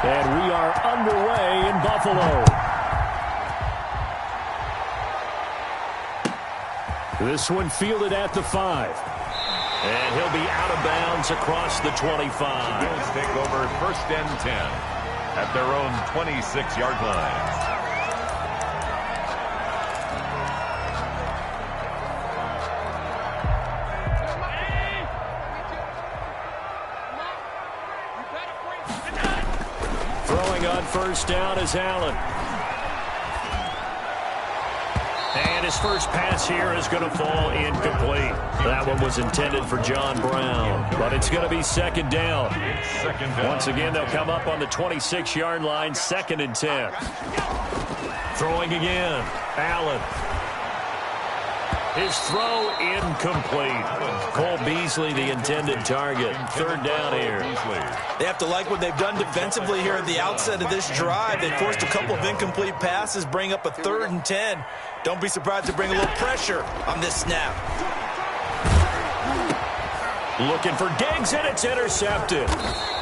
And we are underway in Buffalo. This one fielded at the 5. And he'll be out of bounds across the 25. The Bills take over 1st and 10 at their own 26-yard line. Throwing on 1st down is Allen. And his first pass here is going to fall incomplete. That one was intended for John Brown, but it's going to be 2nd down. Once again, they'll come up on the 26-yard line, 2nd and 10. Throwing again, Allen. His throw incomplete. Cole Beasley, the intended target. 3rd down here. They have to like what they've done defensively here at the outset of this drive. They forced a couple of incomplete passes, bring up a 3rd and 10. Don't be surprised to bring a little pressure on this snap. Looking for Diggs, and it's intercepted.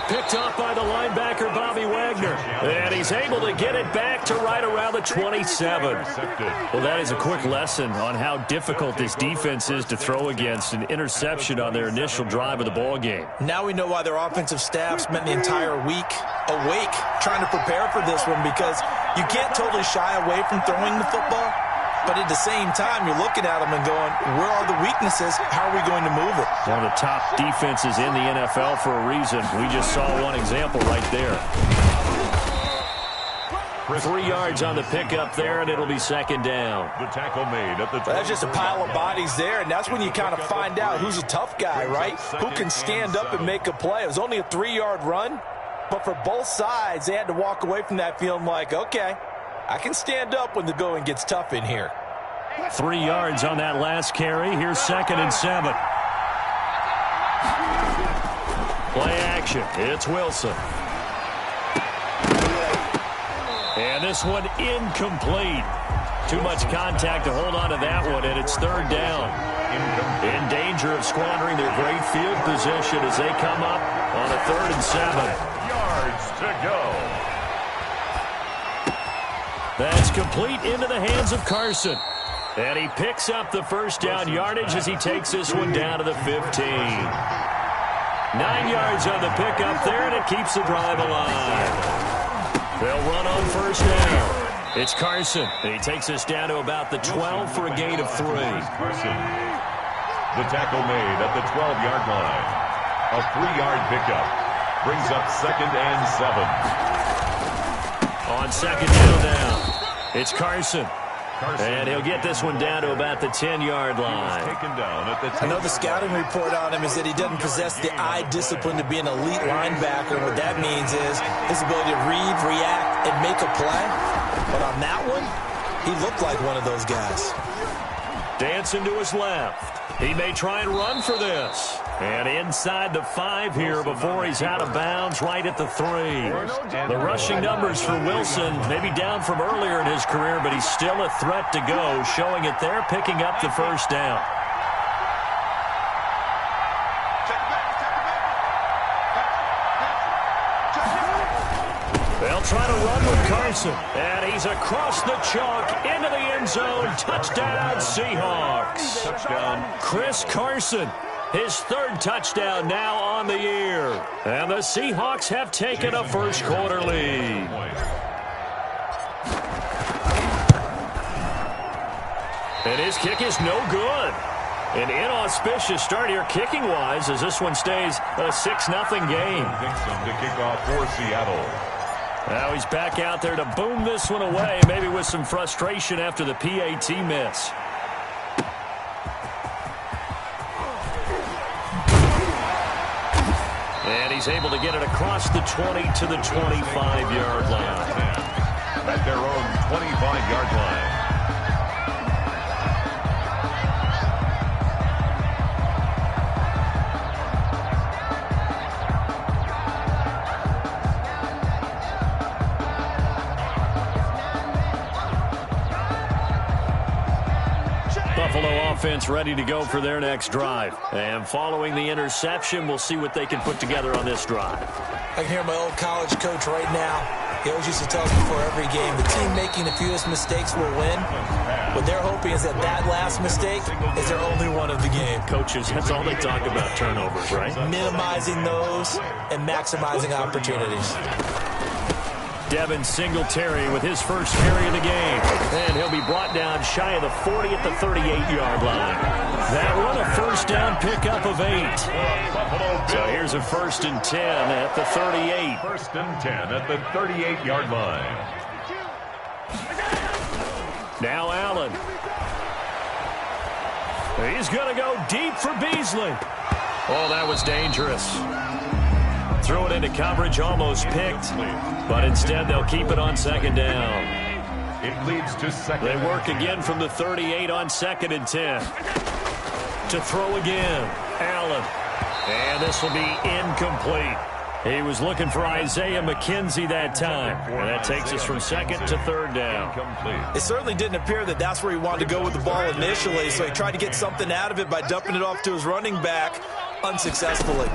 Picked off by the linebacker, Bobby Wagner. And he's able to get it back to right around the 27. Well, that is a quick lesson on how difficult this defense is to throw against. An interception on their initial drive of the ball game. Now we know why their offensive staff spent the entire week awake trying to prepare for this one, because you can't totally shy away from throwing the football. But at the same time, you're looking at them and going, where are the weaknesses? How are we going to move it? One of the top defenses in the NFL for a reason. We just saw one example right there. 3 yards on the pickup there, and it'll be 2nd down. The tackle made at the 20. That's just a pile of bodies there, and that's when you kind of find out who's a tough guy, right? Who can stand up and make a play. It was only a 3-yard run, but for both sides, they had to walk away from that feeling like, okay, I can stand up when the going gets tough in here. 3 yards on that last carry. Here's 2nd and 7. Play action. It's Wilson. And this one incomplete. Too much contact to hold on to that one, and it's 3rd down. In danger of squandering their great field position as they come up on a 3rd and 7. Yards to go. That's complete into the hands of Carson. And he picks up the 1st down yardage as he takes this one down to the 15. 9 yards on the pickup there, and it keeps the drive alive. They'll run on 1st down. It's Carson, and he takes us down to about the 12 for a gain of 3. Carson. The tackle made at the 12-yard line. A 3-yard pickup. Brings up 2nd and 7. On 2nd down now, it's Carson. And he'll get this one down to about the 10-yard line. I know the scouting report on him is that he doesn't possess the eye discipline to be an elite linebacker. What that means is his ability to read, react, and make a play. But on that one, he looked like one of those guys. Dancing to his left. He may try and run for this. And inside the 5 here before he's out of bounds right at the 3. The rushing numbers for Wilson may be down from earlier in his career, but he's still a threat to go, showing it there, picking up the 1st down. They'll try to run with Carson, and he's across the chalk into the end zone. Touchdown, Seahawks. Touchdown. Chris Carson. His 3rd touchdown now on the year. And the Seahawks have taken a first-quarter lead. And his kick is no good. An inauspicious start here kicking-wise as this one stays a 6-0 game. Dixon to kick off for Seattle. Now he's back out there to boom this one away, maybe with some frustration after the PAT miss. And he's able to get it across the 20 to the 25-yard line. At their own 25-yard line. Buffalo offense ready to go for their next drive. And following the interception, we'll see what they can put together on this drive. I can hear my old college coach right now. He always used to tell us before every game, the team making the fewest mistakes will win. What they're hoping is that last mistake is their only one of the game. Coaches, that's all they talk about, turnovers, right? Minimizing those and maximizing opportunities. Devin Singletary with his first carry of the game. And he'll be brought down shy of the 40 at the 38-yard line. That one a first down pickup of 8. So here's a 1st and 10 at the 38. 1st and 10 at the 38-yard line. Now Allen. He's going to go deep for Beasley. Oh, that was dangerous. Threw it into coverage, almost picked, but instead they'll keep it on 2nd down. It leads to 2nd. They work again from the 38 on 2nd and 10. To throw again, Allen. And this will be incomplete. He was looking for Isaiah McKenzie that time. And that takes us from 2nd to 3rd down. It certainly didn't appear that that's where he wanted to go with the ball initially, so he tried to get something out of it by dumping it off to his running back unsuccessfully.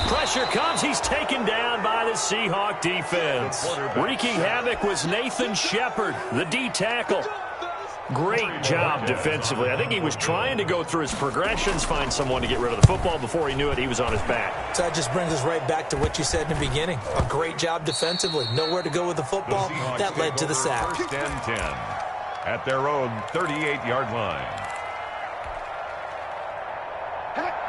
Pressure comes. He's taken down by the Seahawk defense. Wreaking havoc was Nathan Shepard, the D tackle. Great job defensively. I think he was trying to go through his progressions, find someone to get rid of the football. Before he knew it, he was on his back. So that just brings us right back to what you said in the beginning. A great job defensively. Nowhere to go with the football. That led to the sack. 1st and 10 at their own 38-yard line.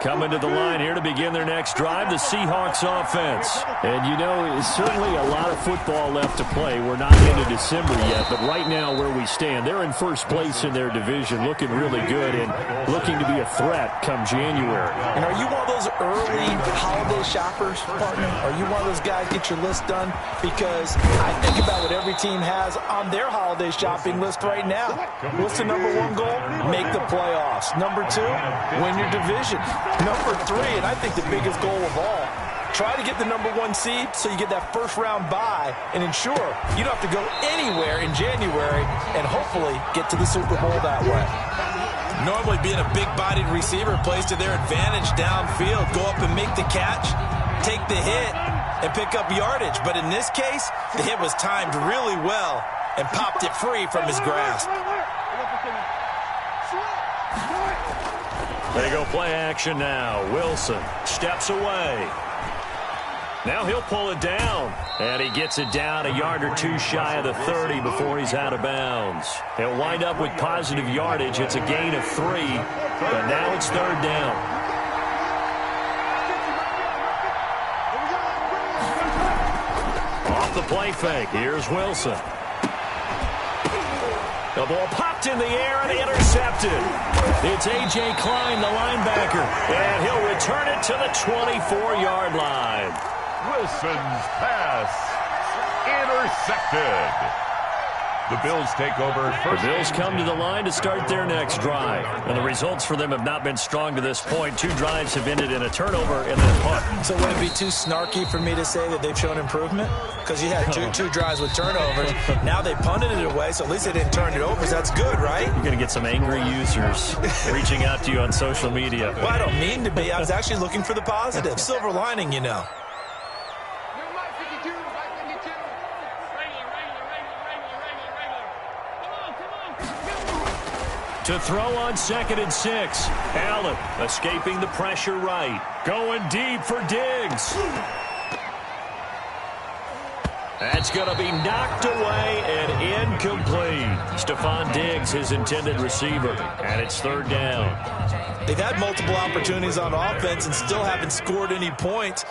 Coming to the line here to begin their next drive, the Seahawks offense. And, you know, certainly a lot of football left to play. We're not into December yet, but right now where we stand, they're in first place in their division, looking really good and looking to be a threat come January. And are you one of those early holiday shoppers, partner? Are you one of those guys get your list done? Because I think about what every team has on their holiday shopping list right now. What's the number 1 goal? Make the playoffs. Number 2, win your division. Number 3, and I think the biggest goal of all, try to get the number 1 seed so you get that first-round bye and ensure you don't have to go anywhere in January and hopefully get to the Super Bowl that way. Normally being a big-bodied receiver plays to their advantage downfield. Go up and make the catch, take the hit, and pick up yardage. But in this case, the hit was timed really well and popped it free from his grasp. They go play action now. Wilson steps away. Now he'll pull it down. And he gets it down a yard or 2 shy of the 30 before he's out of bounds. He'll wind up with positive yardage. It's a gain of 3, but now it's 3rd down. Off the play fake. Here's Wilson. The ball popped in the air and intercepted. It's A.J. Klein, the linebacker, and he'll return it to the 24-yard line. Wilson's pass intercepted. The Bills take over first. The Bills come to the line to start their next drive. And the results for them have not been strong to this point. 2 drives have ended in a turnover and then punt. So would it be too snarky for me to say that they've shown improvement? Because you had two drives with turnovers. Now they punted it away, so at least they didn't turn it over. So that's good, right? You're going to get some angry users reaching out to you on social media. Well, I don't mean to be. I was actually looking for the positive. Silver lining, you know. To throw on 2nd and 6. Allen escaping the pressure right. Going deep for Diggs. That's going to be knocked away and incomplete. Stephon Diggs, his intended receiver. And it's 3rd down. They've had multiple opportunities on offense and still haven't scored any points.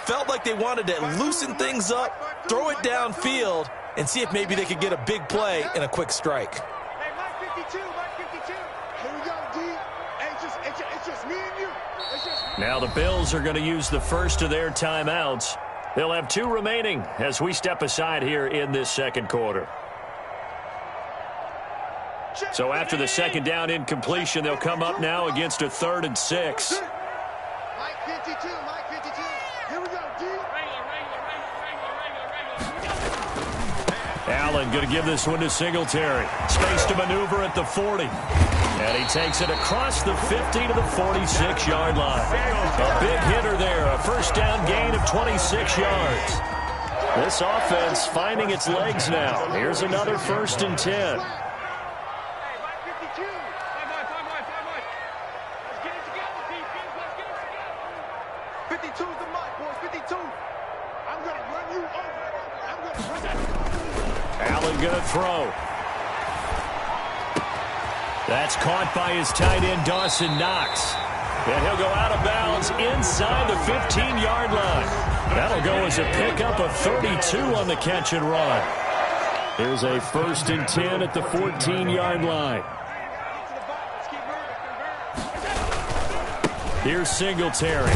Felt like they wanted to loosen things up, throw it downfield, and see if maybe they could get a big play and a quick strike. Now the Bills are going to use the first of their timeouts. They'll have 2 remaining as we step aside here in this 2nd quarter. So after the 2nd down incompletion, they'll come up now against a 3rd and 6. Mike 52, Mike 52. Here we go, D. Allen going to give this one to Singletary. Space to maneuver at the 40. And he takes it across the 50 to the 46-yard line. A big hitter there. A first down gain of 26 yards. This offense finding its legs now. Here's another 1st and 10. 52's the mark, boys. 52. I'm going to run you over. Allen going to throw. That's caught by his tight end, Dawson Knox. And he'll go out of bounds inside the 15-yard line. That'll go as a pickup of 32 on the catch and run. Here's a 1st and 10 at the 14-yard line. Here's Singletary.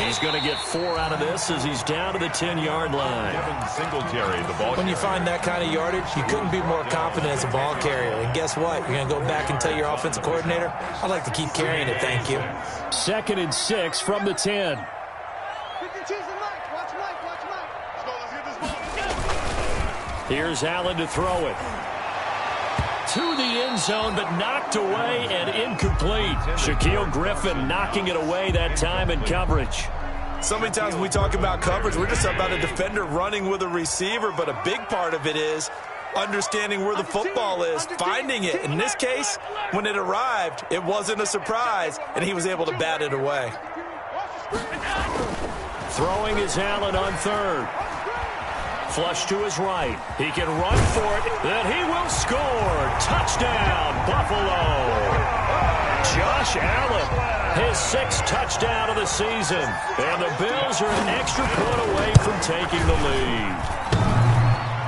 He's going to get 4 out of this as he's down to the 10-yard line. Singletary, the ball. When you find that kind of yardage, you couldn't be more confident as a ball carrier. And guess what? You're going to go back and tell your offensive coordinator, I'd like to keep carrying it, thank you. 2nd and 6 from the 10. 52's the Mike. Watch Mike. Watch Mike. Let's get this ball. Here's Allen to throw it. To the end zone, but knocked away and incomplete. Shaquille Griffin knocking it away that time in coverage. So many times when we talk about coverage, we're just about a defender running with a receiver, but a big part of it is understanding where the football is, finding it. In this case, when it arrived, it wasn't a surprise, and he was able to bat it away. Throwing is Allen on 3rd. Flush to his right. He can run for it. Then he will score. Touchdown, Buffalo. Josh Allen, his 6th touchdown of the season. And the Bills are an extra point away from taking the lead.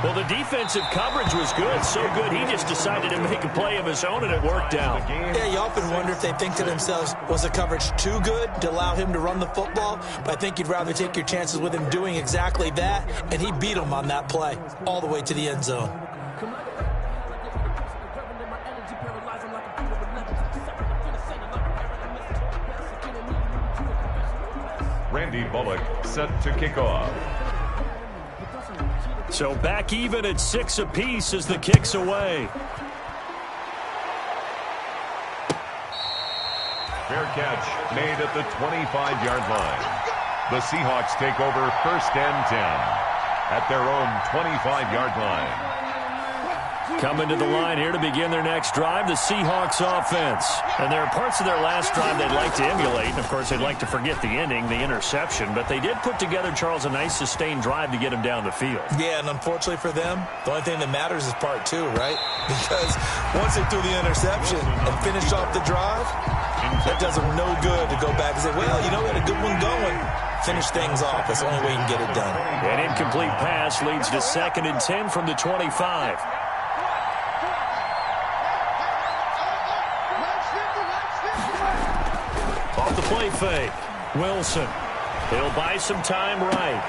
Well, the defensive coverage was good. So good, he just decided to make a play of his own, and it worked out. Yeah, you often wonder if they think to themselves, was the coverage too good to allow him to run the football? But I think you'd rather take your chances with him doing exactly that, and he beat him on that play all the way to the end zone. Randy Bullock set to kick off. So back even at 6 apiece as the kick's away. Fair catch made at the 25-yard line. The Seahawks take over 1st and 10 at their own 25-yard line. Coming to the line here to begin their next drive, the Seahawks offense. And there are parts of their last drive they'd like to emulate. And, of course, they'd like to forget the ending, the interception. But they did put together, Charles, a nice sustained drive to get him down the field. Yeah, and unfortunately for them, the only thing that matters is part 2, right? Because once they threw the interception and finished off the drive, that does them no good to go back and say, well, you know, we had a good one going. Finish things off. That's the only way you can get it done. An incomplete pass leads to 2nd and 10 from the 25. Off the play fake. Wilson. He'll buy some time right.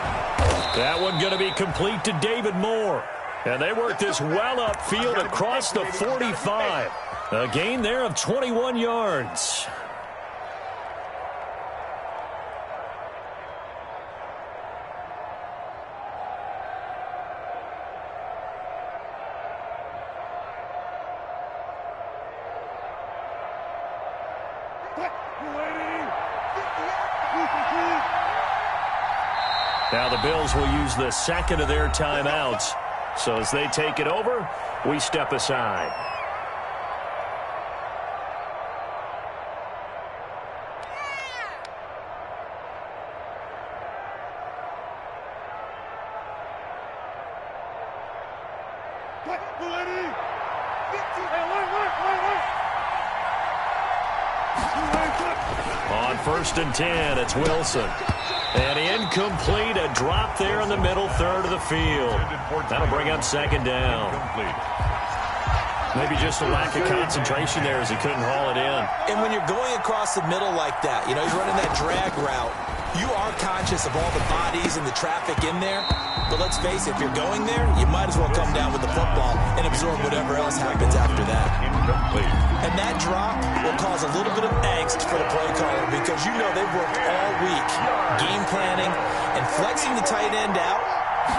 That one going to be complete to David Moore. And they work this well upfield across the 45. A gain there of 21 yards. Now the Bills will use the 2nd of their timeouts. So as they take it over, we step aside. On 1st and 10, it's Wilson. And incomplete, a drop there in the middle 3rd of the field. That'll bring up 2nd down. Maybe just a lack of concentration there as he couldn't haul it in. And when you're going across the middle like that, you know, he's running that drag route, you are conscious of all the bodies and the traffic in there. But let's face it, if you're going there, you might as well come down with the football and absorb whatever else happens after that. And that drop will cause a little bit of angst for the play caller because you know they've worked all week game planning and flexing the tight end out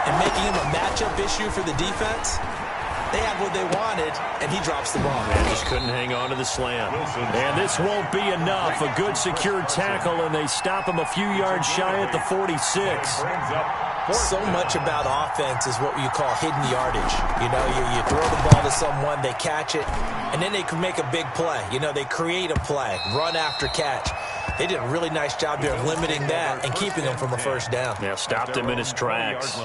and making him a matchup issue for the defense. They had what they wanted, and he drops the ball. And just couldn't hang on to the slant. And this won't be enough. A good secured tackle, and they stop him a few yards shy at the 46. So much about offense is what you call hidden yardage. You know, you throw the ball to someone, they catch it, and then they can make a big play. You know, they create a play, run after catch. They did a really nice job there of limiting that and keeping him from a first down. Yeah, stopped him in his tracks.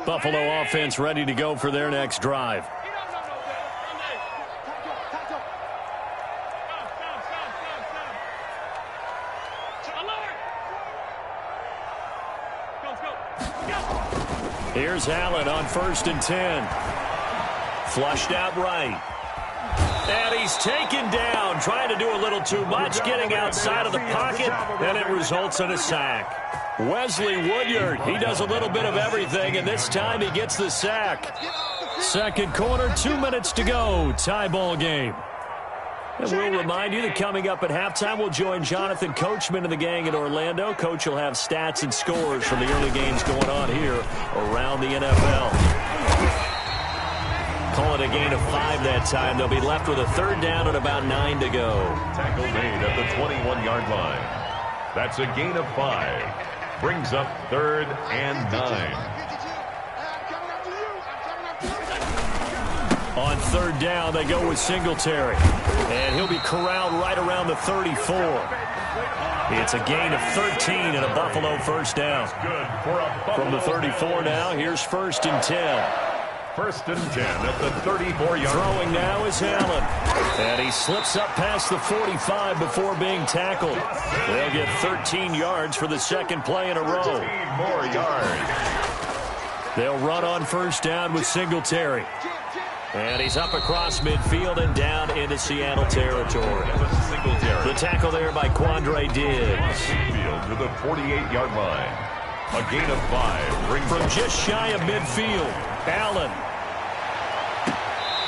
Buffalo offense ready to go for their next drive. Here's Allen on 1st and 10. Flushed out right. And he's taken down, trying to do a little too much, getting outside of the pocket, and it results in a sack. Wesley Woodyard, he does a little bit of everything, and this time he gets the sack. Second quarter, 2 minutes to go. Tie ball game. And we'll remind you that coming up at halftime, we'll join Jonathan Coachman and the gang in Orlando. Coach will have stats and scores from the early games going on here around the NFL. Call it a gain of 5 that time. They'll be left with a third down and about 9 to go. Tackle made at the 21-yard line. That's a gain of 5. Brings up 3rd and 9. On 3rd down, they go with Singletary. And he'll be corralled right around the 34. It's a gain of 13 and a Buffalo first down. From the 34 now, here's 1st and 10. 1st and 10 at the 34-yard. Throwing now is Allen. And he slips up past the 45 before being tackled. They'll get 13 yards for the second play in a row. 13 more yards. They'll run on 1st down with Singletary. And he's up across midfield and down into Seattle territory. The tackle there by Quandre Diggs. To the 48-yard line. A gain of 5 brings from just shy of midfield. Allen.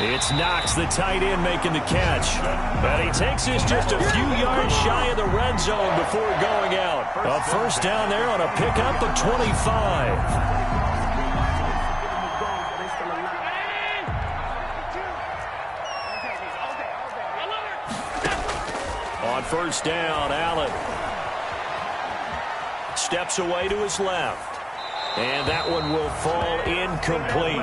It's Knox, the tight end, making the catch. But he takes this just a few yards shy of the red zone before going out. A first down there on a pickup of 25. On 1st down, Allen steps away to his left. And that one will fall incomplete.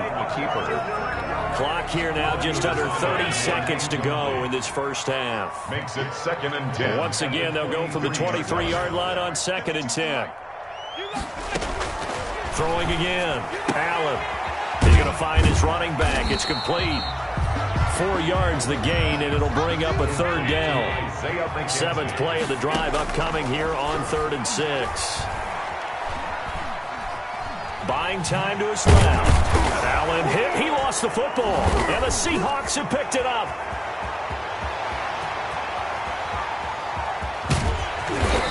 Clock here now, just under 30 seconds to go in this first half. Makes it 2nd and 10. Once again, they'll go from the 23-yard line on 2nd and 10. Throwing again. Allen. He's going to find his running back. It's complete. 4 yards the gain, and it'll bring up a 3rd down. 7th play of the drive upcoming here on 3rd and 6. Buying time to his left. Allen hit. He lost the football. And the Seahawks have picked it up.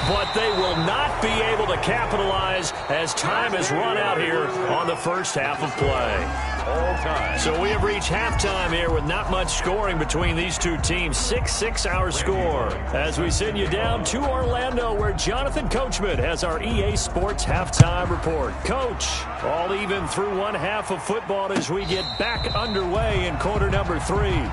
But they will not be able to capitalize as time has run out here on the first half of play. All time. So we have reached halftime here with not much scoring between these two teams. 6-6 our score. As we send you down to Orlando, where Jonathan Coachman has our EA Sports halftime report. Coach, all even through one half of football as we get back underway in quarter number 3.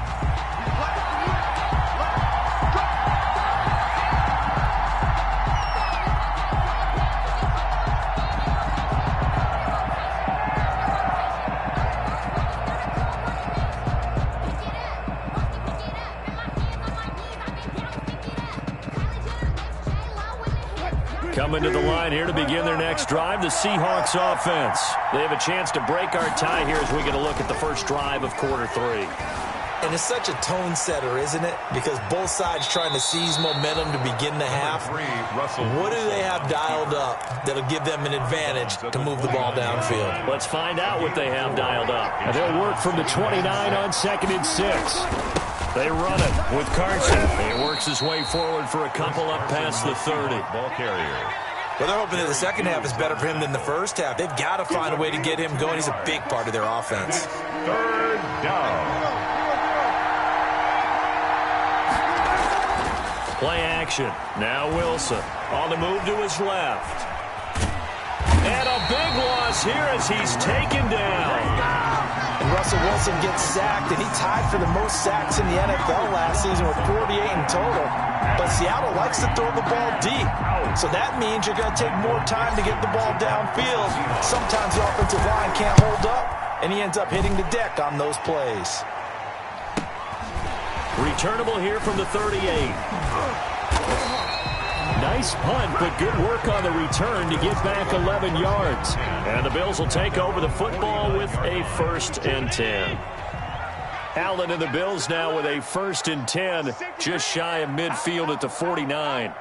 Coming to the line here to begin their next drive, the Seahawks offense. They have a chance to break our tie here as we get a look at the first drive of quarter 3. And it's such a tone setter, isn't it? Because both sides trying to seize momentum to begin the half. What do they have dialed up that'll give them an advantage to move the ball downfield? Let's find out what they have dialed up. And they'll work from the 29 on 2nd and 6. They run it with Carson. He works his way forward for a couple up past the 30. Ball carrier. Well, they're hoping that the second half is better for him than the first half. They've got to find a way to get him going. He's a big part of their offense. 3rd down. Play action. Now Wilson on the move to his left. And a big loss here as he's taken down. And Russell Wilson gets sacked, and he tied for the most sacks in the NFL last season with 48 in total. But Seattle likes to throw the ball deep. So that means you're going to take more time to get the ball downfield. Sometimes the offensive line can't hold up, and he ends up hitting the deck on those plays. Returnable here from the 38. Nice punt, but good work on the return to get back 11 yards. And the Bills will take over the football with a 1st and 10. Allen and the Bills now with a 1st and 10, just shy of midfield at the 49.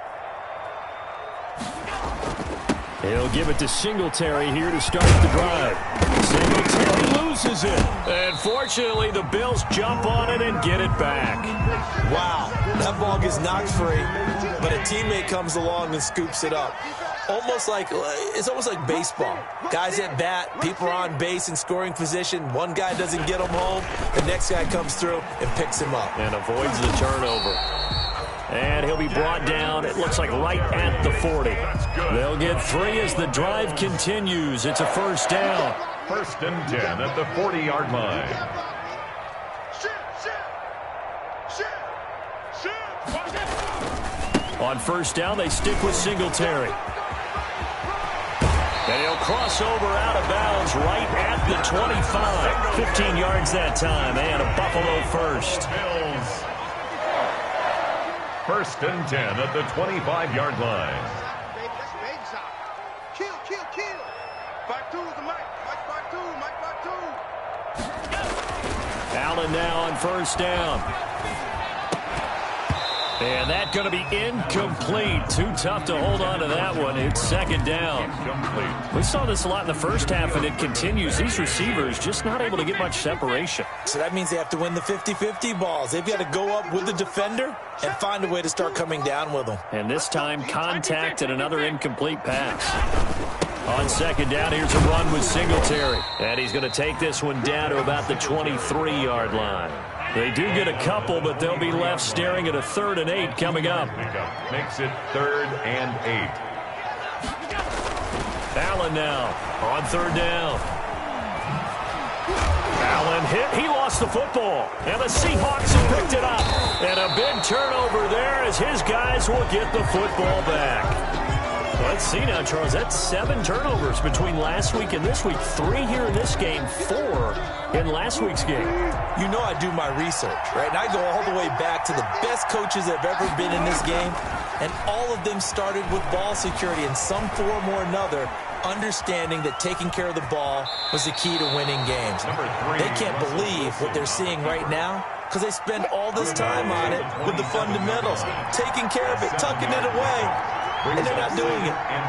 He'll give it to Singletary here to start the drive. Singletary loses it. And fortunately, the Bills jump on it and get it back. Wow, that ball gets knocked free, but a teammate comes along and scoops it up. It's almost like baseball. Guys at bat, people are on base in scoring position. One guy doesn't get him home. The next guy comes through and picks him up. And avoids the turnover. And he'll be brought down, it looks like right at the 40. They'll get 3 as the drive continues. It's a 1st down. 1st and 10 at the 40-yard line. On 1st down, they stick with Singletary. And he'll cross over out of bounds right at the 25. 15 yards that time, and a Buffalo 1st. 1st and 10 at the 25-yard line. Kill. Back 2 is the Mike. Mike back 2. Allen now on 1st down. And that's going to be incomplete. Too tough to hold on to that one. It's 2nd down. Incomplete. We saw this a lot in the first half, and it continues. These receivers just not able to get much separation. So that means they have to win the 50-50 balls. They've got to go up with the defender and find a way to start coming down with them. And this time, contact and another incomplete pass. On 2nd down, here's a run with Singletary. And he's going to take this one down to about the 23-yard line. They do get a couple, but they'll be left staring at a 3rd and 8 coming up. Makes it 3rd and 8. Allen now on 3rd down. Allen hit. He lost the football. And the Seahawks have picked it up. And a big turnover there as his guys will get the football back. Let's see now, Charles. That's 7 turnovers between last week and this week. 3 here in this game, 4 in last week's game. You know I do my research, right? And I go all the way back to the best coaches that have ever been in this game. And all of them started with ball security in some form or another, understanding that taking care of the ball was the key to winning games. They can't believe what they're seeing right now because they spend all this time on it with the fundamentals, taking care of it, tucking it away. And they're not doing it. And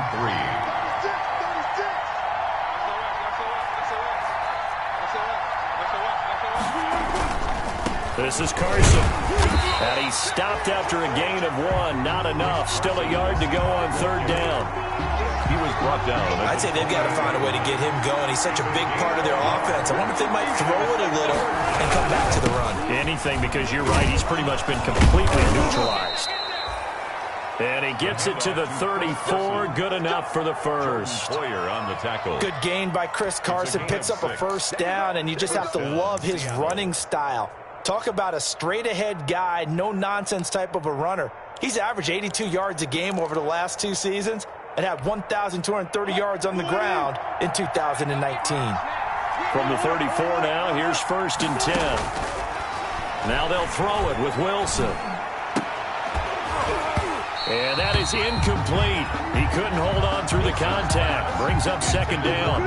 3. This is Carson. And he stopped after a gain of 1. Not enough. Still a yard to go on 3rd down. He was brought down. I'd say they've got to find a way to get him going. He's such a big part of their offense. I wonder if they might throw it a little and come back to the run. Anything, because you're right. He's pretty much been completely neutralized. And he gets it to the 34. Good enough for the 1st. Boyer on the tackle. Good gain by Chris Carson. Picks up a 1st down, and you just have to love his running style. Talk about a straight-ahead guy, no-nonsense type of a runner. He's averaged 82 yards a game over the last 2 seasons and had 1,230 yards on the ground in 2019. From the 34 now, here's 1st and 10. Now they'll throw it with Wilson. And that is incomplete. He couldn't hold on through the contact. Brings up 2nd down.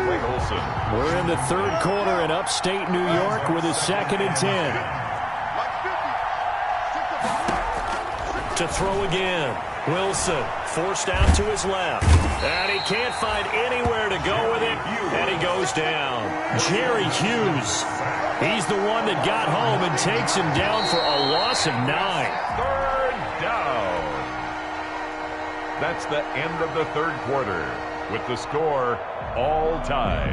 We're in the 3rd quarter in upstate New York with a 2nd and 10. To throw again. Wilson forced out to his left. And he can't find anywhere to go with it. And he goes down. Jerry Hughes. He's the one that got home and takes him down for a loss of 9. 3rd down. That's the end of the 3rd quarter with the score all tied.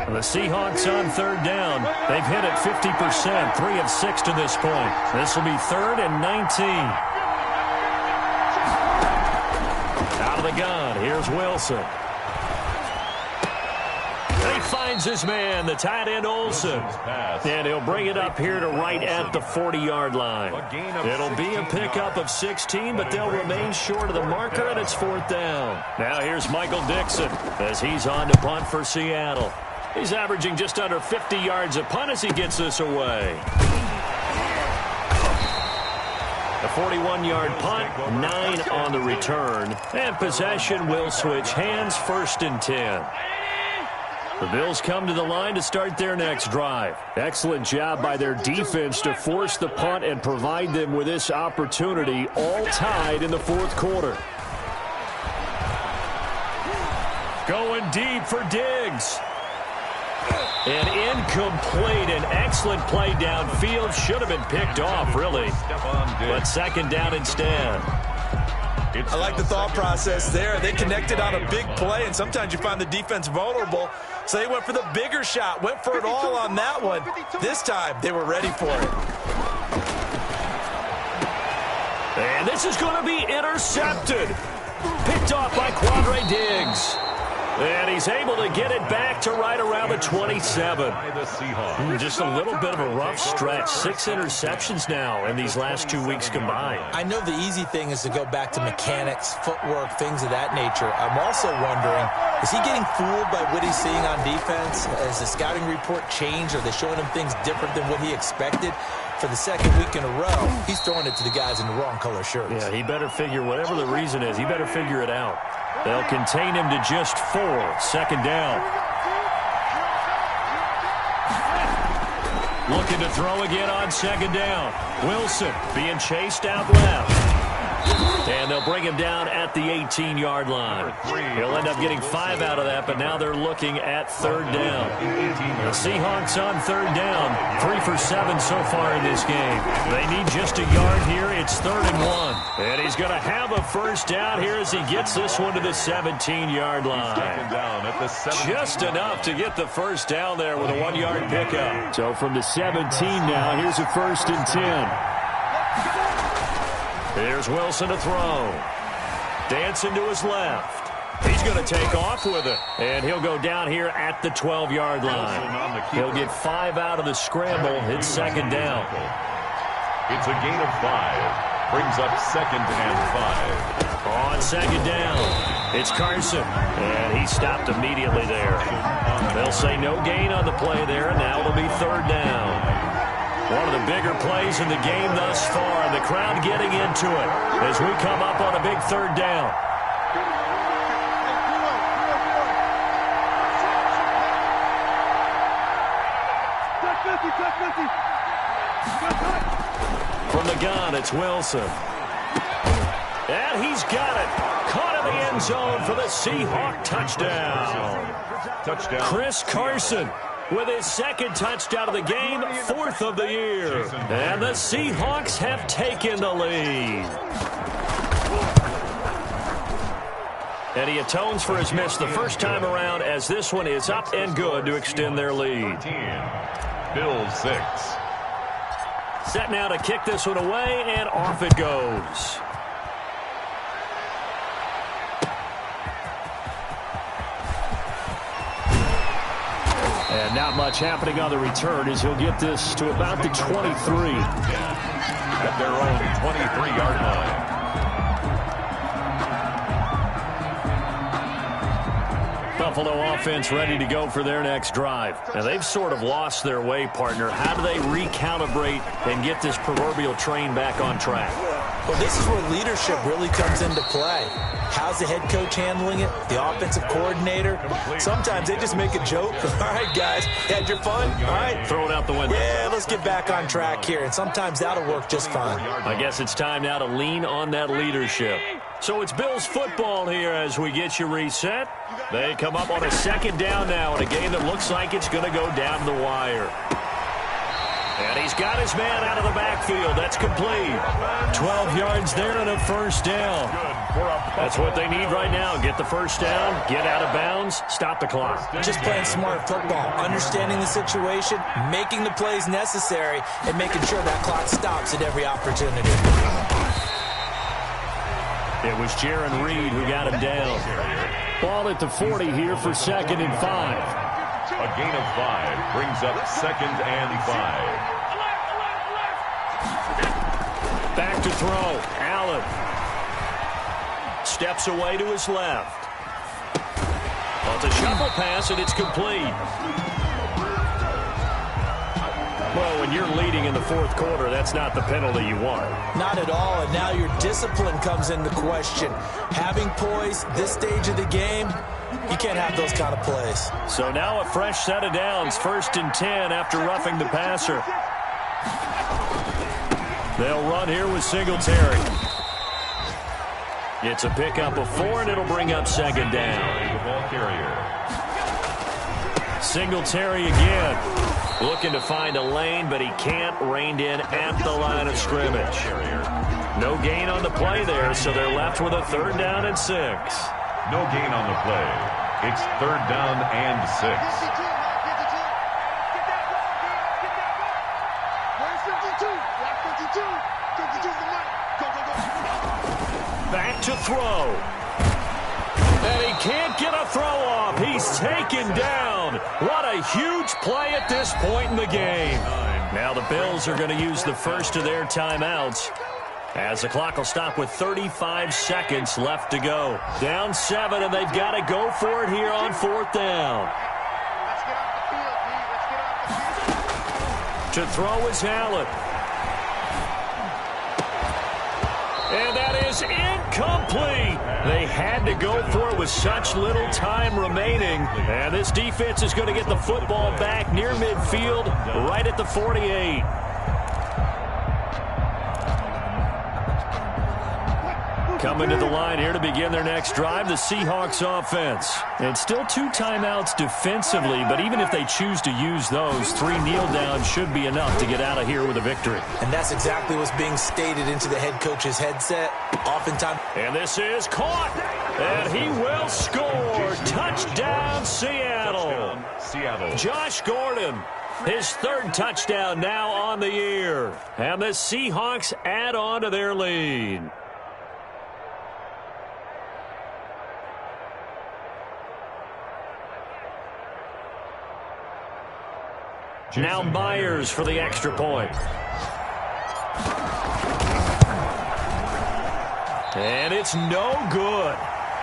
The Seahawks on third down. They've hit it 50%, 3 of 6 to this point. This will be 3rd and 19. Out of the gun, here's Wilson. And he finds his man, the tight end Olsen. And he'll bring it up here to right at the 40-yard line. It'll be a pickup of 16, but they'll remain short of the marker, and it's 4th down. Now here's Michael Dixon as he's on to punt for Seattle. He's averaging just under 50 yards a punt as he gets this away. A 41-yard punt, 9 on the return. And possession will switch hands, 1st and 10. The Bills come to the line to start their next drive. Excellent job by their defense to force the punt and provide them with this opportunity, all tied in the 4th quarter. Going deep for Diggs. And incomplete. An excellent play downfield. Should have been picked off, really. But 2nd down instead. I like the thought process there. They connected on a big play, and sometimes you find the defense vulnerable. So they went for the bigger shot, went for it all on that one. This time, they were ready for it. And this is going to be intercepted. Picked off by Quandre Diggs. And he's able to get it back to right around the 27. Just a little bit of a rough stretch. 6 interceptions now in these last 2 weeks combined. I know the easy thing is to go back to mechanics, footwork, things of that nature. I'm also wondering, is he getting fooled by what he's seeing on defense? Has the scouting report changed? Are they showing him things different than what he expected? For the 2nd week in a row, he's throwing it to the guys in the wrong color shirts. Yeah, he better figure, whatever the reason is, he better figure it out. They'll contain him to just 4. 2nd down. Looking to throw again on 2nd down. Wilson being chased out left. And they'll bring him down at the 18-yard line. He'll end up getting 5 out of that, but now they're looking at 3rd down. The Seahawks on 3rd down, 3 for 7 so far in this game. They need just a yard here. It's 3rd and 1. And he's going to have a 1st down here as he gets this one to the 17-yard line. Just enough to get the 1st down there with a 1-yard pickup. So from the 17 now, here's a 1st and 10. Here's Wilson to throw. Dancing to his left. He's going to take off with it. And he'll go down here at the 12-yard line. He'll get 5 out of the scramble. It's 2nd down. It's a gain of 5. Brings up 2nd and 5. On 2nd down, it's Carson. And he stopped immediately there. They'll say no gain on the play there. And now it'll be 3rd down. One of the bigger plays in the game thus far. The crowd getting into it as we come up on a big 3rd down. From the gun, it's Wilson. And he's got it. Caught in the end zone for the Seahawk touchdown. Chris Carson with his 2nd touchdown of the game, 4th of the year. And the Seahawks have taken the lead. And he atones for his miss the first time around as this one is up and good to extend their lead. Bills 6. Set now to kick this one away, and off it goes. And not much happening on the return as he'll get this to about the 23. At their own 23-yard line. Buffalo offense ready to go for their next drive. Now, they've sort of lost their way, partner. How do they recalibrate and get this proverbial train back on track? Well, this is where leadership really comes into play. How's the head coach handling it? The offensive coordinator? Sometimes they just make a joke. All right, guys, had your fun? All right. Throw it out the window. Yeah, let's get back on track here. And sometimes that'll work just fine. I guess it's time now to lean on that leadership. So it's Bills football here as we get you reset. They come up on a 2nd down now in a game that looks like it's going to go down the wire. And he's got his man out of the backfield. That's complete. 12 yards there and a first down. That's what they need right now. Get the first down, get out of bounds, stop the clock. Just playing smart football, understanding the situation, making the plays necessary, and making sure that clock stops at every opportunity. It was Jaron Reed who got him down. Ball at the 40 here for 2nd and 5. A gain of 5 brings up 2nd and 5. Back to throw. Allen steps away to his left. Well, it's a shuffle pass, and it's complete. Well, when you're leading in the 4th quarter, that's not the penalty you want. Not at all, and now your discipline comes into question. Having poise this stage of the game, you can't have those kind of plays. So now a fresh set of downs, 1st and 10 after roughing the passer. They'll run here with Singletary. It's a pickup of 4, and it'll bring up 2nd down. Singletary again. Looking to find a lane, but he can't. Reined in at the line of scrimmage. No gain on the play there, so they're left with a 3rd down and 6. No gain on the play. It's 3rd down and 6. Back to throw. And he can't get a throw off. He's taken down. What a huge play at this point in the game. Now the Bills are going to use the first of their timeouts, as the clock will stop with 35 seconds left to go. Down 7, and they've got to go for it here on 4th down. To throw is Allen. And that is incomplete. They had to go for it with such little time remaining. And this defense is going to get the football back near midfield, right at the 48. Coming to the line here to begin their next drive, the Seahawks offense. And still 2 timeouts defensively, but even if they choose to use those, 3 kneel downs should be enough to get out of here with a victory. And that's exactly what's being stated into the head coach's headset. Oftentimes. And this is caught. And he will score. Touchdown, Seattle. Josh Gordon, his 3rd touchdown now on the year. And the Seahawks add on to their lead. Now Myers for the extra point. And it's no good.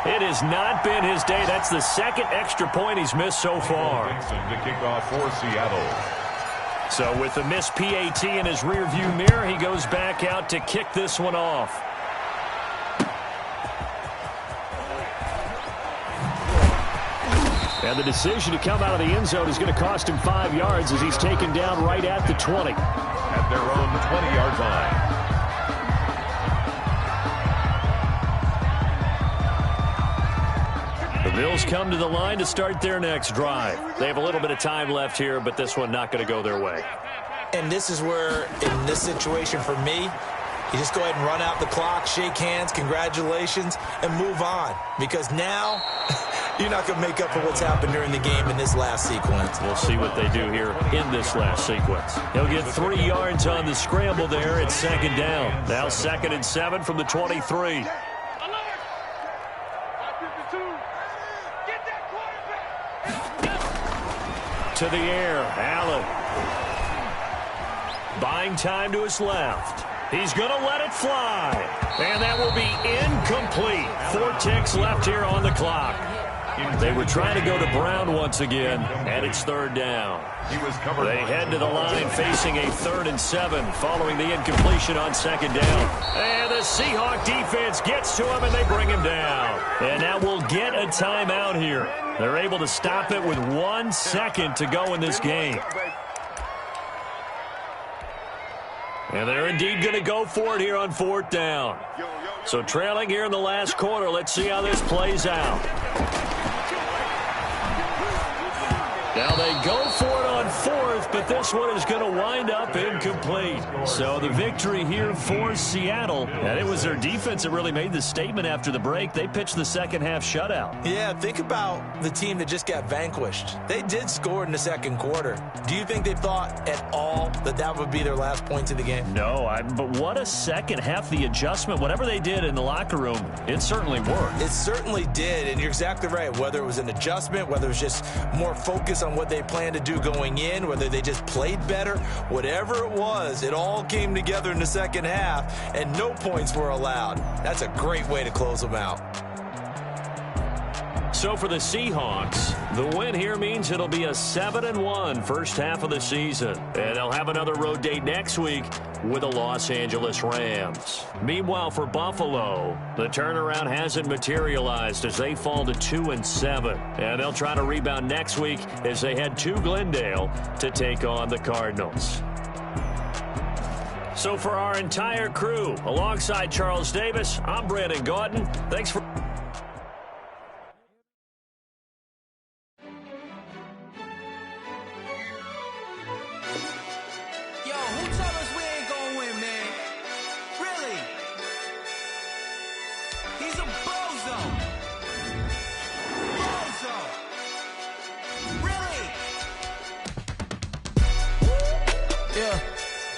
It has not been his day. That's the 2nd extra point he's missed so far. To kick off for Seattle. So with the missed PAT in his rearview mirror, he goes back out to kick this one off. And the decision to come out of the end zone is going to cost him 5 yards as he's taken down right at the 20. At their own 20-yard line. The Bills come to the line to start their next drive. They have a little bit of time left here, but this one not going to go their way. And this is where, in this situation for me, you just go ahead and run out the clock, shake hands, congratulations, and move on. Because now, you're not going to make up for what's happened during the game in this last sequence. We'll see what they do here in this last sequence. He'll get 3 yards on the scramble there at 2nd down. Now 2nd and 7 from the 23. To the air, Allen. Buying time to his left. He's going to let it fly. And that will be incomplete. 4 ticks left here on the clock. They were trying to go to Brown once again, and it's 3rd down. They head to the line facing a 3rd and 7 following the incompletion on 2nd down. And the Seahawk defense gets to him, and they bring him down. And now we'll get a timeout here. They're able to stop it with 1 second to go in this game. And they're indeed going to go for it here on 4th down. So trailing here in the last quarter, let's see how this plays out. Now they go for it on 4th, but this one is going to wind up incomplete. So the victory here for Seattle, and it was their defense that really made the statement after the break. They pitched the second half shutout. Yeah, think about the team that just got vanquished. They did score in the second quarter. Do you think they thought at all that that would be their last points of the game? No, but what a second half. The adjustment, whatever they did in the locker room, it certainly worked. It certainly did, and you're exactly right. Whether it was an adjustment, whether it was just more focus on what they planned to do going in, whether they just played better, whatever it was, it all came together in the second half, and no points were allowed. That's a great way to close them out. So for the Seahawks, the win here means it'll be a 7-1 first half of the season. And they'll have another road date next week with the Los Angeles Rams. Meanwhile, for Buffalo, the turnaround hasn't materialized as they fall to 2-7. And they'll try to rebound next week as they head to Glendale to take on the Cardinals. So for our entire crew, alongside Charles Davis, I'm Brandon Gordon. Thanks for...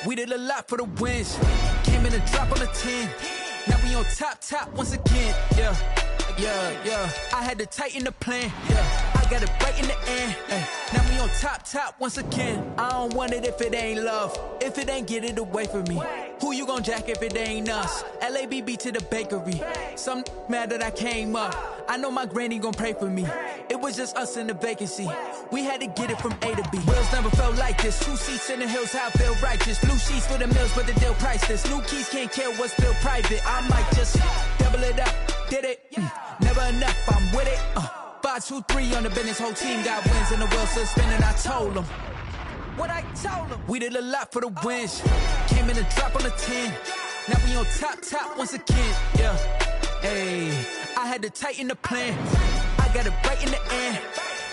We did a lot for the wins. Came in a drop on a 10. Now we on top once again. Yeah. I had to tighten the plan. Yeah. I got it right in the end. Now we on top once again. I don't want it if it ain't love. If it ain't, get it away from me. Who you gon' jack if it ain't us? LABB to the bakery. Some mad that I came up. I know my granny gon' pray for me. It was just us in the vacancy. We had to get it from A to B. Wheels never felt like this. 2 seats in the hills, how I feel righteous. Blue sheets for the mills, but the deal priceless. New keys can't care what's still private. I might just double it up. Did it? Never enough, I'm with it. 5, 2, 3 on the business. Whole team got wins and the wheels still spinning. I told them what I told them. We did a lot for the wins. Came in a drop on a 10. Now we on top once again. Yeah. Hey, I had to tighten the plan. I got it right in the end.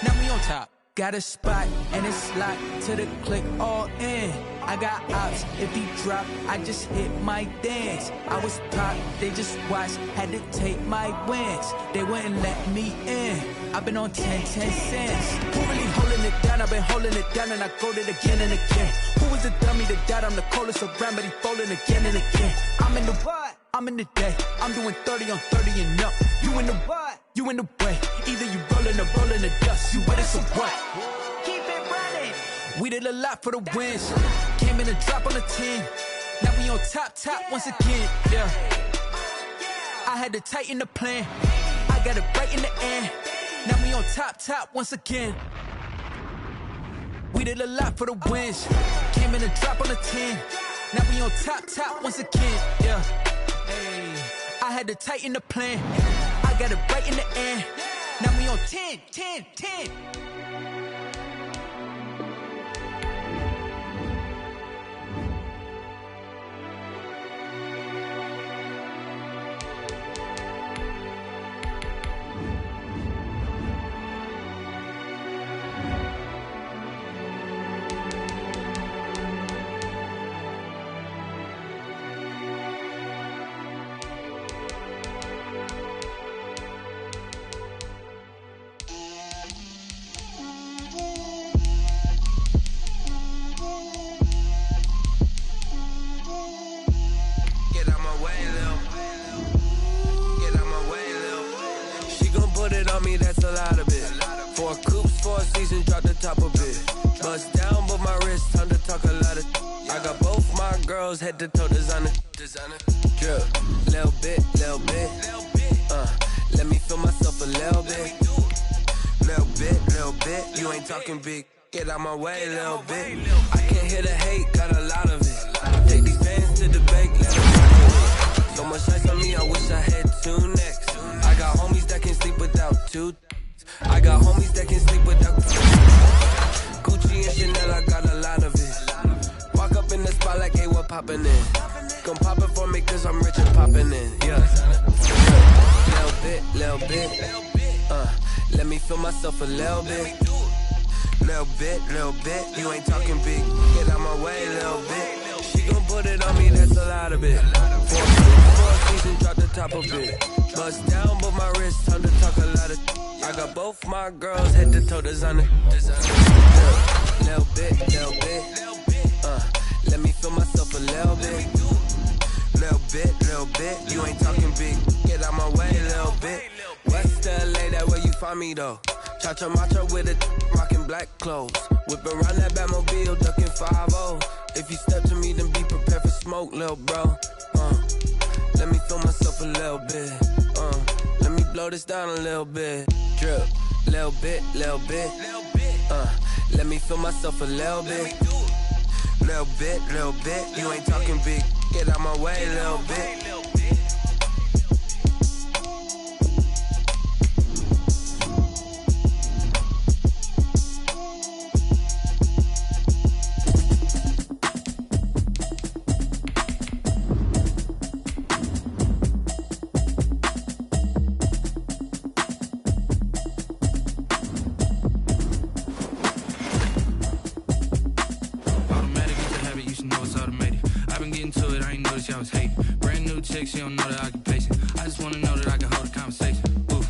Now we on top. Got a spot and it's locked to the click all in. I got ops, if he drop, I just hit my dance. I was pop, they just watched, had to take my wins. They wouldn't let me in. I've been on 10 cents. Who really holding it down? I've been holding it down and I go it again and again. Who was the dummy that died? I'm the coldest around, but he folding again and again. I'm in the what? I'm in the day. I'm doing 30 on 30 and up. You in the what? You in the way. Either you rolling or rolling the dust. You with it, so what? Keep it running. We did a lot for the wins. Came in a drop on a 10. Now we on top once again. Yeah. I had to tighten the plan. I got it right in the end. Now we on top once again. We did a lot for the wins. Came in a drop on a 10. Now we on top once again. Yeah. Hey, I had to tighten the plan. I got it right in the end. Now we on 10. That's a lot of it. 4 coops, 4 seasons, drop the top of it. Bust down, but my wrist, time to talk a lot of. I got both my girls head to toe designer. Drip, little bit. Let me feel myself a little bit. Little bit. You ain't talking big. Get out my way, little bit. I can't hear the hate, got a lot of it. Take these fans to the bank, let them talk it. So much ice on me, I wish I had 2 necks. I got homies that can sleep without 2. I got homies that can sleep without Gucci and Chanel, I got a lot of it. Walk up in the spot like, hey, what poppin' in? Come pop it for me, cause I'm rich and poppin' in. Yeah. Little bit. Let me feel myself a little bit. Little bit, you ain't talking big. Get out my way, little bit. She gon' put it on me, that's a lot of it. 4 season, drop the top of it. Bust down, but my wrist, time to talk a lot of. I got both my girls head to toe designer. Little bit. Let me feel myself a little bit. Little bit, you ain't talking big. Get out my way, little bit. West LA, that where you find me though. Cha-cha macha with a rockin' black clothes. Whip around that Batmobile, ducking 5-0. If you step to me, then be prepared for smoke, little bro. Let me feel myself a little bit. Let me blow this down a little bit. Drip, little bit. Let me feel myself a little bit. Little bit, you ain't talking big. Get out my way, little bit. She don't know the occupation. I just wanna know that I can hold a conversation. Oof,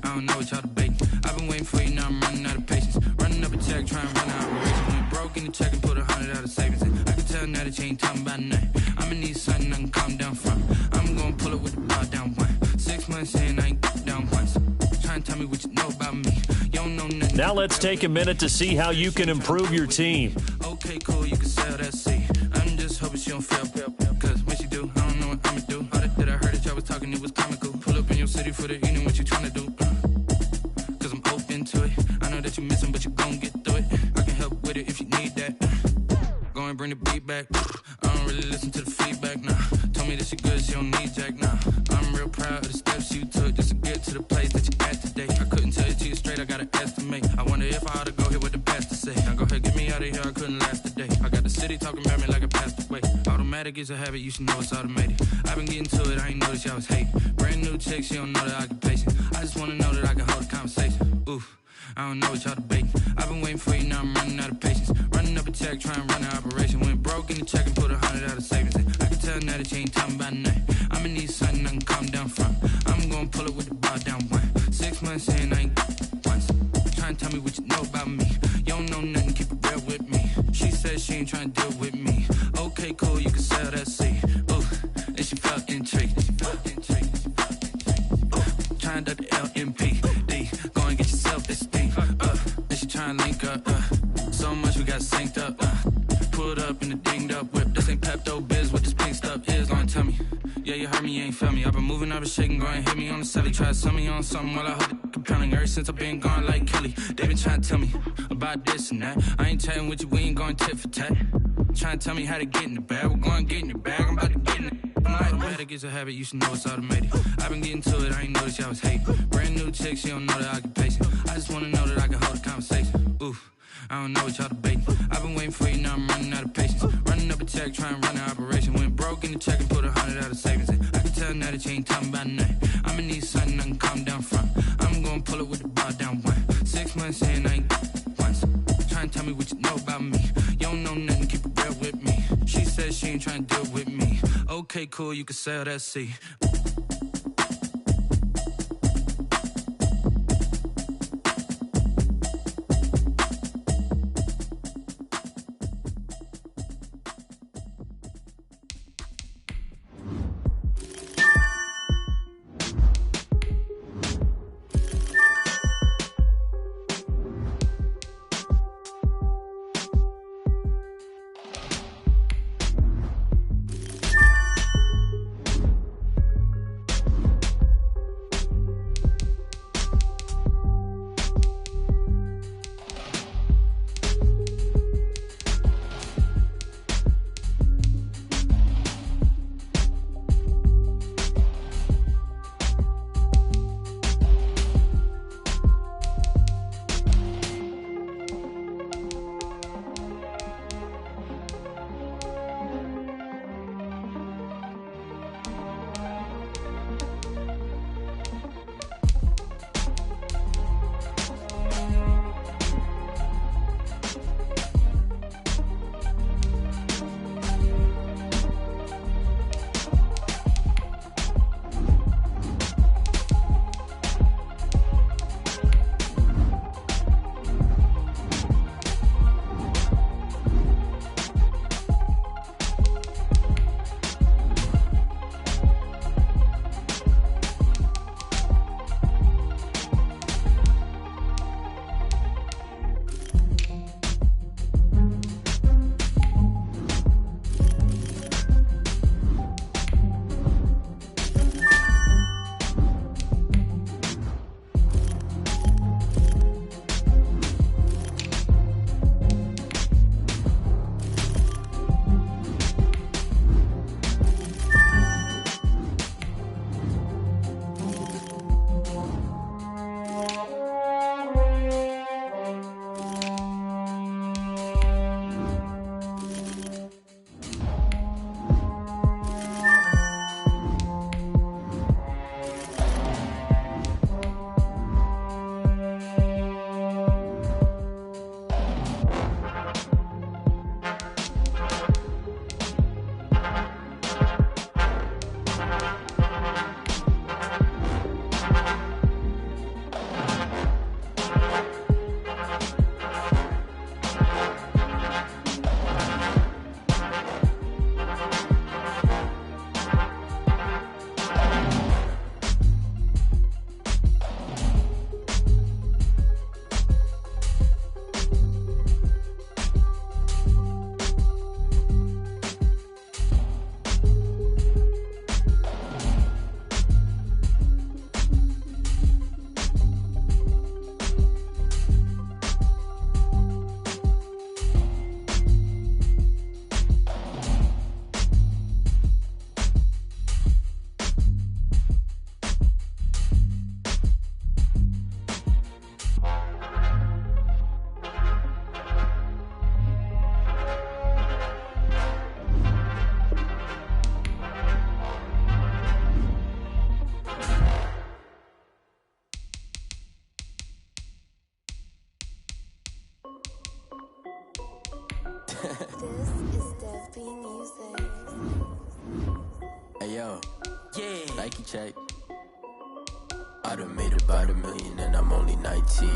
I don't know what y'all debating. I've been waiting for you, now I'm running out of patience. Running up a check, trying to run an operation. Went broke in the check and put 100 out of savings in. I can tell now that you ain't talking about nothing. I'ma need something I can calm down from. I'm gonna pull up with the bar down one. 6 months in, I ain't down once. Trying to tell me what you know about me. You don't know nothing. Now let's take a minute to see how you can improve your team. Okay, cool, you can sell that seed. I'm just hoping she don't fail. Cause when she do, I don't know what I'ma do. That I heard that y'all was talking, it was comical. Pull up in your city for the evening, what you tryna do? Cause I'm open to it. I know that you missing, but you gon' get through it. I can help with it if you need that. Go and bring the beat back. I don't really listen to the feedback, nah. Told me that she good, she don't need jack, nah. I'm real proud of the steps you took just to get to the place that you at today. I couldn't tell you to you straight, I gotta estimate. I wonder if I ought to go here with the pastor say. Now go ahead, get me out of here, I couldn't last a day. I got the city talking about me like I passed away. Automatic is a habit, you should know it's automated. I've been getting to it, I ain't noticed y'all was hating. Brand new chick, she don't know the occupation. I just wanna know that I can hold a conversation. Oof, I don't know what y'all debating. I've been waiting for you, now I'm running out of patience. Running up a check, trying to run an operation. Went broke in the check and put 100 out of savings in. I can tell now that you ain't talking about nothing. I'ma need something I can calm down from. I'm gonna pull it with the bar down one. 6 months in, I ain't once. Trying to tell me what you know about me. You don't know nothing, keep it real with me. She said she ain't trying to deal with me. Okay, cool, you can sell that seed. Ooh, and she felt intrigued. Trying to the LMPD. Go and get yourself this thing. And she trying to link up. So much we got synced up. Pulled up in the dinged up whip. This ain't Pepto Biz, what this pink stuff is. Long tell me. Yeah, you heard me, you ain't felt me. I've been moving, I've been shaking, go and hit me on the celly. Try to sell me on something while I hold it compelling. Ever since I've been gone like Kelly, they been trying to tell me about this and that. I ain't chatting with you, we ain't going tit for tat. Trying to tell me how to get in the bag. We're going to get in the bag, I'm about to get in it. Automatic is a habit, you should know it's automated. I've been getting to it, I ain't noticed y'all was hating. Brand new chick, she don't know the occupation. I just wanna know that I can hold a conversation. Oof, I don't know what y'all debating. I've been waiting for you, now I'm running out of patience. Running up a check, trying to run an operation. Went broke in the check and put 100 out of savings in. I can tell now that you ain't talking about nothing. I'ma need something I can calm down from. I'm gonna pull it with the bar down one. 6 months in, I ain't once. Trying to tell me what you know about me. You don't know nothing, keep it real with me. She said she ain't trying to deal with me. Okay, cool, you can sell that seed. is Dev B Music. Hey yo, yeah, Nike check. I done made about $1 million and I'm only 19.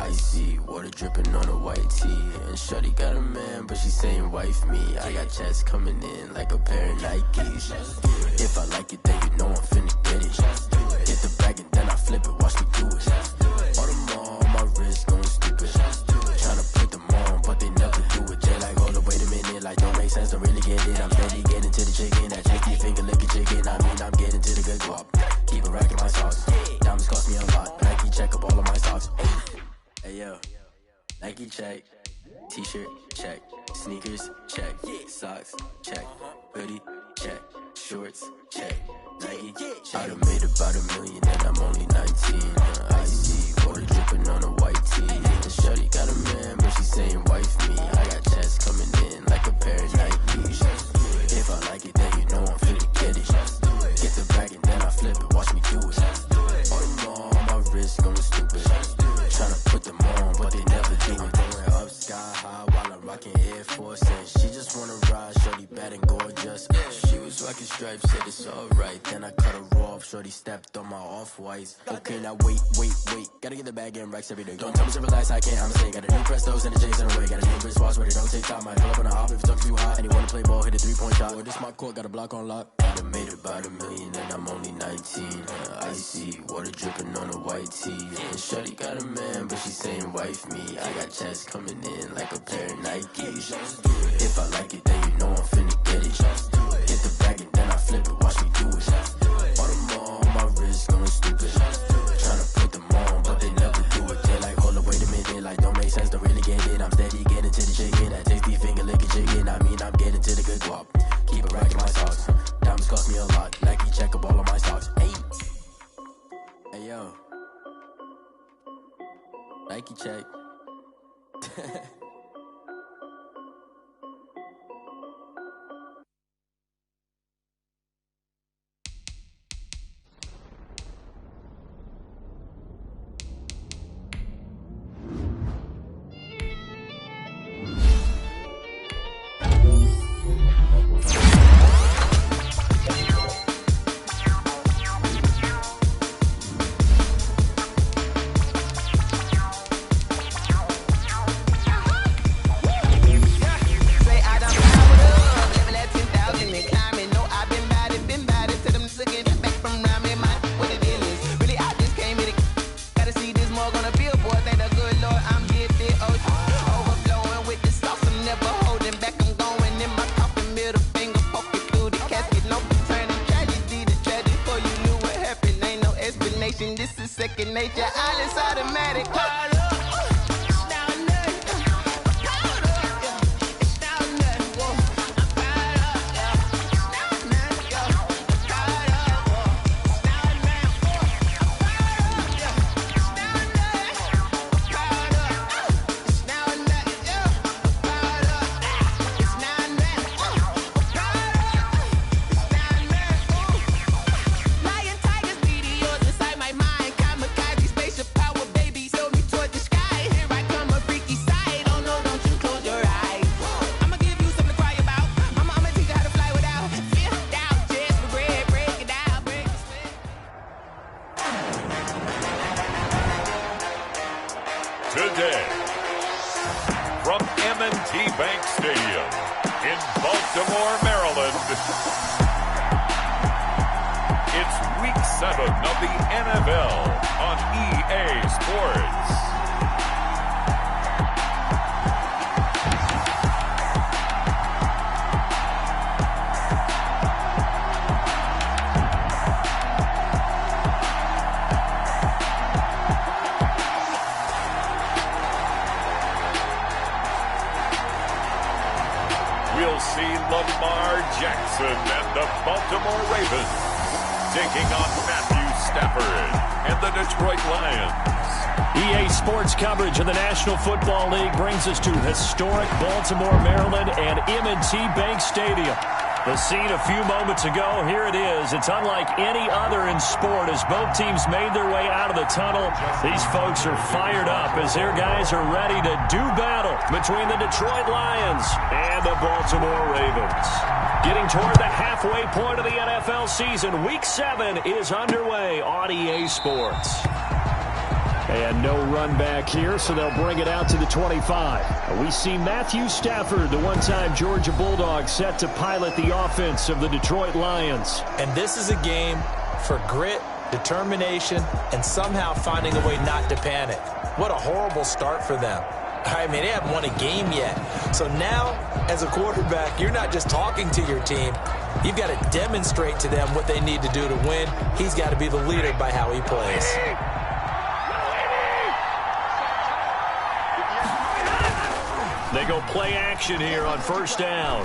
Icy water dripping on a white tee. And shawty got a man, but she saying wife me. I got checks coming in like a pair of Nikes. If I like it, then you know I'm finna get it. Hit the bag and then I flip it, watch me do it. All them on my wrist going stupid. Tryna put them on, but they never do it. They like, hold up, wait a minute, like don't make sense, don't really get it. I'm steady getting to the chicken, that tasty finger licking chicken. I mean, I'm getting to the good guap. Keep it racking my sauce. Diamonds cost me a lot. Nike check up all of my socks. Hey yo, Nike check. T-shirt check. Sneakers check. Socks check. Hoodie check. Shorts check. Nike check. I done made about $1 million and I'm only 19. Icy water dripping on a white tee. And shawty got a man, but she saying wife me. I got checks coming in like a pair of Nikes. If I like it, then you know I'm finna get it. Get the bag and then I flip it, watch me do it. All them on my wrist going stupid. Tryna put them on, but they never do it. Going up sky high while I'm rocking Air Force. And she just wanna ride, shorty bad and gorgeous. She was rocking stripes, said it's alright. Then I cut her off, shorty stepped on my off-whites. Okay, now wait. Gotta get the bag and racks every day. Don't tell me to relax, I can't, I'm saying. Got a new Prestos and a J's in a way. Got a new wristwatch where they don't take time. Might pull up on a hop if it's up too hot. And you wanna play ball, hit a 3-point shot. Well, this my court, got a block on lock. I done made about $1 million and I'm only 19. Icy water dripping on a white tee. And shawty got a man, but she saying wife me. I got checks coming in like a pair of Nikes. If I like it, then you know I'm finna get it. Hit the bag and then I flip it, watch me do it. All them on my wrist going stupid. Tryna put them on, but they never do it. They like, hold up, wait a minute, like don't make sense, don't really get it. I'm steady getting to the chicken, that tasty finger licking chicken. I mean, I'm getting to the good guap. Keep it racking my socks. Diamonds cost me a lot. Nike check up all of my socks. Hey yo, Nike check. This is second nature, all is automatic. Today, from M&T Bank Stadium in Baltimore, Maryland, it's Week 7 of the NFL on EA Sports. We'll see Lamar Jackson and the Baltimore Ravens taking on Matthew Stafford and the Detroit Lions. EA Sports coverage of the National Football League brings us to historic Baltimore, Maryland and M&T Bank Stadium. The scene a few moments ago, here it is. It's unlike any other in sport as both teams made their way out of the tunnel. These folks are fired up as their guys are ready to do battle between the Detroit Lions and the Baltimore Ravens. Getting toward the halfway point of the NFL season, Week 7 is underway on EA Sports. And no run back here, so they'll bring it out to the 25. We see Matthew Stafford, the one-time Georgia Bulldog, set to pilot the offense of the Detroit Lions. And this is a game for grit, determination, and somehow finding a way not to panic. What a horrible start for them. I mean, they haven't won a game yet. So now, as a quarterback, you're not just talking to your team. You've got to demonstrate to them what they need to do to win. He's got to be the leader by how he plays. They go play action here on first down.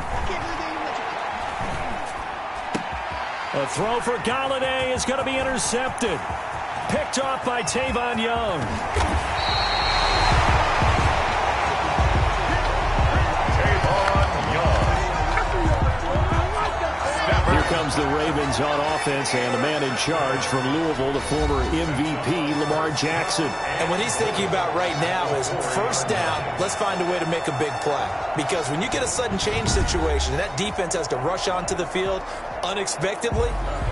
A throw for Galladay is going to be intercepted. Picked off by Tavon Young. Here comes the Ravens on offense, and the man in charge from Louisville, the former MVP, Lamar Jackson. And what he's thinking about right now is first down, let's find a way to make a big play. Because when you get a sudden change situation, and that defense has to rush onto the field unexpectedly,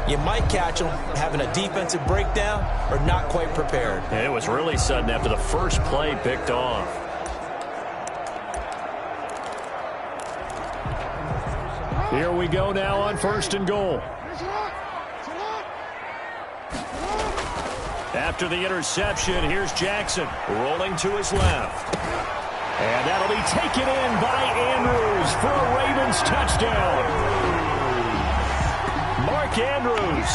you might catch them having a defensive breakdown or not quite prepared. And it was really sudden after the first play picked off. Here we go now on first and goal. After the interception, here's Jackson rolling to his left. And that'll be taken in by Andrews for a Ravens touchdown. Mark Andrews,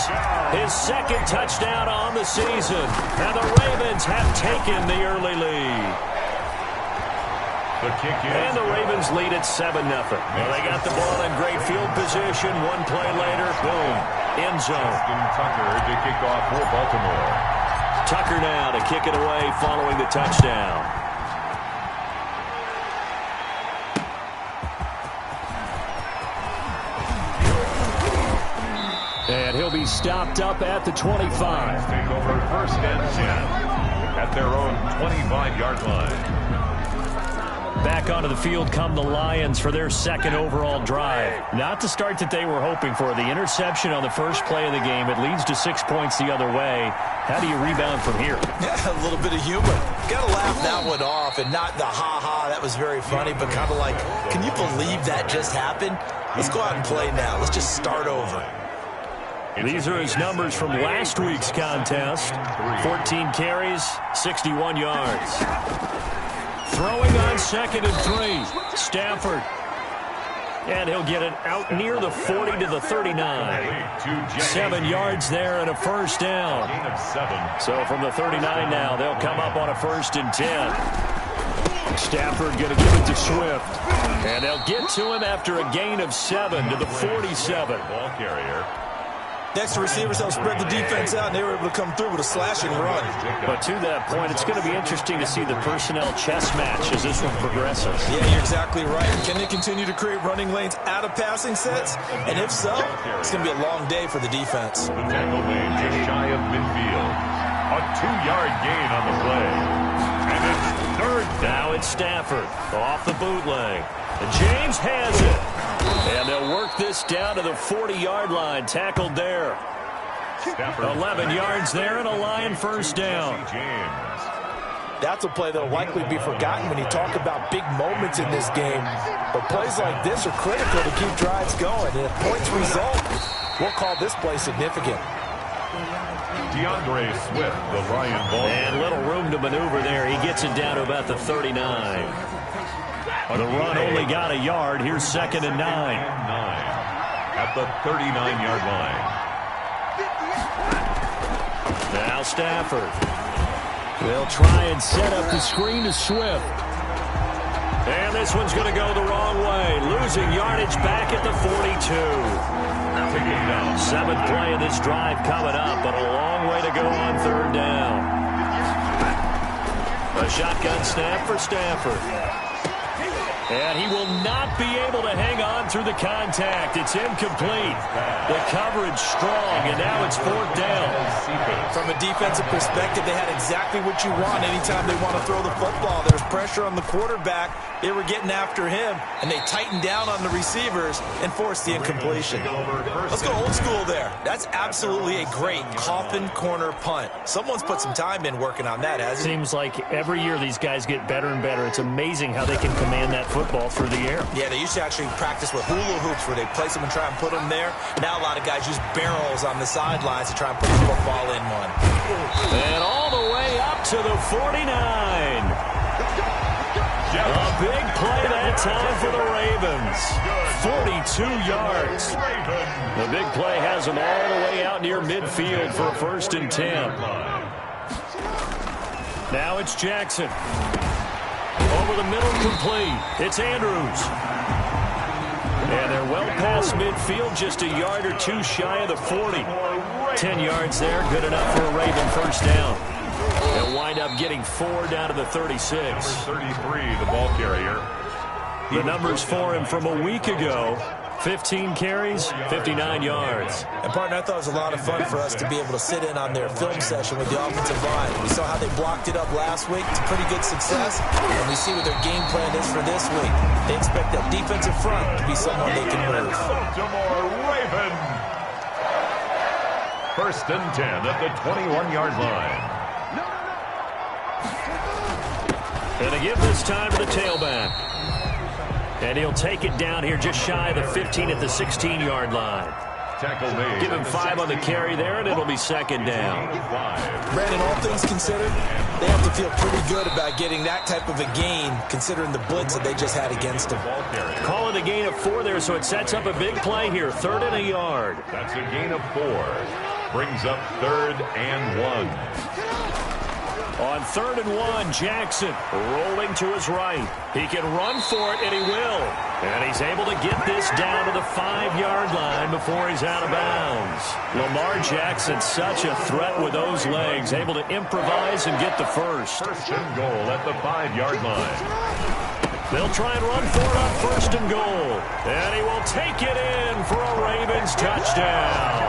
his second touchdown on the season. And the Ravens have taken the early lead. And the Ravens lead at 7-0. Well, they got the ball in great field position. One play later, boom, end zone. Tucker to kick off for Baltimore. Tucker now to kick it away following the touchdown. And he'll be stopped up at the 25. Take over first and 10 at their own 25-yard line. Back onto the field come the Lions for their second overall drive. Not the start that they were hoping for. The interception on the first play of the game. It leads to 6 points the other way. How do you rebound from here? Yeah, a little bit of humor. Got to laugh that one off and not the ha-ha, that was very funny, but kind of like, can you believe that just happened? Let's go out and play now. Let's just start over. These are his numbers from last week's contest. 14 carries, 61 yards. Throwing on 2nd and 3. Stafford. And he'll get it out near the 40 to the 39. 7 yards there and a first down. So from the 39 now, they'll come up on a 1st and 10. Stafford going to give it to Swift. And they'll get to him after a gain of 7 to the 47. Ball carrier. Next, the receivers helped spread the defense out, and they were able to come through with a slashing run. But to that point, it's going to be interesting to see the personnel chess match as this one progresses. Yeah, you're exactly right. Can they continue to create running lanes out of passing sets? And if so, it's going to be a long day for the defense. The tackle made just shy of midfield. A 2-yard gain on the play. And it's third. Now it's Stafford off the bootleg. And James has it. And they'll work this down to the 40-yard line. Tackled there. 11 yards there and a Lion first down. That's a play that will likely be forgotten when you talk about big moments in this game. But plays like this are critical to keep drives going. And if points result, we'll call this play significant. DeAndre Swift, the Lion ball. And little room to maneuver there. He gets it down to about the 39. The run only got a yard. Here's 2nd and 9. At the 39-yard line. Now Stafford. They'll try and set up the screen to Swift. And this one's going to go the wrong way. Losing yardage back at the 42. 7th play of this drive coming up, but a long way to go on 3rd down. A shotgun snap for Stafford. And he will not be able to hang on through the contact. It's incomplete. The coverage strong, and now it's 4th down. From a defensive perspective, they had exactly what you want anytime they want to throw the football. There's pressure on the quarterback. They were getting after him, and they tightened down on the receivers and forced the incompletion. Let's go old school there. That's absolutely a great coffin corner punt. Someone's put some time in working on that, hasn't it? Seems like every year these guys get better and better. It's amazing how they can command that football through the air. Yeah, they used to actually practice with hula hoops where they place them and try and put them there. Now a lot of guys use barrels on the sidelines to try and put the football in one. And all the way up to the 49. A big play that time for the Ravens. 42 yards. The big play has them all the way out near midfield for a 1st and 10. Now it's Jackson. Over the middle, complete. It's Andrews. And they're well past midfield, just a yard or two shy of the 40. 10 yards there, good enough for a Raven 1st down. They'll wind up getting 4 down to the 36. Number 33, the ball carrier. The numbers for him from a week ago. 15 carries, 59 yards. And, partner, I thought it was a lot of fun for us to be able to sit in on their film session with the offensive line. We saw how they blocked it up last week to pretty good success, and we see what their game plan is for this week. They expect that defensive front to be someone they can move. Baltimore Raven. 1st and 10 at the 21-yard line. And to give this time to the tailback. And he'll take it down here just shy of the 15 at the 16-yard line. Tackle made. Give him 5 on the carry there, and it'll be 2nd down. Brandon, all things considered, they have to feel pretty good about getting that type of a gain, considering the blitz that they just had against them. Call it a gain of 4 there, so it sets up a big play here. 3rd and a yard. That's a gain of 4. Brings up 3rd and 1. On 3rd and 1, Jackson rolling to his right. He can run for it, and he will. And he's able to get this down to the 5-yard line before he's out of bounds. Lamar Jackson, such a threat with those legs, able to improvise and get the 1st. 1st and goal at the 5-yard line. They'll try and run for it on 1st and goal. And he will take it in for a Ravens touchdown.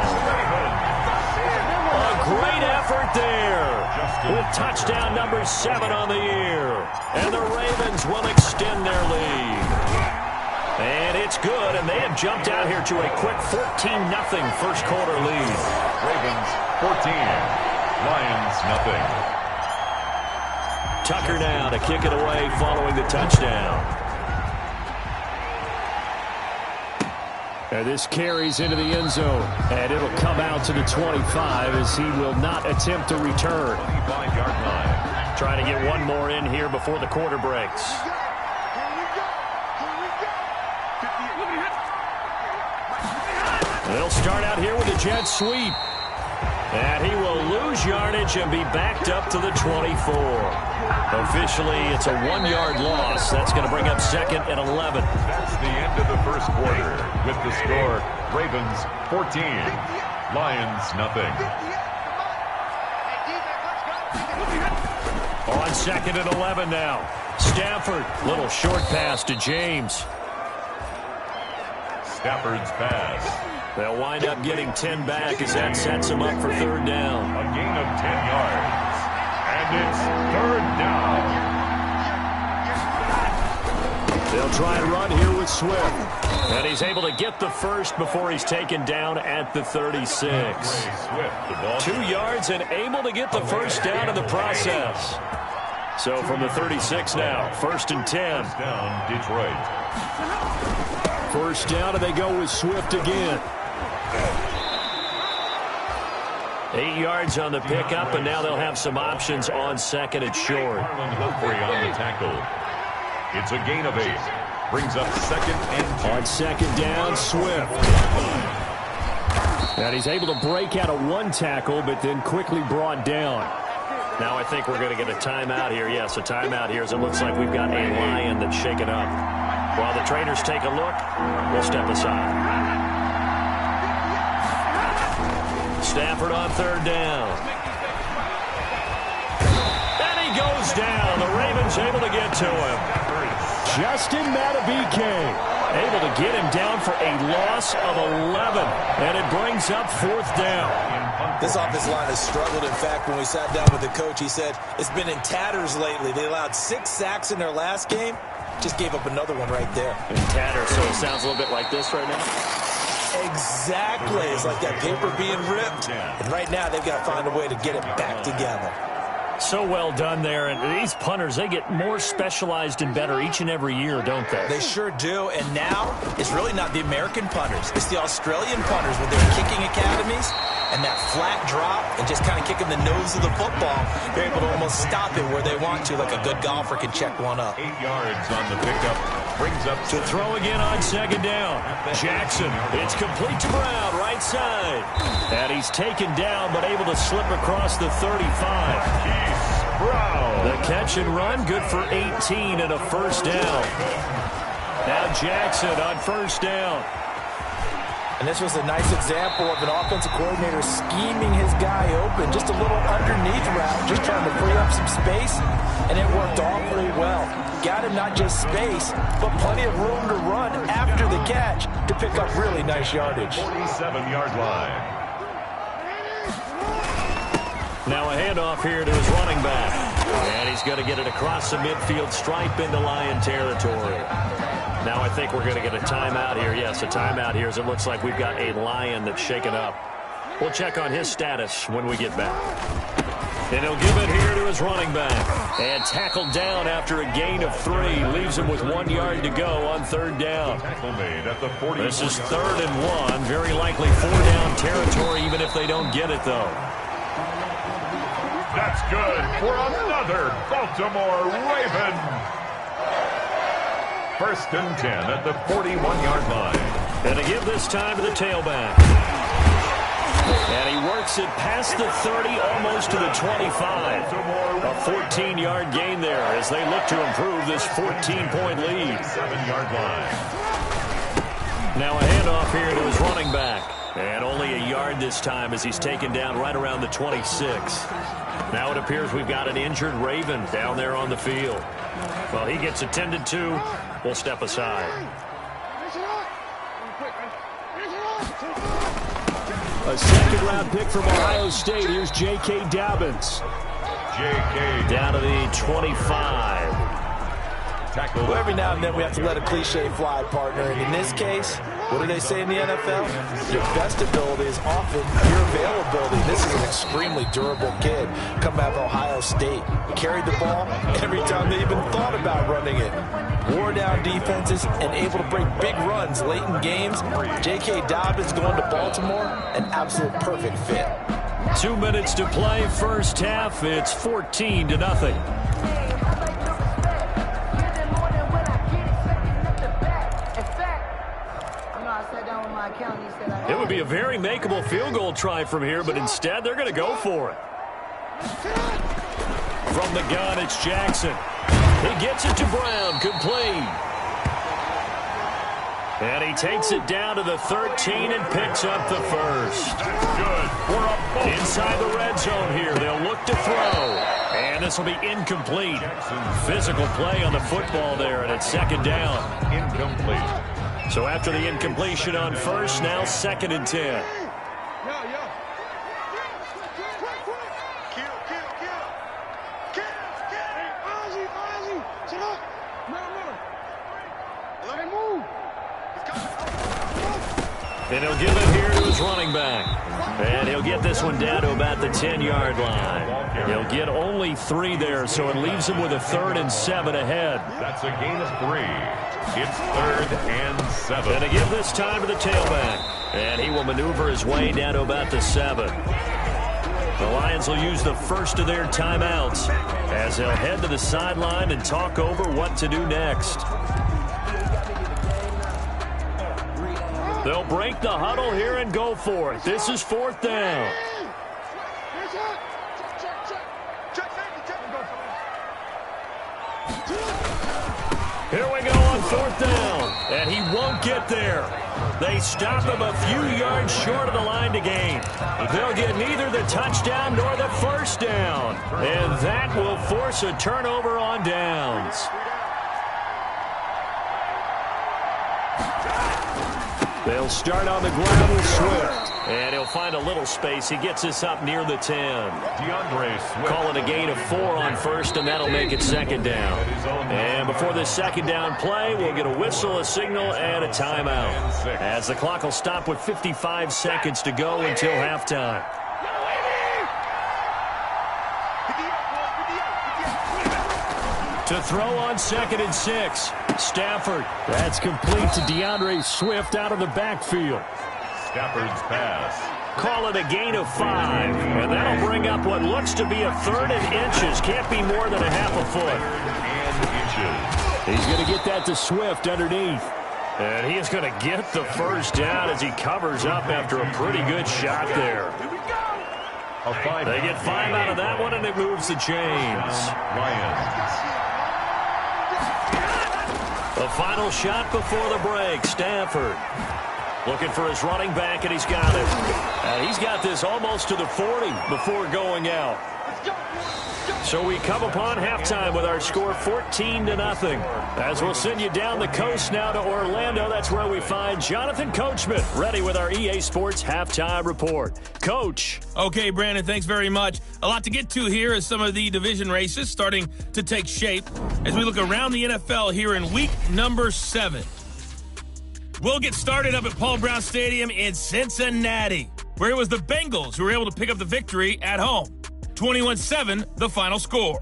A great effort there with touchdown number 7 on the year. And the Ravens will extend their lead. And it's good, and they have jumped out here to a quick 14-0 first quarter lead. Ravens 14, Lions nothing. Tucker now to kick it away following the touchdown. And this carries into the end zone, and it'll come out to the 25 as he will not attempt to return. 25-yard line. Trying to get one more in here before the quarter breaks. They'll start out here with a jet sweep. And he will lose yardage and be backed up to the 24. Officially, it's a 1-yard loss. That's going to bring up 2nd and 11. That's the end of the first quarter with the score Ravens 14, Lions nothing. On 2nd and 11 now. Stafford, little short pass to James. Stafford's pass. They'll wind up getting 10 back as that sets them up for 3rd down. A gain of 10 yards. And it's 3rd down. They'll try and run here with Swift. And he's able to get the 1st before he's taken down at the 36. Swift, the ball. 2 yards and able to get the 1st down in the process. So from the 36 now, 1st and 10. First down, Detroit. 1st down, and they go with Swift again. 8 yards on the pickup, and now they'll have some options on 2nd and short. Humphrey on the tackle. It's a gain of 8. Brings up 2nd and 2. On 2nd down, Swift. And he's able to break out of 1 tackle, but then quickly brought down. Now I think we're going to get a timeout here. Yes, a timeout here as it looks like we've got a Lion that's shaken up. While the trainers take a look, we'll step aside. Stafford on 3rd down. And he goes down. The Ravens able to get to him. Justin Matabike able to get him down for a loss of 11, and it brings up 4th down. This offensive line has struggled. In fact, when we sat down with the coach, he said it's been in tatters lately. They allowed 6 sacks in their last game. Just gave up another one right there. In tatters, so it sounds a little bit like this right now. Exactly. It's like that paper being ripped. And right now, they've got to find a way to get it back together. So well done there. And these punters, they get more specialized and better each and every year, don't they? They sure do. And now, it's really not the American punters. It's the Australian punters with their kicking academies. And that flat drop and just kind of kicking the nose of the football, they're able to almost stop it where they want to, like a good golfer can check one up. 8 yards on the pickup. Brings up to throw again on 2nd down. Jackson, it's complete to Brown, right side. And he's taken down, but able to slip across the 35. Brown. The catch and run, good for 18 and a 1st down. Now Jackson on 1st down. And this was a nice example of an offensive coordinator scheming his guy open. Just a little underneath route, just trying to free up some space. And it worked awfully well. Got him not just space, but plenty of room to run after the catch to pick up really nice yardage. 47-yard line. Now a handoff here to his running back. And he's going to get it across the midfield stripe into Lion territory. Now I think we're going to get a timeout here. Yes, a timeout here as it looks like we've got a Lion that's shaken up. We'll check on his status when we get back. And he'll give it here to his running back. And tackled down after a gain of 3. Leaves him with 1 yard to go on 3rd down. This is 3rd and 1. Very likely 4-down territory even if they don't get it, though. That's good for another Baltimore Raven. 1st and 10 at the 41-yard line. And to give this time to the tailback. And he works it past the 30, almost to the 25. A 14-yard gain there as they look to improve this 14-point lead. 7-yard line. Now a handoff here to his running back. And only a yard this time as he's taken down right around the 26. Now it appears we've got an injured Raven down there on the field. Well, he gets attended to. We'll step aside. A 2nd-round pick from Ohio State. Here's J.K. Dobbins. J.K. down to the 25. Well, every now and then we have to let a cliche fly, partner. And in this case, what do they say in the NFL? Your best ability is often your availability. This is an extremely durable kid coming out of Ohio State. Carried the ball every time they even thought about running it. Wore down defenses and able to break big runs late in games. J.K. Dobbins going to Baltimore, an absolute perfect fit. 2 minutes to play, 1st half. It's 14-0. It would be a very makeable field goal try from here, but instead they're going to go for it. From the gun, it's Jackson. He gets it to Brown, complete. And he takes it down to the 13 and picks up the 1st. That's good for a ball. Inside the red zone here, they'll look to throw. And this will be incomplete. Physical play on the football there, and it's 2nd down. Incomplete. So after the incompletion on 1st, now 2nd and 10. And he'll give it here to his running back. And he'll get this one down to about the 10-yard line. He'll get only 3 there, so it leaves him with a 3rd and 7 ahead. That's a gain of 3. It's 3rd and 7. And to give this time to the tailback. And he will maneuver his way down to about the 7. The Lions will use the first of their timeouts as they'll head to the sideline and talk over what to do next. They'll break the huddle here and go for it. This is 4th down. Here we go on 4th down. And he won't get there. They stop him a few yards short of the line to gain. They'll get neither the touchdown nor the 1st down. And that will force a turnover on downs. They'll start on the ground with Swift. And he'll find a little space. He gets us up near the 10. DeAndre Swift. Call it a gain of 4 on first, and that'll make it second down. And before this second down play, we'll get a whistle, a signal, and a timeout, as the clock will stop with 55 seconds to go until halftime. To throw on 2nd and 6. Stafford. That's complete to DeAndre Swift out of the backfield. Stafford's pass. Call it a gain of 5. And that'll bring up what looks to be a 3rd and inches. Can't be more than a half a foot. And inches. He's going to get that to Swift underneath. And he is going to get the first down as he covers up after a pretty good shot there. They get 5 out of that one, and it moves the chains. Lions. The final shot before the break. Stafford looking for his running back, and he's got it. And he's got this almost to the 40 before going out. So we come upon halftime with our score 14-0. As we'll send you down the coast now to Orlando. That's where we find Jonathan Coachman ready with our EA Sports halftime report. Coach. Okay, Brandon, thanks very much. A lot to get to here as some of the division races starting to take shape as we look around the NFL here in week number 7. We'll get started up at Paul Brown Stadium in Cincinnati, where it was the Bengals who were able to pick up the victory at home. 21-7, the final score.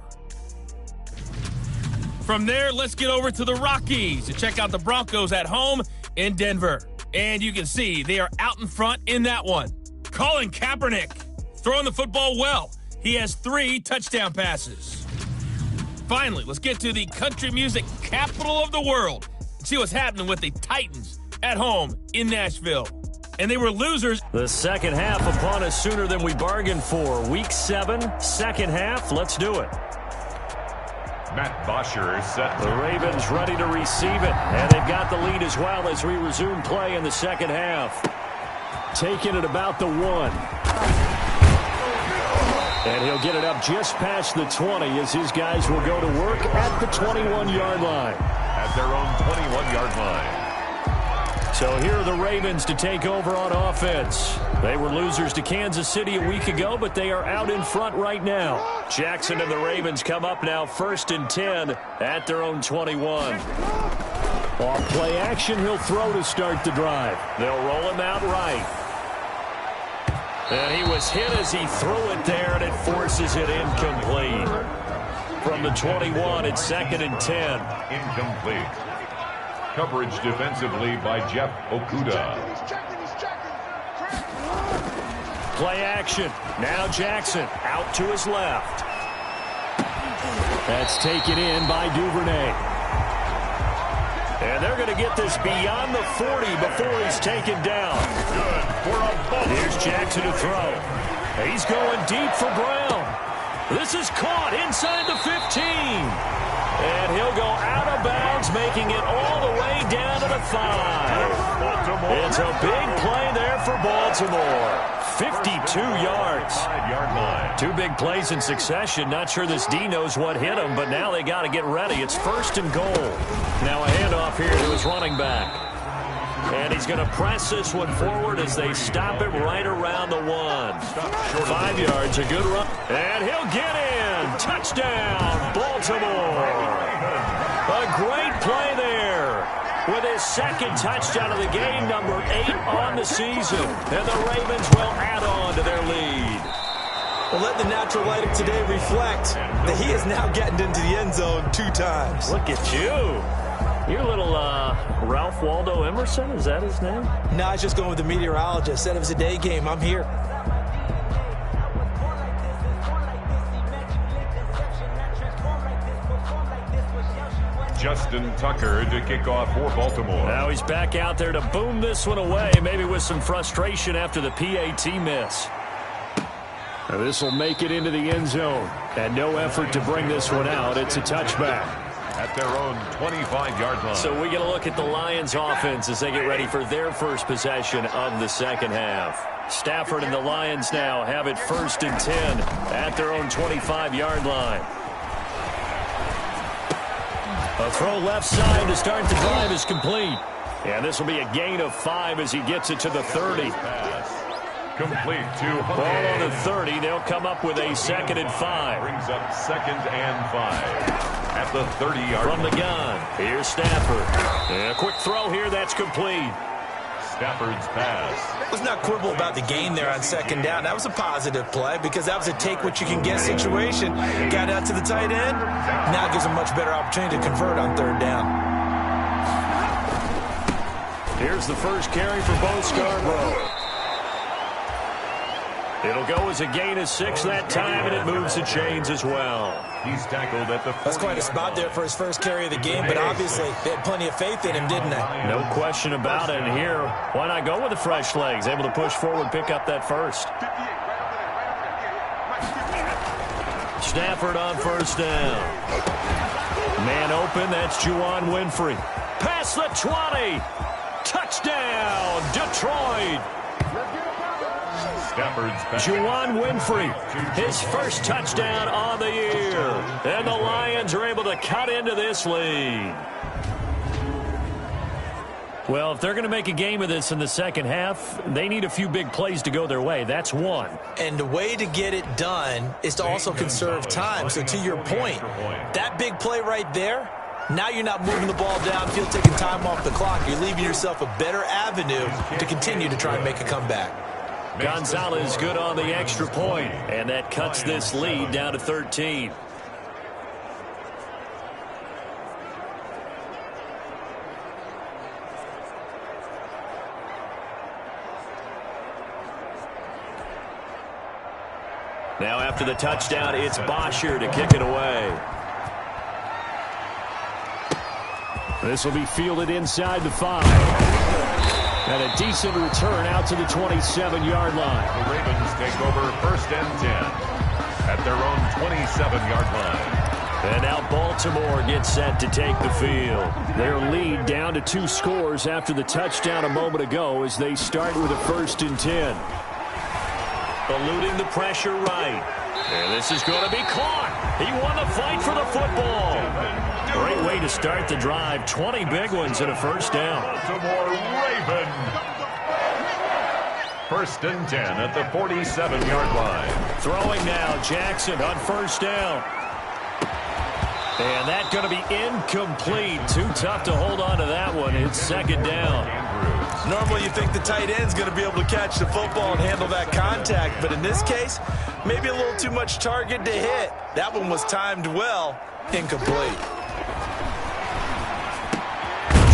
From there, let's get over to the Rockies to check out the Broncos at home in Denver. And you can see they are out in front in that one. Colin Kaepernick throwing the football well. He has 3 touchdown passes. Finally, let's get to the country music capital of the world and see what's happening with the Titans at home in Nashville. And they were losers. The second half upon us sooner than we bargained for. Week 7, second half. Let's do it. Matt Bosher set. The Ravens ready to receive it. And they've got the lead as well as we resume play in the second half. Taking it about the 1. And he'll get it up just past the 20 as his guys will go to work at the 21-yard line. At their own 21-yard line. So here are the Ravens to take over on offense. They were losers to Kansas City a week ago, but they are out in front right now. Jackson and the Ravens come up now 1st and 10 at their own 21. Off play action, he'll throw to start the drive. They'll roll him out right. And he was hit as he threw it there, and it forces it incomplete. From the 21, it's 2nd and 10. Incomplete. Coverage defensively by Jeff Okuda. Play action. Now Jackson out to his left. That's taken in by Duvernay. And they're going to get this beyond the 40 before he's taken down. Good for a ball. Here's Jackson to throw. He's going deep for Brown. This is caught inside the 15. And he'll go out of bounds, making it all the way down to the 5. It's a big play there for Baltimore. 52 yards. 5-yard line. 2 big plays in succession. Not sure this D knows what hit him, but now they got to get ready. It's 1st and goal. Now a handoff here to his running back. And he's going to press this one forward as they stop it right around the 1. 5 yards, a good run. And he'll get in. Touchdown, Baltimore. A great play there with his 2nd touchdown of the game, number 8 on the season. And the Ravens will add on to their lead. Well, let the natural light of today reflect that he is now getting into the end zone 2 times. Look at you. You're a little Ralph Waldo Emerson, is that his name? No, I was just going with the meteorologist. Said it was a day game. I'm here. Justin Tucker to kick off for Baltimore. Now he's back out there to boom this one away, maybe with some frustration after the PAT miss. Now this will make it into the end zone. And no effort to bring this one out. It's a touchback. At their own 25-yard line. So we get a look at the Lions offense as they get ready for their first possession of the second half. Stafford and the Lions now have it 1st and 10 at their own 25-yard line. A throw left side to start the drive is complete. And this will be a gain of 5 as he gets it to the 30. Complete to Ball on the 30. They'll come up with a 2nd and 5. Brings up 2nd and 5 at the 30-yard line. From the gun, here's Stafford. And a quick throw here, that's complete. Stafford's pass. Let's not quibble about the gain there on 2nd down. That was a positive play because that was a take-what-you-can-get situation. Got out to the tight end. Now it gives a much better opportunity to convert on 3rd down. Here's the first carry for Bo Scarborough. It'll go as a gain of 6 that time, and it moves the chains as well. He's tackled at the 40. That's quite a spot there for his first carry of the game, but obviously they had plenty of faith in him, didn't they? No question about it. And here, why not go with the fresh legs? Able to push forward, pick up that first. Stafford on 1st down. Man open, that's Juwan Winfrey. Past the 20. Touchdown, Detroit. Juwan Winfrey, his first touchdown on the year. And the Lions are able to cut into this lead. Well, if they're going to make a game of this in the second half, they need a few big plays to go their way. That's one. And the way to get it done is to also conserve time. So to your point, that big play right there, now you're not moving the ball downfield, taking time off the clock. You're leaving yourself a better avenue to continue to try and make a comeback. Gonzalez good on the extra point, and that cuts this lead down to 13. Now after the touchdown, it's Bosher to kick it away. This will be fielded inside the 5. And a decent return out to the 27-yard line. The Ravens take over 1st and 10 at their own 27-yard line. And now Baltimore gets set to take the field. Their lead down to 2 scores after the touchdown a moment ago as they start with a 1st and 10. Eluding the pressure right. And this is going to be caught. He won the fight for the football. Great way to start the drive. 20 big ones and a 1st down. Baltimore Raven. 1st and 10 at the 47-yard line. Throwing now, Jackson on 1st down. And that's going to be incomplete. Too tough to hold on to that one. It's 2nd down. Normally you think the tight end's going to be able to catch the football and handle that contact, but in this case, maybe a little too much target to hit. That one was timed well. Incomplete.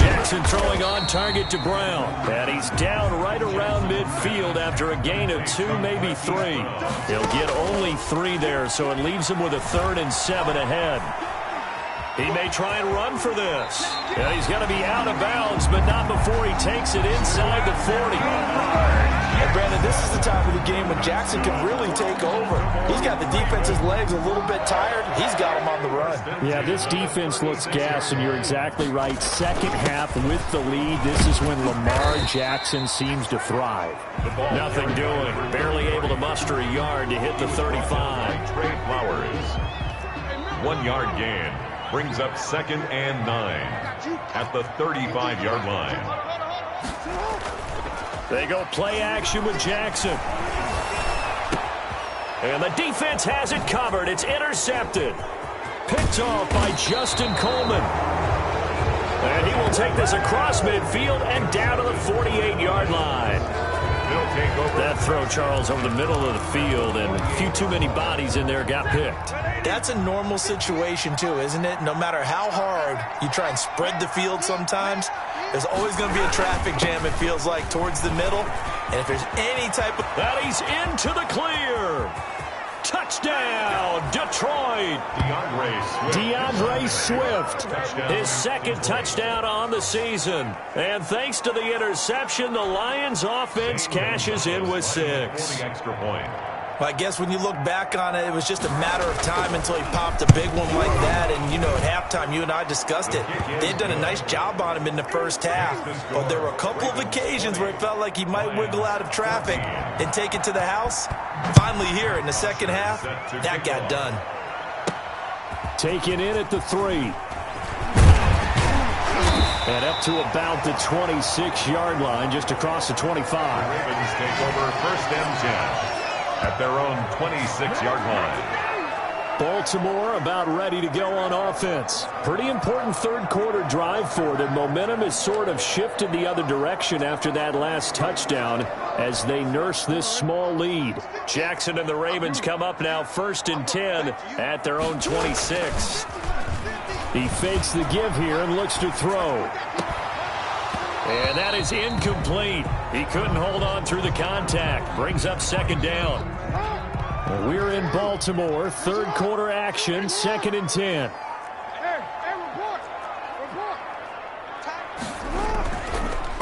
Jackson throwing on target to Brown. And he's down right around midfield after a gain of 2, maybe 3. He'll get only 3 there, so it leaves him with a 3rd and 7 ahead. He may try and run for this. And he's going to be out of bounds, but not before he takes it inside the 40. And Brandon, this is the time of the game when Jackson can really take over. He's got the defense's legs a little bit tired. He's got them on the run. Yeah, this defense looks gassed, and you're exactly right. Second half with the lead, this is when Lamar Jackson seems to thrive. Nothing doing. Barely able to muster a yard to hit the 35. Trey Flowers. 1-yard gain. Brings up 2nd and 9 at the 35-yard line. They go play action with Jackson. And the defense has it covered. It's intercepted. Picked off by Justin Coleman. And he will take this across midfield and down to the 48-yard line. He'll take over. That throw, Charles, over the middle of the field, and a few too many bodies in there got picked. That's a normal situation, too, isn't it? No matter how hard you try and spread the field sometimes, there's always going to be a traffic jam, it feels like, towards the middle. And if there's any type of... That he's into the clear. Touchdown, Detroit. DeAndre Swift. His 2nd touchdown on the season. And thanks to the interception, the Lions offense cashes in with 6. Extra point. Well, I guess when you look back on it, it was just a matter of time until he popped a big one like that. And, you know, at halftime, you and I discussed it. They'd done a nice job on him in the first half. But there were a couple of occasions where it felt like he might wiggle out of traffic and take it to the house. Finally here in the second half, that got done. Taken in at the 3. And up to about the 26-yard line, just across the 25. The Ravens take over 1st and 10 at their own 26-yard line. Baltimore about ready to go on offense. Pretty important third-quarter drive for them. Momentum has sort of shifted the other direction after that last touchdown as they nurse this small lead. Jackson and the Ravens come up now 1st and 10 at their own 26. He fakes the give here and looks to throw. And that is incomplete. He couldn't hold on through the contact. Brings up 2nd down. We're in Baltimore. Third-quarter action, 2nd and 10.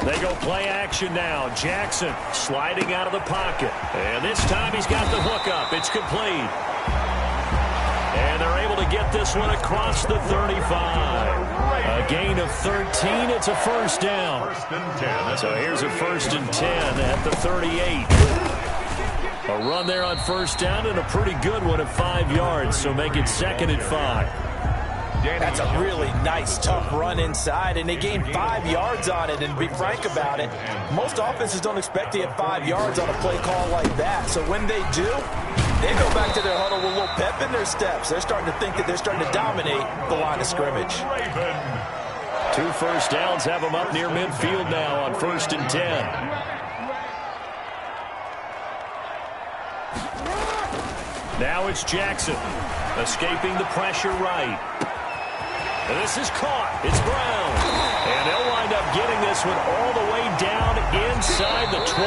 They go play action now. Jackson sliding out of the pocket. And this time he's got the hook up. It's complete. And they're able to get this one across the 35. A gain of 13. It's a 1st down. 1st and 10. So here's a 1st and 10 at the 38. A run there on 1st down and a pretty good one at 5 yards. So make it 2nd and 5. That's a really nice, tough run inside, and they gained 5 yards on it. And to be frank about it, most offenses don't expect to get 5 yards on a play call like that. So when they do, they go back to their huddle with a little pep in their steps. They're starting to think that they're starting to dominate the line of scrimmage. 2 first downs have them up near midfield now on 1st and 10. Now it's Jackson escaping the pressure right. And this is caught. It's Brown. And they'll wind up getting this one all the way down inside the 20.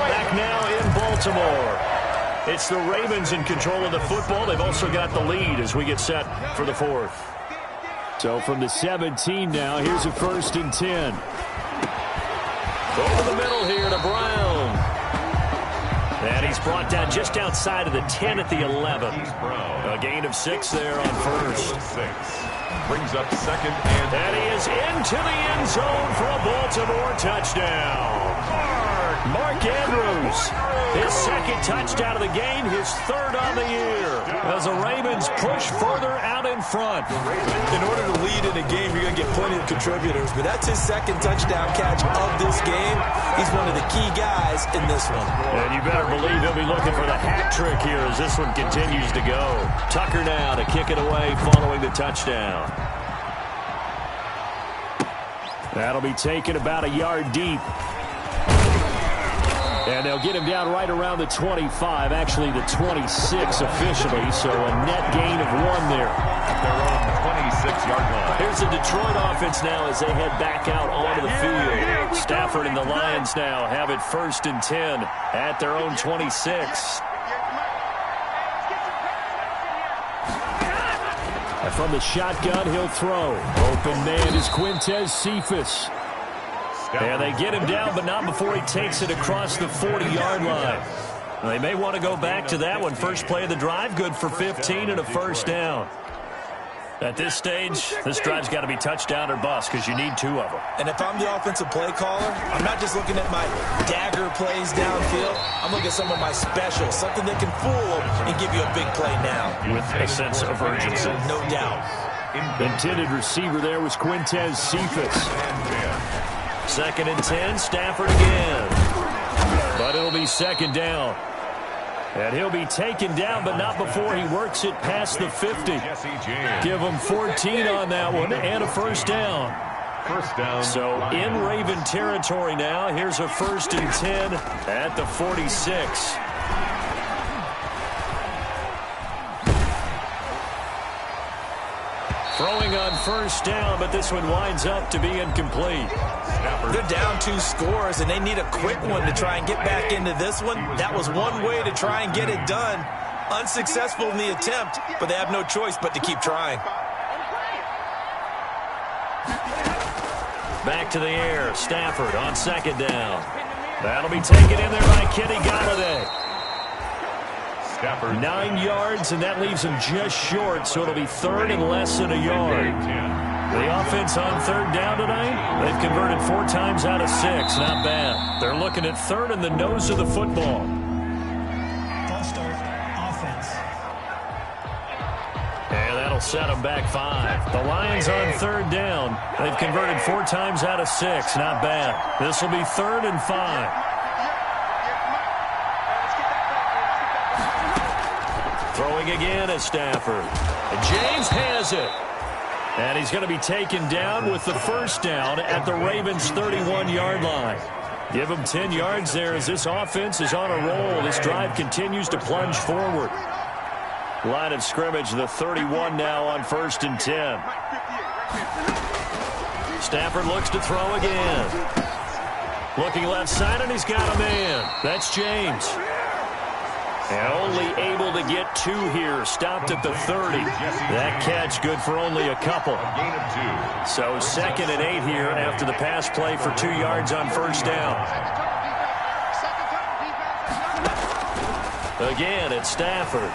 Back now in Baltimore. It's the Ravens in control of the football. They've also got the lead as we get set for the 4th. So from the 17 now, here's a 1st and 10. Over the middle here to Brown. And he's brought down just outside of the 10 at the 11. A gain of 6 there on 1st. Brings up 2nd and... And he is into the end zone for a Baltimore touchdown. Mark Andrews, his 2nd touchdown of the game, his 3rd on the year. As the Ravens push further out in front. In order to lead in a game, you're going to get plenty of contributors. But that's his 2nd touchdown catch of this game. He's one of the key guys in this one. And you better believe he'll be looking for the hat trick here as this one continues to go. Tucker now to kick it away following the touchdown. That'll be taken about a yard deep. And they'll get him down right around the 25, actually the 26 officially, so a net gain of 1 there. Their own 26-yard line. Here's the Detroit offense now as they head back out onto the field. Stafford and the Lions now have it 1st and 10 at their own 26. And from the shotgun, he'll throw. Open man is Quintez Cephas. And they get him down, but not before he takes it across the 40-yard line. They may want to go back to that one. First play of the drive, good for 15 and a 1st down. At this stage, this drive's got to be touchdown or bust because you need 2 of them. And if I'm the offensive play caller, I'm not just looking at my dagger plays downfield. I'm looking at some of my specials, something that can fool them and give you a big play now. With a sense of urgency. No doubt. Intended receiver there was Quintez Cephas. 2nd and 10, Stafford again. But it'll be 2nd down. And he'll be taken down, but not before he works it past the 50. Give him 14 on that one and a 1st down. 1st down. So in Raven territory now. Here's a 1st and 10 at the 46. Throwing on 1st down, but this one winds up to be incomplete. They're down 2 scores, and they need a quick one to try and get back into this one. That was one way to try and get it done. Unsuccessful in the attempt, but they have no choice but to keep trying. Back to the air. Stafford on 2nd down. That'll be taken in there by Kenny Galladay. 9 yards, and that leaves him just short, so it'll be 3rd and less than a yard. The offense on 3rd down tonight, they've converted 4 times out of 6. Not bad. They're looking at 3rd in the nose of the football. False start, offense. And that'll set them back 5. The Lions on third down. They've converted 4 times out of 6. Not bad. This will be 3rd and 5. Throwing again is Stafford. And James has it. And he's going to be taken down with the first down at the Ravens' 31-yard line. Give him 10 yards there as this offense is on a roll. This drive continues to plunge forward. Line of scrimmage, the 31 now on 1st and 10. Stafford looks to throw again. Looking left side, and he's got a man. That's James. And only able to get 2 here. Stopped at the 30. That catch good for only a couple. So 2nd and 8 here after the pass play for 2 yards on first down. Again, it's Stafford.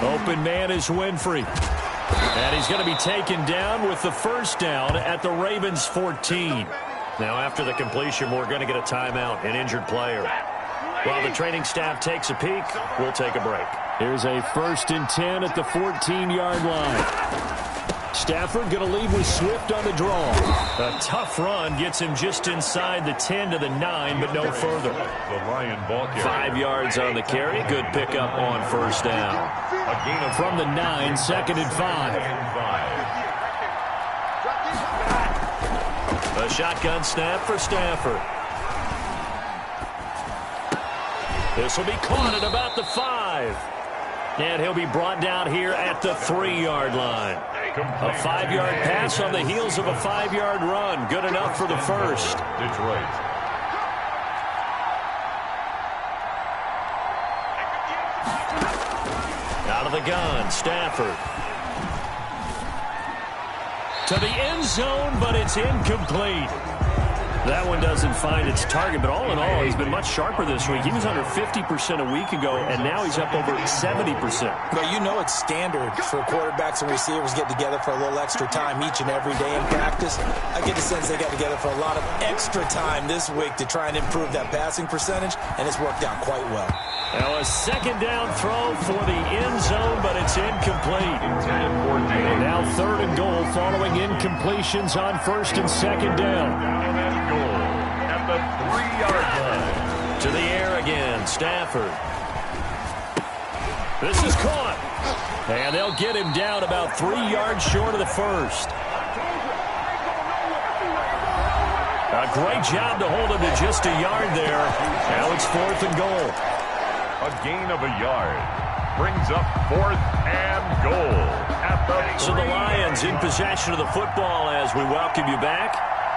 Open man is Winfrey. And he's going to be taken down with the first down at the Ravens' 14. Now after the completion, we're going to get a timeout, an injured player. While the training staff takes a peek, we'll take a break. Here's a 1st and 10 at the 14-yard line. Stafford going to lead with Swift on the draw. A tough run gets him just inside the 10 to the 9, but no further. The Lion ball carrier. 5 yards on the carry. Good pickup on first down. From the 9, 2nd and 5. A shotgun snap for Stafford. This will be caught at about the 5. And he'll be brought down here at the 3-yard line. A 5-yard pass on the heels of a 5-yard run. Good enough for the first. Detroit. Out of the gun, Stafford. To the end zone, but it's incomplete. That one doesn't find its target, but all in all, he's been much sharper this week. He was under 50% a week ago, and now he's up over 70%. Well, you know it's standard for quarterbacks and receivers get together for a little extra time each and every day in practice. I get the sense they got together for a lot of extra time this week to try and improve that passing percentage, and it's worked out quite well. Now a 2nd down throw for the end zone, but it's incomplete. And now 3rd and goal following incompletions on 1st and 2nd down. At the 3-yard line. To the air again, Stafford. This is caught. And they'll get him down about 3 yards short of the first. A great job to hold him to just a yard there. Now it's 4th and goal. A gain of a yard. Brings up 4th and goal. At the 3. So the Lions in possession of the football as we welcome you back.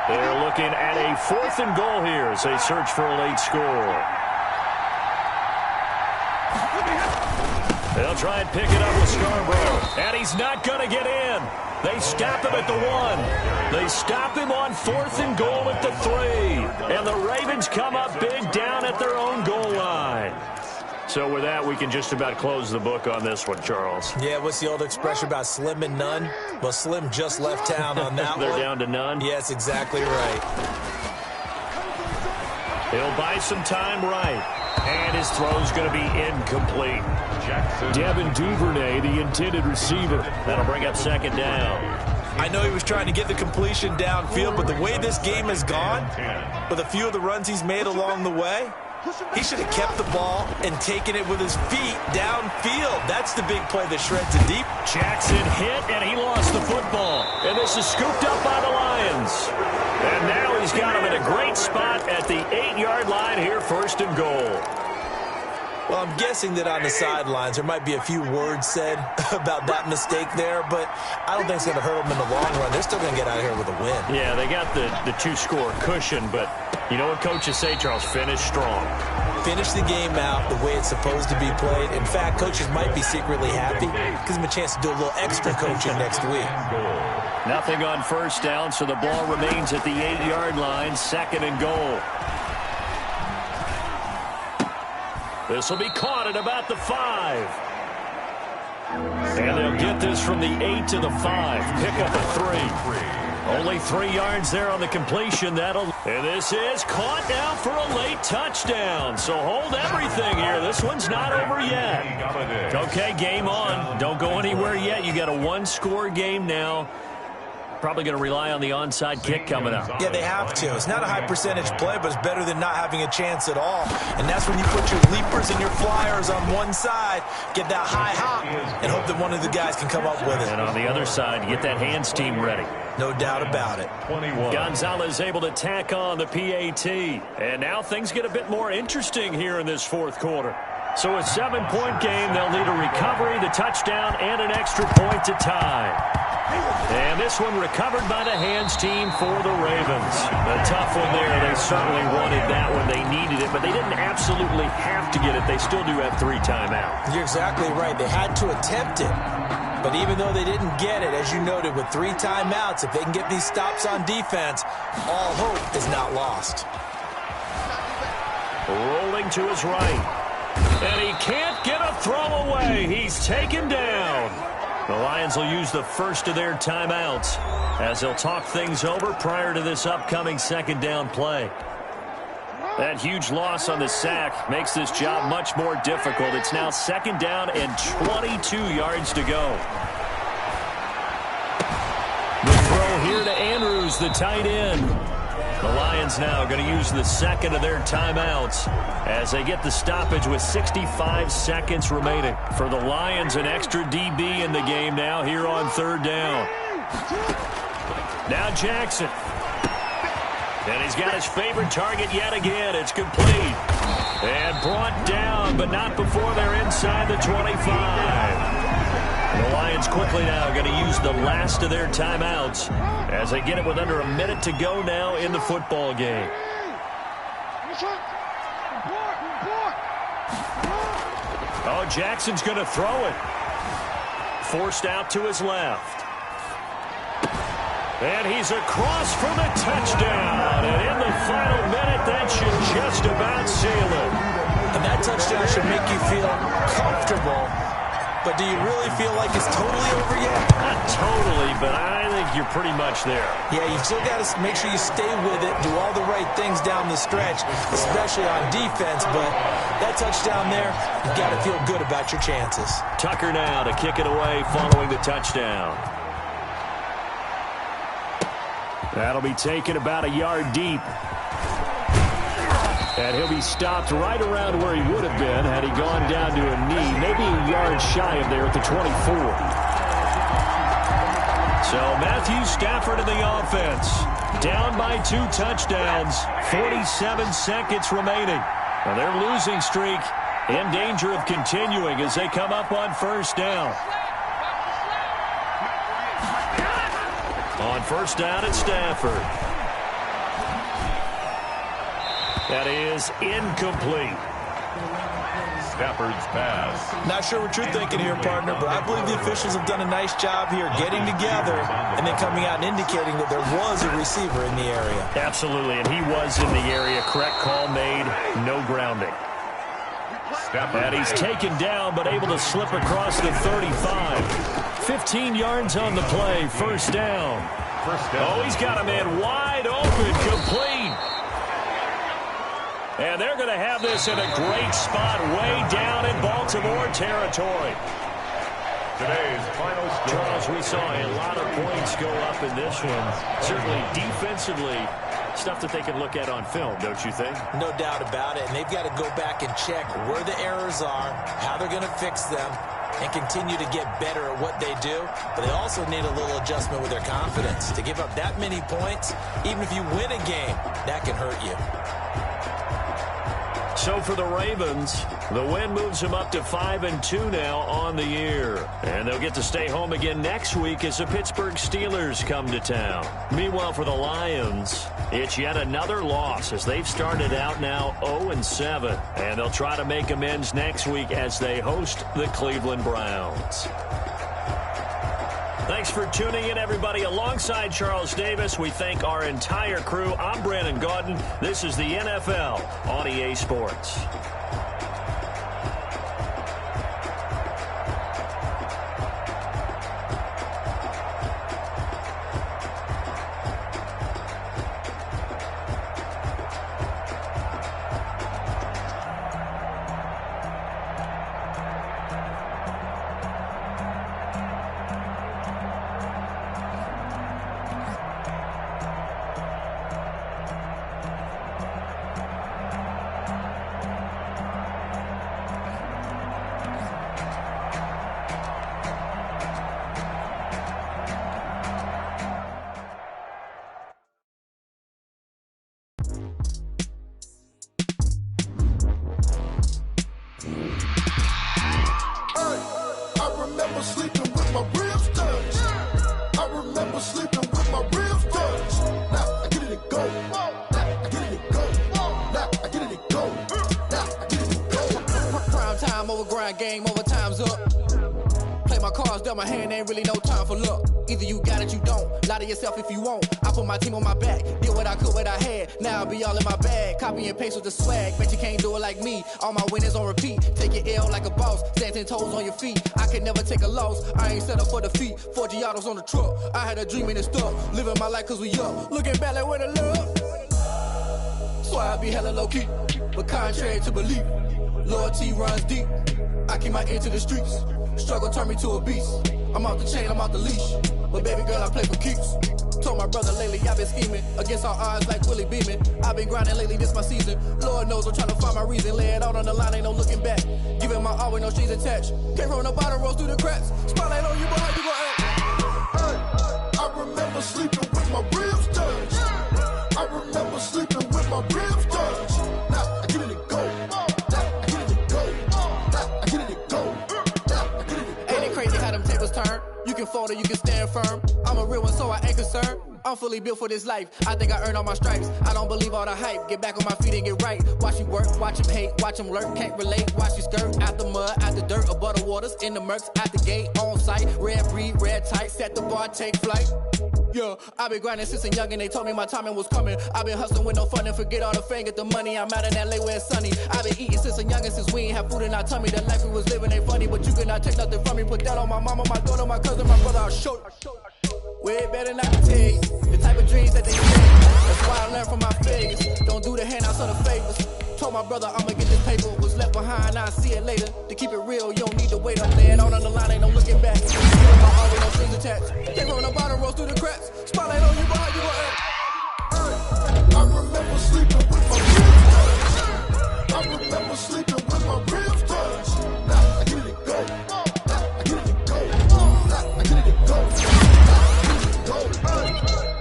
They're looking at a 4th and goal here as they search for a late score. They'll try and pick it up with Scarborough. And he's not going to get in. They stop him at the 1. They stop him on 4th and goal at the 3. And the Ravens come up big down at their own goal line. So with that, we can just about close the book on this one, Charles. Yeah, what's the old expression about slim and none? Well, Slim just left town on that They're one. down to none? Yes, exactly right. He'll buy some time right. And his throw's going to be incomplete. Devin Duvernay, the intended receiver. That'll bring up 2nd down. I know he was trying to get the completion downfield, but the way this game has gone, with a few of the runs he's made along the way, he should have kept the ball and taken it with his feet downfield. That's the big play that shreds it deep. Jackson hit, and he lost the football. And this is scooped up by the Lions. And now he's got him in a great spot at the 8-yard line here, 1st and goal. Well, I'm guessing that on the sidelines there might be a few words said about that mistake there, but I don't think it's going to hurt them in the long run. They're still going to get out of here with a win. Yeah, they got the 2-score cushion, but you know what coaches say, Charles? Finish strong. Finish the game out the way it's supposed to be played. In fact, coaches might be secretly happy. Gives them a chance to do a little extra coaching next week. Nothing on first down, so the ball remains at the 8-yard line, 2nd and goal. This will be caught at about the 5. And they'll get this from the 8 to the 5. Pick up a 3. Only 3 yards there on the completion. And this is caught now for a late touchdown. So hold everything here. This one's not over yet. Okay, game on. Don't go anywhere yet. You got a one-score game now. Probably going to rely on the onside kick coming up. Yeah, they have to. It's not a high percentage play, but it's better than not having a chance at all. And that's when you put your leapers and your flyers on one side, get that high hop, and hope that one of the guys can come up with it. And on the other side, you get that hands team ready. No doubt about it. 21. Gonzalez able to tack on the PAT. And now things get a bit more interesting here in this fourth quarter. So a 7-point game, they'll need a recovery, the touchdown, and an extra point to tie. And this one recovered by the hands team for the Ravens. A tough one there. They certainly wanted that one. They needed it, but they didn't absolutely have to get it. They still do have 3 timeouts. You're exactly right. They had to attempt it. But even though they didn't get it, as you noted, with 3 timeouts, if they can get these stops on defense, all hope is not lost. Rolling to his right. And he can't get a throw away. He's taken down. The Lions will use the first of their timeouts as they'll talk things over prior to this upcoming second down play. That huge loss on the sack makes this job much more difficult. It's now second down and 22 yards to go. The throw here to Andrews, the tight end. The Lions now going to use the second of their timeouts as they get the stoppage with 65 seconds remaining. For the Lions, an extra DB in the game now here on third down. Now Jackson. And he's got his favorite target yet again. It's complete. And brought down, but not before they're inside the 25. The Lions quickly now going to use the last of their timeouts as they get it with under a minute to go now in the football game. Oh, Jackson's going to throw it. Forced out to his left. And he's across for the touchdown. And in the final minute, that should just about seal it. And that touchdown should make you feel comfortable. But do you really feel like it's totally over yet? Not totally, but I think you're pretty much there. Yeah, you've still got to make sure you stay with it, do all the right things down the stretch, especially on defense. But that touchdown there, you've got to feel good about your chances. Tucker now to kick it away following the touchdown. That'll be taken about a yard deep. And he'll be stopped right around where he would have been had he gone down to a knee, maybe a yard shy of there at the 24. So Matthew Stafford in the offense, down by 2 touchdowns, 47 seconds remaining. Now their losing streak in danger of continuing as they come up on first down. On first down at Stafford. That is incomplete. Stafford's pass. Not sure what you're thinking here, partner, but I believe the officials have done a nice job here getting together and then coming out and indicating that there was a receiver in the area. Absolutely, and he was in the area. Correct call made. No grounding. And he's taken down, but able to slip across the 35. 15 yards on the play. First down. Oh, he's got a man wide open, complete. And they're going to have this in a great spot way down in Baltimore territory. Today's final score. Charles, we saw a lot of points go up in this one. Certainly defensively, stuff that they can look at on film, don't you think? No doubt about it. And they've got to go back and check where the errors are, how they're going to fix them, and continue to get better at what they do. But they also need a little adjustment with their confidence. To give up that many points, even if you win a game, that can hurt you. So for the Ravens, the win moves them up to 5-2 now on the year. And they'll get to stay home again next week as the Pittsburgh Steelers come to town. Meanwhile, for the Lions, it's yet another loss as they've started out now 0-7. And they'll try to make amends next week as they host the Cleveland Browns. Thanks for tuning in, everybody. Alongside Charles Davis, we thank our entire crew. I'm Brandon Gaudin. This is the NFL on EA Sports. my ribs touched. I remember sleeping with my ribs touched. Now I get it and go. Now I get it and go. Now I get it and go. Now I get it and go. Prime time over grind game, over time's up. Play my cards, dealt my hand, ain't really no time for luck. Either you got it, you don't. Lie to yourself if you won't. I put my team on my back, did what I could, what I had. Now I'll be all in my bag. Copy and paste with the swag. Bet you can't do it like me. All my winners on repeat. Take your L like a boss. Stand 10 toes on your feet. I can never take a loss. I ain't set up for defeat. 4 Giottos on the truck. I had a dream and it stuck. Living my life cause we up. Looking back like where the love. So I be hella low key. But contrary to belief, loyalty runs deep. I keep my ear to the streets. Struggle turned me to a beast. I'm off the chain, I'm off the leash. But baby girl, I play for keeps. Told my brother lately, I've been scheming. Against all odds like Willie Beeman. I've been grinding lately, this my season. Lord knows I'm trying to find my reason. Lay it out on the line, ain't no looking back. Giving my all with no strings attached. Came from the bottom, rose through the cracks. Spotlight on you, but how you gon' act? Hey, I remember sleeping with my ribs touched. I remember sleeping with my ribs touched. Now I get it and go. Now I get it and go. Now I get it and go. Now I get it and go. Ain't it crazy how them tables turn? You can fold or you can stand firm. I'm a real one, so I ain't concerned. I'm fully built for this life. I think I earned all my stripes. I don't believe all the hype. Get back on my feet and get right. Watch you work, watch him hate, watch him lurk. Can't relate, watch you skirt. Out the mud, out the dirt, above the waters, in the murks, out the gate, on site. Red breed, red tight, set the bar, take flight. Yeah, I been grinding since a youngin', they told me my timing was coming. I been hustling with no fun and forget all the fame, get the money. I'm out in LA where it's sunny. I been eating since a youngin', since we ain't have food in our tummy. The life we was living ain't funny, but you cannot take nothing from me. Put that on my mama, my daughter, my cousin, my brother, I'll show you. Way better not to tell you the type of dreams that they take. That's why I learned from my failures. Don't do the handouts or the favors. Told my brother I'ma get this paper. Was left behind, I'll see it later. To keep it real, you don't need to wait. I'm laying out on the line, ain't no looking back. Giving my all with no strings attached. Came from the bottom, rose through the cracks. Spotlight on you, but how you gon' act? I remember sleeping with my ribs touched. I remember sleeping with my ribs touched. Now I get it and go. Now I get it and go. Now I get it and go.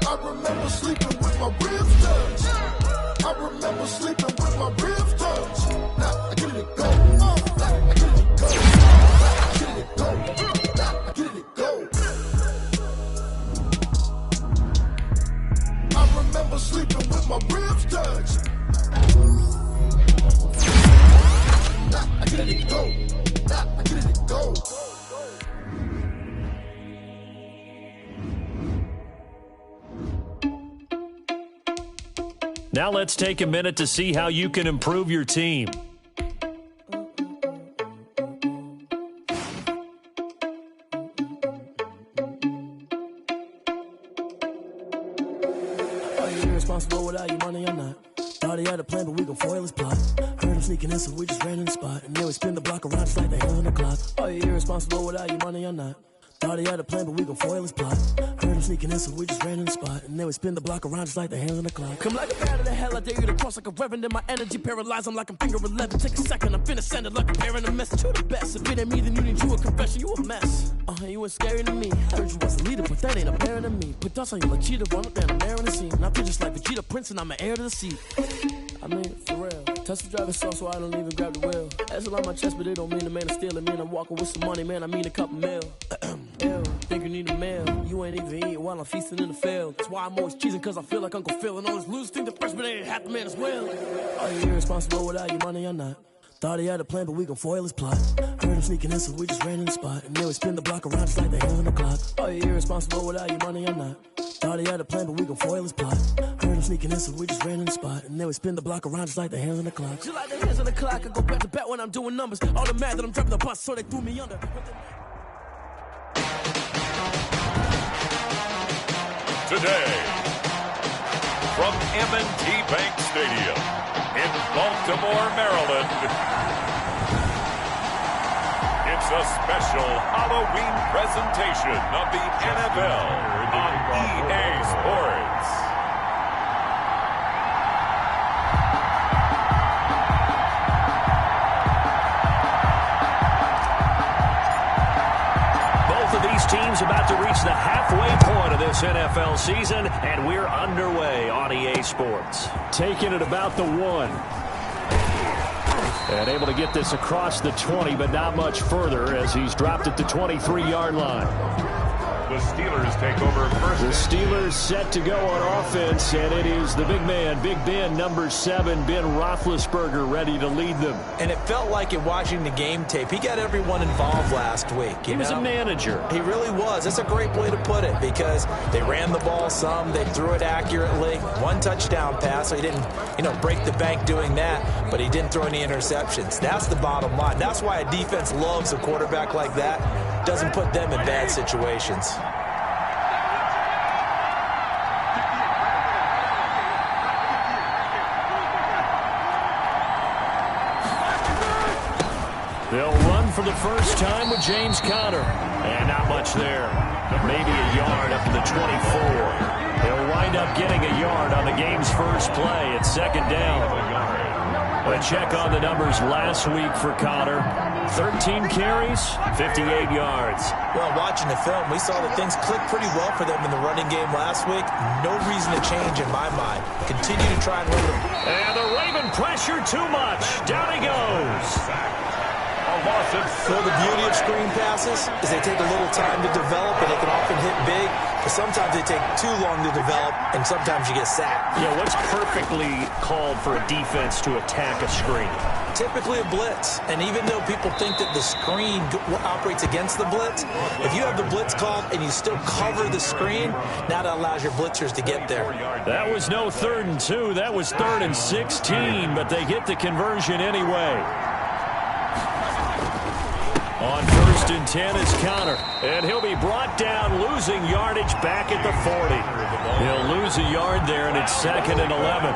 I remember sleeping with my ribs touched. I remember sleeping with my ribs touched. Now I get it and go. Now I get it and go. Now I get it and go. Now I get it and go. I remember sleeping with my ribs touched. Now I get it and go. Now I get it and go. Now let's take a minute to see how you can improve your team. Are you irresponsible without your money or not? Thought he had a plan, but we gon' foil his plot. Heard him sneaking in, so we just ran in the spot. And then we spin the block around just like the hands on the clock. Are you irresponsible without your money or not? Thought he had a plan, but we gon' foil his plot. Heard him sneaking in, so we just ran in the spot. And then we spin the block around just like the hands on the clock. Come like a bat of the hell, I dare you to cross like a reverend. In my energy paralyzed, I'm like I'm finger 11. Take a second, I'm finna send it like a bearing a message to the best. If it ain't me, then you need you a confession, you a mess. You ain't scary to me. Heard you was a leader, but that ain't apparent to me. Put dust on you like cheetah, run up there and there in the scene. And I feel just like Vegeta Prince, and I'm an heir to the seat. I mean, for real. Touch the driver's sauce, so I don't even grab the wheel. That's on my chest, but it don't mean the man is stealing. Man, I'm walking with some money, man, I mean a couple mil. Ew, think you need a meal. You ain't even eating while I'm feasting in the field. That's why I'm always cheesing, cause I feel like Uncle Phil. And all those losers think the freshman ain't half the man as well. Are you irresponsible without your money or not? Thought he had a plan, but we gon' foil his plot. Heard him sneaking in, so we just ran in the spot. And then we spin the block around just like the hands on the clock. Are you irresponsible without your money or not? Thought he had a plan, but we gon' foil his plot. Heard him sneaking in, so we just ran in the spot. And then we spin the block around just like the hands on the clock. Just like the hands on the clock, I go back to back when I'm doing numbers. All the mad that I'm driving the bus, so they threw me under. Today, from M&T Bank Stadium in Baltimore, Maryland, it's a special Halloween presentation of the NFL on EA Sports. These teams about to reach the halfway point of this NFL season, and we're underway on EA Sports. Taking it about the 1. And able to get this across the 20, but not much further as he's dropped at the 23-yard line. The Steelers take over first. The Steelers set to go on offense, and it is the big man, Big Ben, number 7, Ben Roethlisberger, ready to lead them. And it felt like in watching the game tape, he got everyone involved last week. He was a manager. He really was. That's a great way to put it because they ran the ball some, they threw it accurately. 1 touchdown pass, so he didn't, break the bank doing that, but he didn't throw any interceptions. That's the bottom line. That's why a defense loves a quarterback like that. Doesn't put them in bad situations. They'll run for the first time with James Conner. And not much there. Maybe a yard up to the 24. He'll wind up getting a yard on the game's first play at second down. A check on the numbers last week for Conner. 13 carries, 58 yards. Well, watching the film, we saw that things clicked pretty well for them in the running game last week. No reason to change in my mind. Continue to try and run them. And the Raven pressure too much. Down he goes. So the beauty of screen passes is they take a little time to develop, and they can often hit big. But sometimes they take too long to develop, and sometimes you get sacked. Yeah, what's perfectly called for a defense to attack a screen? Typically a blitz. And even though people think that the screen operates against the blitz, if you have the blitz called and you still cover the screen, now that allows your blitzers to get there. That was no 3rd and 2. That was 3rd and 16, but they get the conversion anyway. On 1st and 10 is Conner, and he'll be brought down, losing yardage back at the 40. He'll lose a yard there, and it's 2nd and 11.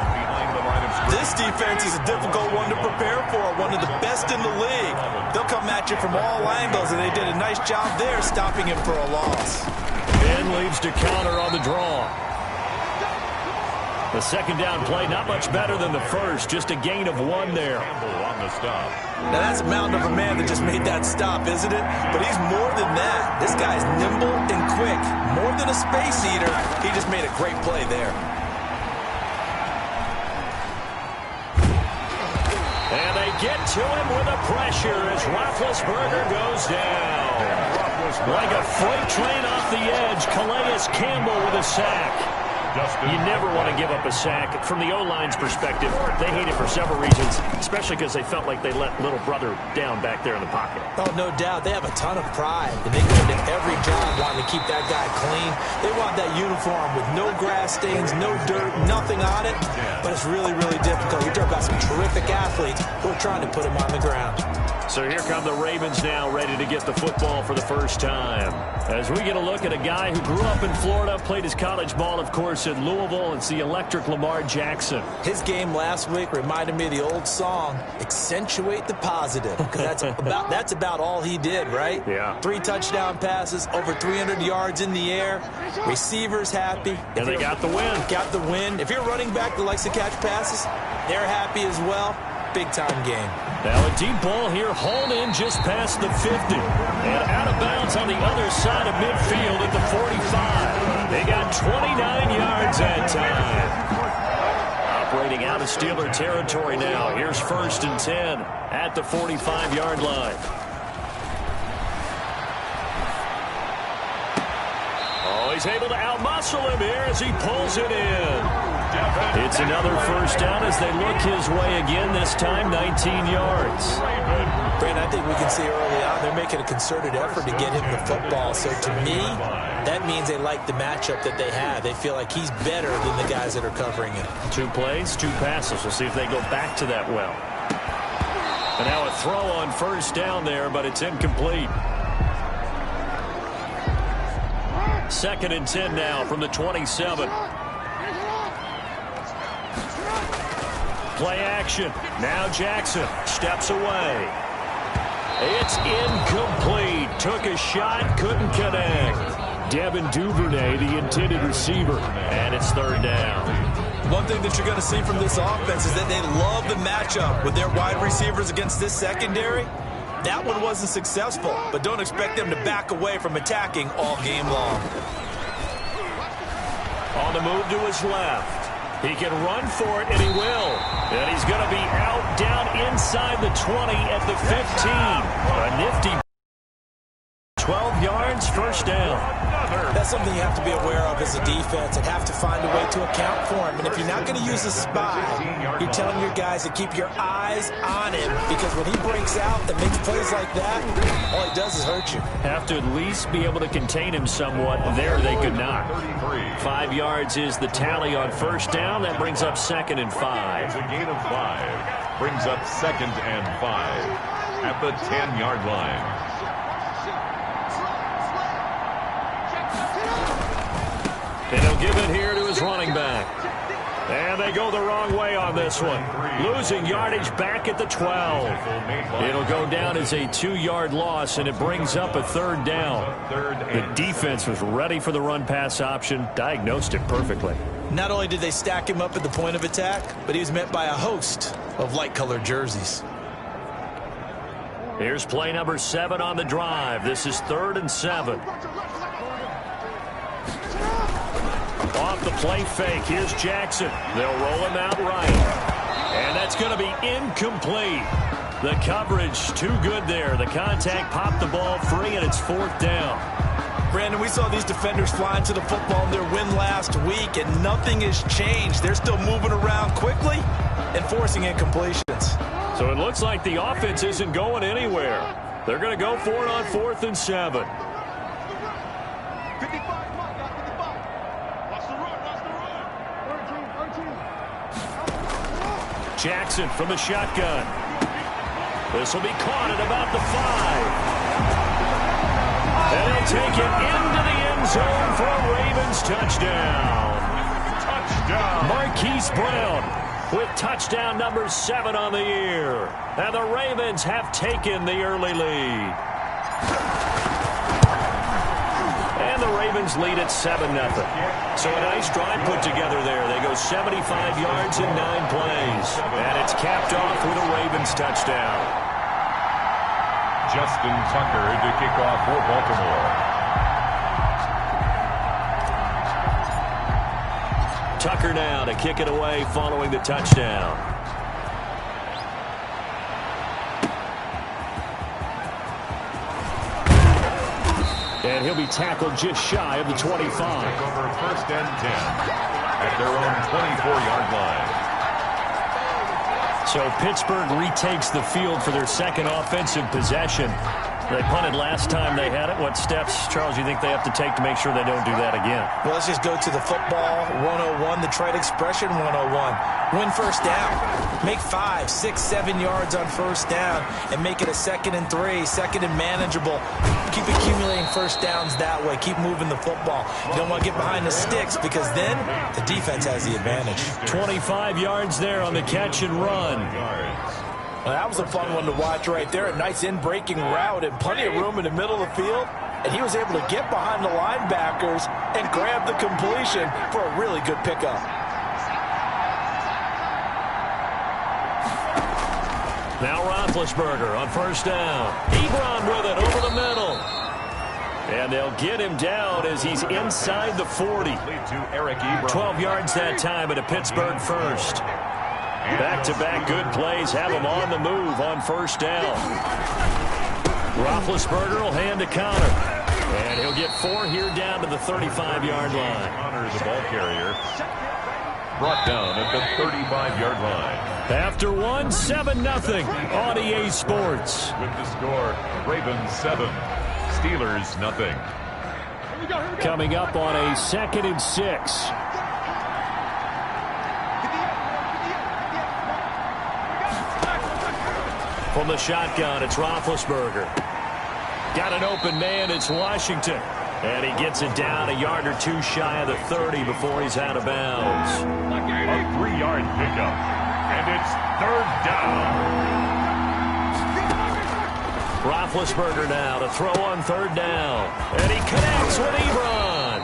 This defense is a difficult one to prepare for, one of the best in the league. They'll come at you from all angles, and they did a nice job there stopping him for a loss. Ben leads to Conner on the draw. The second down play, not much better than the first, just a gain of 1 there. On the stop. Now that's a mountain of a man that just made that stop, isn't it? But he's more than that. This guy's nimble and quick. More than a space eater, he just made a great play there. And they get to him with the pressure as Roethlisberger goes down. Like a freight train off the edge, Calais Campbell with a sack. You never want to give up a sack. From the O-line's perspective, they hate it for several reasons, especially because they felt like they let little brother down back there in the pocket. Oh, no doubt. They have a ton of pride, and they go into every job wanting to keep that guy clean. They want that uniform with no grass stains, no dirt, nothing on it, but it's really, really difficult. You're talking about some terrific athletes who are trying to put him on the ground. So here come the Ravens now, ready to get the football for the first time. As we get a look at a guy who grew up in Florida, played his college ball, of course, in Louisville. It's the electric Lamar Jackson. His game last week reminded me of the old song, Accentuate the Positive, because that's about all he did, right? Yeah. 3 touchdown passes, over 300 yards in the air, receivers happy. And they got the win. Got the win. If you're a running back that likes to catch passes, they're happy as well. Big-time game. Now a deep ball here, hauled in just past the 50. And out of bounds on the other side of midfield at the 45. They got 29 yards that time. Operating out of Steeler territory now. Here's 1st and 10 at the 45-yard line. Oh, he's able to outmuscle him here as he pulls it in. It's another first down as they look his way again, this time 19 yards. Brandon, I think we can see early on they're making a concerted effort to get him the football. So to me, that means they like the matchup that they have. They feel like he's better than the guys that are covering him. 2 plays, 2 passes. We'll see if they go back to that well. And now a throw on first down there, but it's incomplete. 2nd and 10 now from the 27. Play action. Now Jackson steps away. It's incomplete. Took a shot, couldn't connect. Devin Duvernay, the intended receiver, and it's 3rd down. One thing that you're going to see from this offense is that they love the matchup with their wide receivers against this secondary. That one wasn't successful, but don't expect them to back away from attacking all game long. On the move to his left. He can run for it, and he will. And he's going to be out down inside the 20 at the 15. A nifty 12 yards, first down. That's something you have to be aware of as a defense and have to find a way to account for him. And if you're not going to use a spy, you're telling your guys to keep your eyes on him, because when he breaks out and makes plays like that, all he does is hurt you. Have to at least be able to contain him somewhat. There they could not. 5 yards is the tally on first down. That brings up 2nd and 5. It's a gain of 5. Brings up 2nd and 5 at the 10-yard line. And he'll give it here to his running back. And they go the wrong way on this one. Losing yardage back at the 12. It'll go down as a 2-yard loss, and it brings up a 3rd down. The defense was ready for the run-pass option, diagnosed it perfectly. Not only did they stack him up at the point of attack, but he was met by a host of light-colored jerseys. Here's play number 7 on the drive. This is 3rd and 7. Off the play fake, here's Jackson. They'll roll him out right. And that's going to be incomplete. The coverage too good there. The contact popped the ball free, and it's 4th down. Brandon, we saw these defenders flying to the football in their win last week, and nothing has changed. They're still moving around quickly and forcing incompletions. So it looks like the offense isn't going anywhere. They're going to go for it on 4th and 7. Jackson from the shotgun. This will be caught at about the 5. And he'll take it into the end zone for a Ravens touchdown. Marquise Brown with touchdown number 7 on the year. And the Ravens have taken the early lead. And the Ravens lead at 7-0. So a nice drive put together there. They go 75 yards in 9 plays. And it's capped off with a Ravens touchdown. Justin Tucker to kick off for Baltimore. Tucker now to kick it away following the touchdown. And he'll be tackled just shy of the 25. Take over 1st and 10 at their own 24-yard line. So Pittsburgh retakes the field for their 2nd offensive possession. They punted last time they had it. What steps, Charles, you think they have to take to make sure they don't do that again? Well, let's just go to the football 101, the trade expression 101. Win first down. Make 5, 6, 7 yards on first down and make it a 2nd and 3, 2nd and manageable. Keep accumulating first downs that way. Keep moving the football. You don't want to get behind the sticks, because then the defense has the advantage. 25 yards there on the catch and run. Well, that was a fun one to watch right there. A nice in-breaking route and plenty of room in the middle of the field. And he was able to get behind the linebackers and grab the completion for a really good pickup. Now Roethlisberger on first down. Ebron with it over the middle. And they'll get him down as he's inside the 40. 12 yards that time at a Pittsburgh first. Back-to-back good plays have him on the move on first down. Roethlisberger will hand a counter. And he'll get 4 here down to the 35-yard line. Connor, the ball carrier, brought down at the 35-yard line. After 7-0 on EA Sports. With the score, Ravens 7, Steelers 0. Coming up on a 2nd and 6. From the shotgun, it's Roethlisberger. Got an open man, it's Washington. And he gets it down a yard or 2 shy of the 30 before he's out of bounds. A 3-yard pickup. And it's 3rd down. Roethlisberger now to throw on 3rd down. And he connects with Ebron.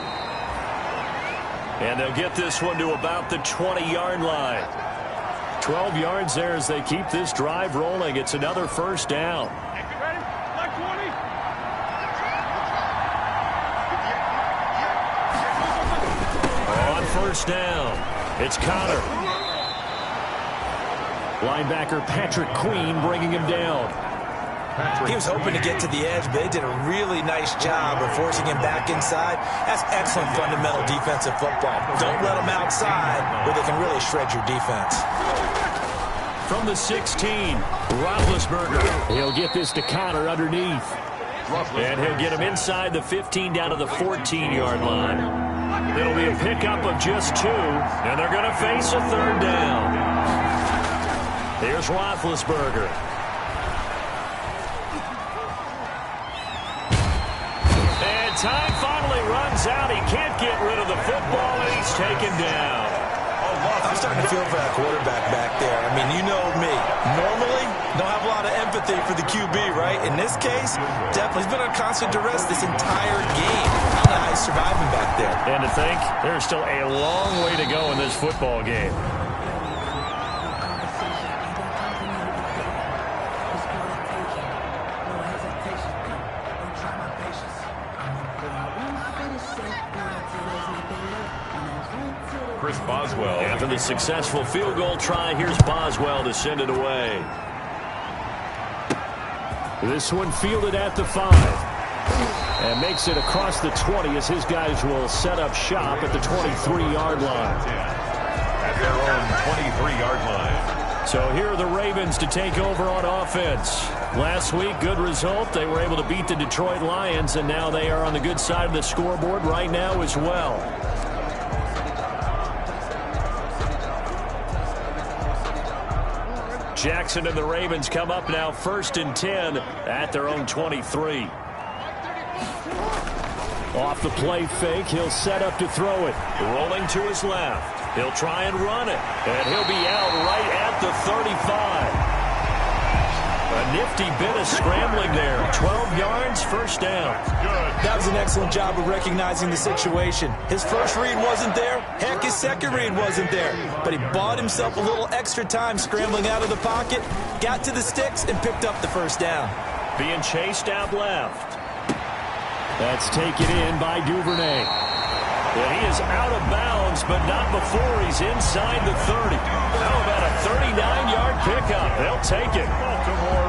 And they'll get this one to about the 20-yard line. 12 yards there as they keep this drive rolling. It's another first down. On first down, It's Connor. Linebacker Patrick Queen bringing him down. He was hoping to get to the edge, but they did a really nice job of forcing him back inside. That's excellent fundamental defensive football. Don't let them outside where they can really shred your defense. From the 16, Roethlisberger. He'll get this to Connor underneath. And he'll get him inside the 15 down to the 14-yard line. It'll be a pickup of just 2, and they're going to face a 3rd down. Here's Roethlisberger. And time finally runs out. He can't get rid of the football, and he's taken down. I'm starting to feel for that quarterback back there. I mean, you know me. Normally, don't have a lot of empathy for the QB, right? In this case, definitely. He's been on constant duress this entire game. I don't know how he's surviving back there. And to think, there's still a long way to go in this football game. Chris Boswell. After the successful field goal try, here's Boswell to send it away. This one fielded at the 5. And makes it across the 20 as his guys will set up shop at the 23-yard line. At their own 23-yard line. So here are the Ravens to take over on offense. Last week, good result. They were able to beat the Detroit Lions, and now they are on the good side of the scoreboard right now as well. Jackson and the Ravens come up now 1st and 10 at their own 23. Off the play fake, he'll set up to throw it. Rolling to his left. He'll try and run it. And he'll be out right at the 35. A nifty bit of scrambling there. 12 yards, 1st down. That was an excellent job of recognizing the situation. His first read wasn't there. Heck, his second read wasn't there. But he bought himself a little extra time scrambling out of the pocket, got to the sticks, and picked up the 1st down. Being chased out left. That's taken in by Duvernay. And he is out of bounds, but not before he's inside the 30. How about a 39-yard pickup? They'll take it.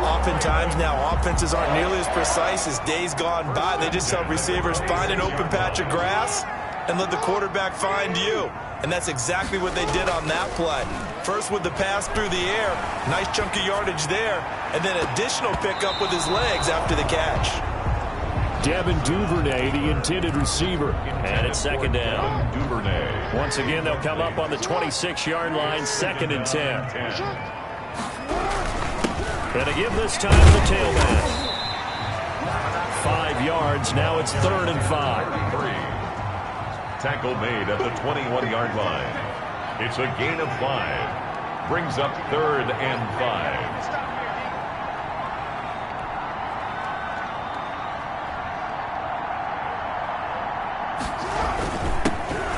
Oftentimes now, offenses aren't nearly as precise as days gone by. They just help receivers find an open patch of grass and let the quarterback find you. And that's exactly what they did on that play. First with the pass through the air, nice chunk of yardage there, and then additional pickup with his legs after the catch. Devin Duvernay, the intended receiver. And it's 2nd down. Duvernay. Once again, they'll come up on the 26-yard line, 2nd and 10. And again this time the tailback. 5 yards, now it's 3rd and 5. Tackle made at the 21-yard line. It's a gain of 5. Brings up 3rd and 5.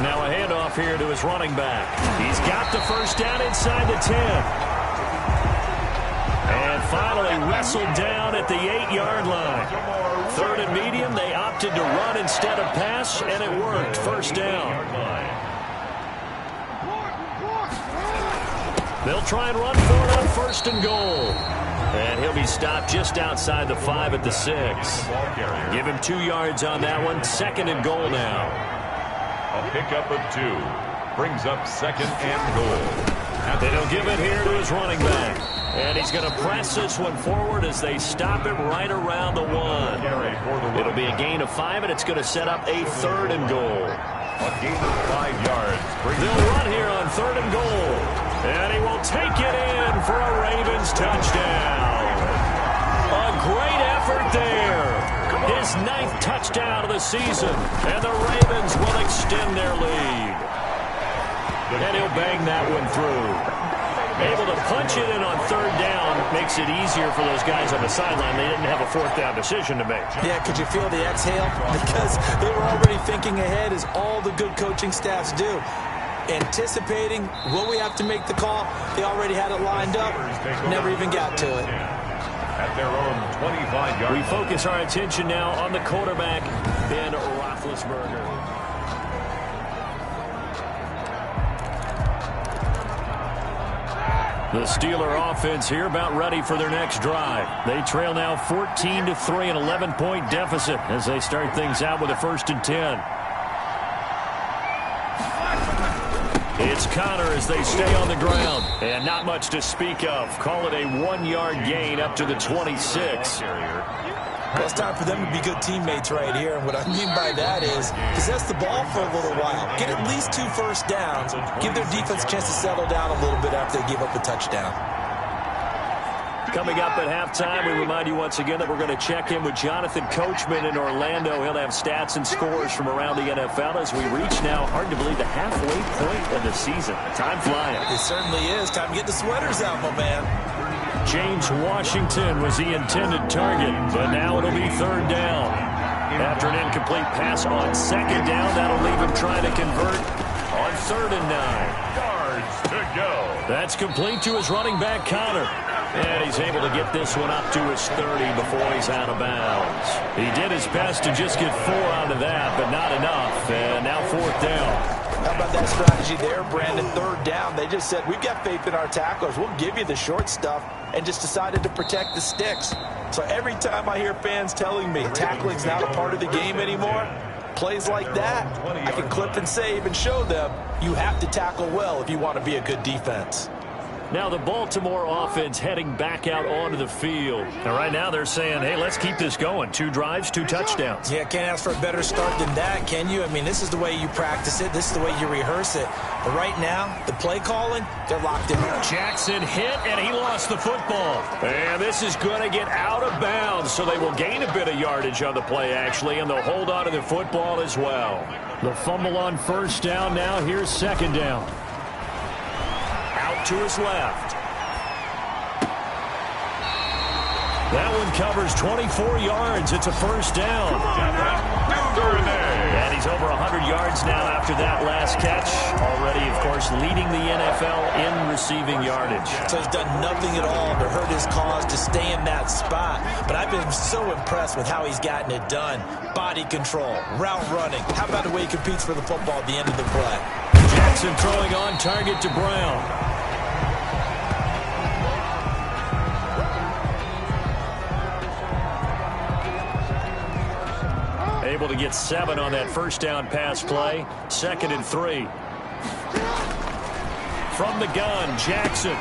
Now a handoff here to his running back. He's got the 1st down inside the 10. And finally wrestled down at the 8-yard line. 3rd and medium, they opted to run instead of pass, and it worked. 1st down. They'll try and run for it on 1st and goal. And he'll be stopped just outside the 5 at the 6. Give him 2 yards on that one. 2nd and goal now. A pickup of 2. Brings up 2nd and goal. And he'll give it here to his running back. And he's going to press this one forward as they stop him right around the 1. It'll be a gain of 5, and it's going to set up a 3rd and goal. A gain of 5 yards. They'll run here on 3rd and goal. And he will take it in for a Ravens touchdown. A great effort there. His 9th touchdown of the season. And the Ravens will extend their lead. And he'll bang that one through. Able to punch it in on 3rd down makes it easier for those guys on the sideline. They didn't have a 4th down decision to make. Yeah, could you feel the exhale? Because they were already thinking ahead, as all the good coaching staffs do. Anticipating, will we have to make the call? They already had it lined up. Never even got to it. At their own 25-yard line. We focus our attention now on the quarterback, Ben Roethlisberger. The Steeler offense here about ready for their next drive. They trail now 14-3, an 11-point deficit as they start things out with a 1st and 10. It's Connor as they stay on the ground. And not much to speak of. Call it a 1-yard gain up to the 26. Well, it's time for them to be good teammates right here. And what I mean by that is possess the ball for a little while. Get at least 2 first downs. Give their defense a chance to settle down a little bit after they give up a touchdown. Coming up at halftime, we remind you once again that we're going to check in with Jonathan Coachman in Orlando. He'll have stats and scores from around the NFL as we reach now, hard to believe, the halfway point of the season. Time flying. It certainly is. Time to get the sweaters out, my man. James Washington was the intended target, but now it'll be 3rd down. After an incomplete pass on 2nd down, that'll leave him trying to convert on 3rd and 9. Yards to go. That's complete to his running back, Connor. And he's able to get this one up to his 30 before he's out of bounds. He did his best to just get 4 out of that, but not enough. And now 4th down. How about that strategy there, Brandon? 3rd down. They just said, we've got faith in our tacklers. We'll give you the short stuff, and just decided to protect the sticks. So every time I hear fans telling me tackling's not a part of the game anymore, plays like that, I can clip and save and show them you have to tackle well if you want to be a good defense. Now the Baltimore offense heading back out onto the field. And right now they're saying, hey, let's keep this going. 2 drives, 2 touchdowns. Yeah, can't ask for a better start than that, can you? I mean, this is the way you practice it. This is the way you rehearse it. But right now, the play calling, they're locked in. Jackson hit, and he lost the football. And this is going to get out of bounds, so they will gain a bit of yardage on the play, actually, and they'll hold on to the football as well. The fumble on 1st down now. Here's 2nd down. To his left. That one covers 24 yards. It's a 1st down. And he's over 100 yards now after that last catch. Already, of course, leading the NFL in receiving yardage. So he's done nothing at all to hurt his cause to stay in that spot. But I've been so impressed with how he's gotten it done. Body control, route running. How about the way he competes for the football at the end of the play? Jackson throwing on target to Brown. Able to get 7 on that 1st down pass play. 2nd and 3. From the gun, Jackson.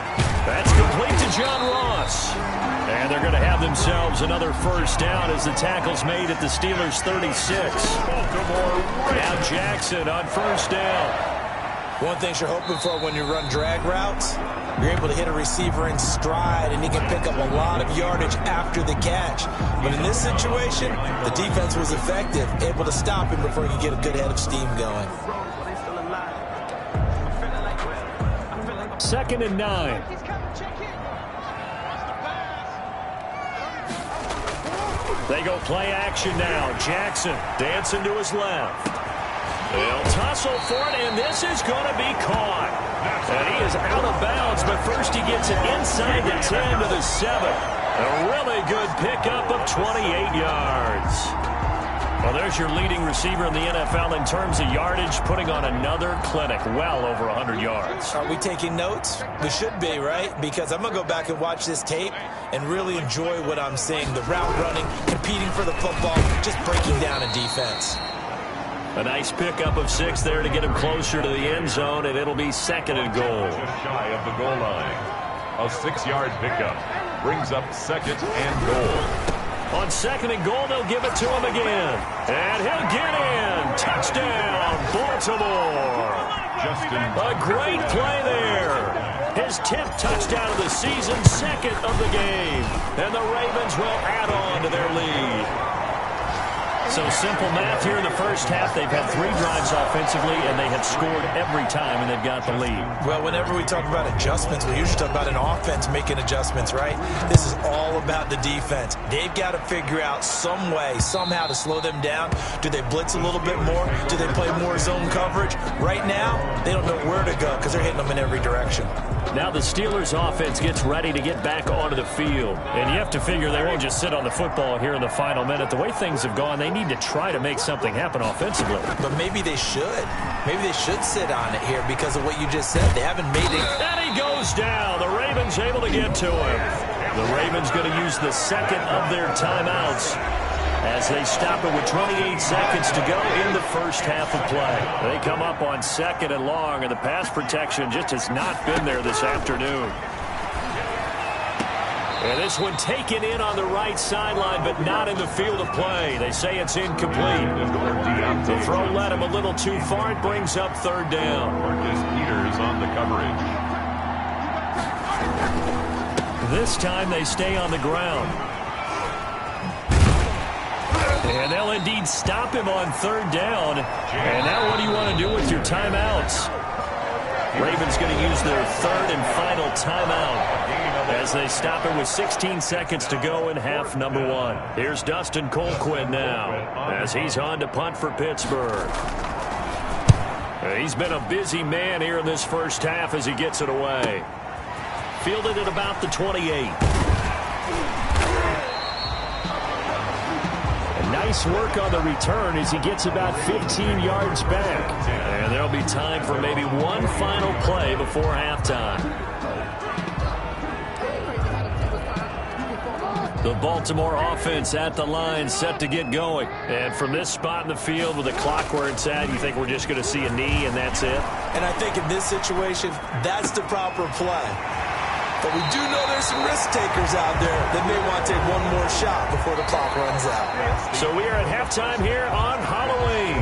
That's complete to John Ross. And they're going to have themselves another 1st down as the tackle's made at the Steelers' 36. Now Jackson on 1st down. One thing you're hoping for when you run drag routes, you're able to hit a receiver in stride, and he can pick up a lot of yardage after the catch. But in this situation, the defense was effective, able to stop him before he could get a good head of steam going. 2nd and 9. They go play action now. Jackson dancing to his left. They'll tussle for it, and this is going to be caught. And he is out of bounds, but first he gets it inside the 10 to the 7. A really good pickup of 28 yards. Well, there's your leading receiver in the NFL in terms of yardage, putting on another clinic, well over 100 yards. Are we taking notes? We should be, right? Because I'm going to go back and watch this tape and really enjoy what I'm seeing. The route running, competing for the football, just breaking down a defense. A nice pickup of 6 there to get him closer to the end zone, and it'll be 2nd and goal. Just shy of the goal line. A 6-yard pickup brings up 2nd and goal. On 2nd and goal, they'll give it to him again. And he'll get in. Touchdown, Baltimore. A great play there. His 10th touchdown of the season, 2nd of the game. And the Ravens will add on to their lead. So simple math here in the 1st half. They've had 3 drives offensively, and they have scored every time, and they've got the lead. Well, whenever we talk about adjustments, we usually talk about an offense making adjustments, right? This is all about the defense. They've got to figure out some way, somehow to slow them down. Do they blitz a little bit more? Do they play more zone coverage? Right now, they don't know where to go because they're hitting them in every direction. Now the Steelers offense gets ready to get back onto the field. And you have to figure they won't just sit on the football here in the final minute. The way things have gone, they need to try to make something happen offensively. But maybe they should. Maybe they should sit on it here because of what you just said. They haven't made it. And he goes down. The Ravens able to get to him. The Ravens going to use the second of their timeouts as they stop it with 28 seconds to go in the first half of play. They come up on 2nd and long, and the pass protection just has not been there this afternoon. And this one taken in on the right sideline, but not in the field of play. They say it's incomplete. The throw led him a little too far. It brings up 3rd down. Marcus Peters on the coverage. This time they stay on the ground. And they'll indeed stop him on 3rd down. And now what do you want to do with your timeouts? Ravens going to use their 3rd and final timeout as they stop it with 16 seconds to go in half number 1. Here's Dustin Colquhoun now as he's on to punt for Pittsburgh. He's been a busy man here in this first half as he gets it away. Fielded at about the 28. Nice work on the return as he gets about 15 yards back. And there'll be time for maybe one final play before halftime. The Baltimore offense at the line set to get going. And from this spot in the field with the clock where it's at, you think we're just going to see a knee and that's it? And I think in this situation, that's the proper play. But we do know there's some risk takers out there that may want to take one more shot before the clock runs out. So we are at halftime here on Halloween.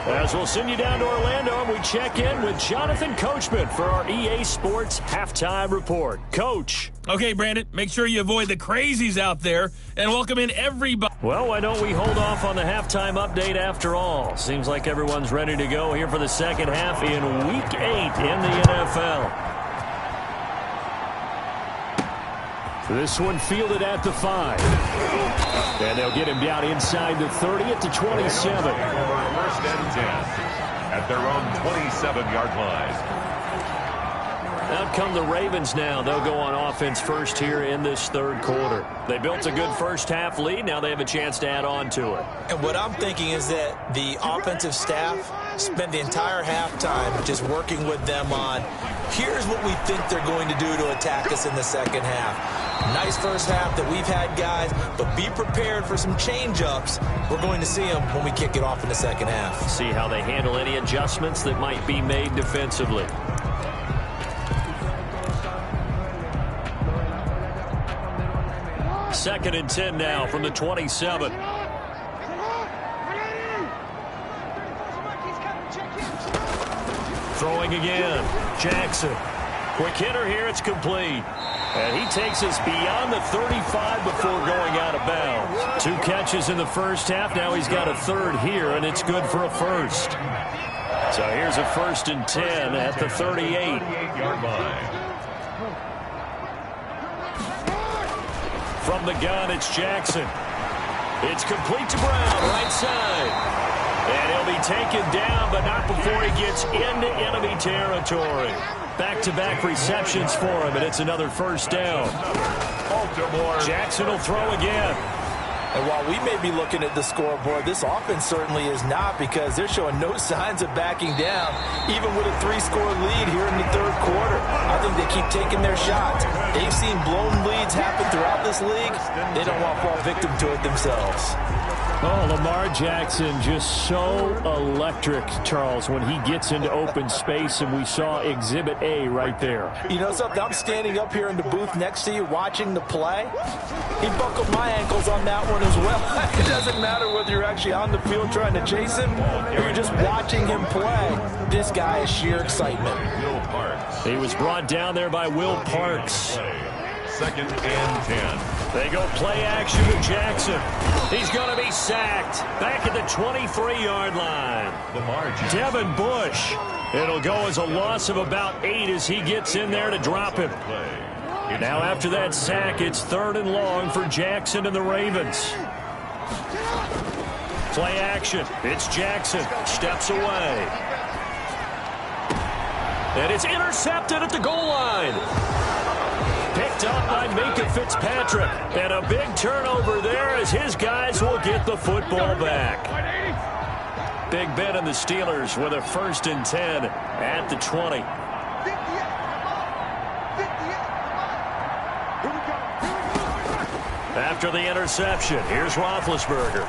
As we'll send you down to Orlando and we check in with Jonathan Coachman for our EA Sports Halftime Report. Coach. Okay, Brandon, make sure you avoid the crazies out there and welcome in everybody. Well, why don't we hold off on the halftime update after all? Seems like everyone's ready to go here for the second half in Week 8 in the NFL. This one fielded at the 5. And they'll get him down inside the 30 at the 27. 1st and 10 at their own 27-yard line. Out come the Ravens now. They'll go on offense first here in this 3rd quarter. They built a good first half lead. Now they have a chance to add on to it. And what I'm thinking is that the offensive staff spent the entire halftime just working with them on, here's what we think they're going to do to attack us in the second half. Nice first half that we've had, guys, but be prepared for some change-ups. We're going to see them when we kick it off in the second half. See how they handle any adjustments that might be made defensively. Second and 10 now from the 27. Throwing again. Jackson. Quick hitter here. It's complete. And he takes us beyond the 35 before going out of bounds. 2 catches in the first half. Now he's got a 3rd here, and it's good for a first. So here's a 1st and 10 at the 38-yard line. From the gun, it's Jackson. It's complete to Brown, right side. And he'll be taken down, but not before he gets into enemy territory. Back-to-back receptions for him, and it's another 1st down. Jackson will throw again. And while we may be looking at the scoreboard, this offense certainly is not, because they're showing no signs of backing down, even with a 3-score lead here in the 3rd quarter. I think they keep taking their shots. They've seen blown leads happen throughout this league. They don't want to fall victim to it themselves. Oh, Lamar Jackson just so electric, Charles, when he gets into open space, and we saw Exhibit A right there. You know something? I'm standing up here in the booth next to you watching the play. He buckled my ankles on that one as well. It doesn't matter whether you're actually on the field trying to chase him or you're just watching him play. This guy is sheer excitement. He was brought down there by Will Parks. 2nd and 10. They go play action with Jackson. He's going to be sacked. Back at the 23-yard line. Devin Bush. It'll go as a loss of about 8 as he gets in there to drop him. Now after that sack, it's 3rd and long for Jackson and the Ravens. Play action. It's Jackson. Steps away. And it's intercepted at the goal line. Picked up by Minka Fitzpatrick. And a big turnover there as his guys will get the football back. Big Ben and the Steelers with a 1st and 10 at the 20. after the interception. Here's Roethlisberger.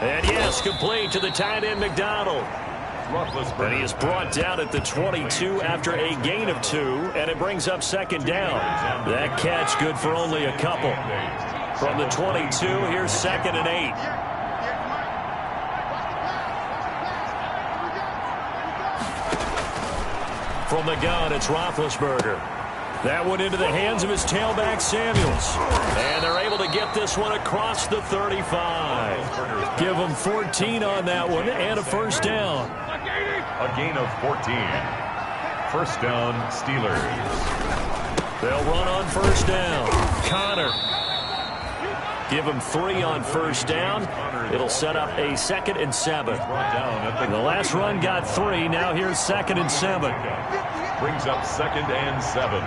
And yes, complete to the tight end McDonald. And he is brought down at the 22 after a gain of 2, and it brings up second down. That catch good for only a couple. From the 22, here's 2nd and 8. From the gun, it's Roethlisberger. That one into the hands of his tailback, Samuels. And they're able to get this one across the 35. Give them 14 on that one and a first down. A gain of 14. First down, Steelers. They'll run on first down. Connor. Give them 3 on first down. It'll set up a 2nd and 7. The last run got 3. Now here's 2nd and 7. Brings up 2nd and 7.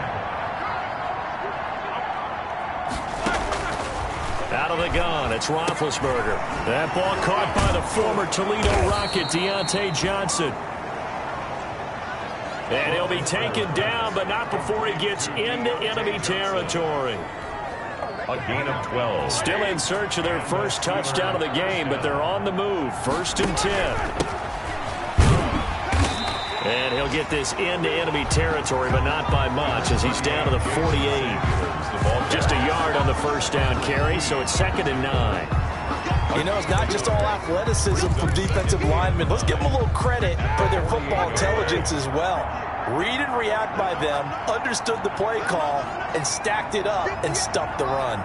Out of the gun, it's Roethlisberger. That ball caught by the former Toledo Rocket, Deontay Johnson. And he'll be taken down, but not before he gets into enemy territory. A gain of 12. Still in search of their first touchdown of the game, but they're on the move. 1st and 10. And he'll get this into enemy territory, but not by much, as he's down to the 48. Just a yard on the first down carry, so it's 2nd and 9. You know, it's not just all athleticism from defensive linemen. Let's give them a little credit for their football intelligence as well. Read and react by them, understood the play call, and stacked it up and stuffed the run.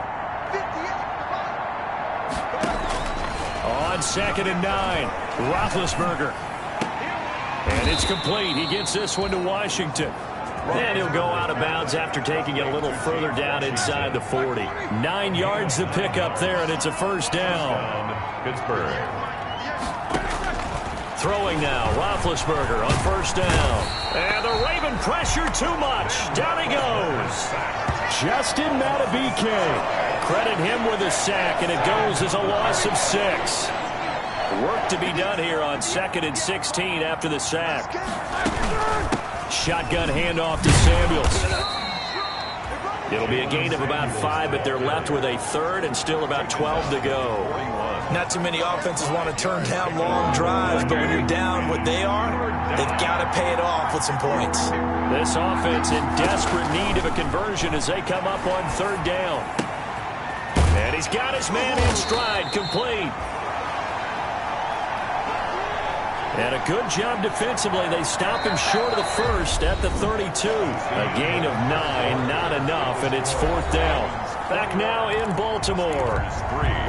On 2nd and 9, Roethlisberger. And it's complete. He gets this one to Washington. And he'll go out of bounds after taking it a little further down inside the 40. 9 yards to pick up there, and it's a first down. Pittsburgh. Throwing now, Roethlisberger on first down. And the Raven pressure too much. Down he goes. Justin Madubuike. Credit him with a sack, and it goes as a loss of 6. Work to be done here on 2nd and 16 after the sack. Shotgun handoff to Samuels. It'll be a gain of about 5, but they're left with a 3rd and still about 12 to go. Not too many offenses want to turn down long drives, but when you're down what they are, they've got to pay it off with some points. This offense in desperate need of a conversion as they come up on 3rd down. And he's got his man in stride, complete. And a good job defensively. They stop him short of the first at the 32. A gain of 9, not enough, and it's 4th down. Back now in Baltimore.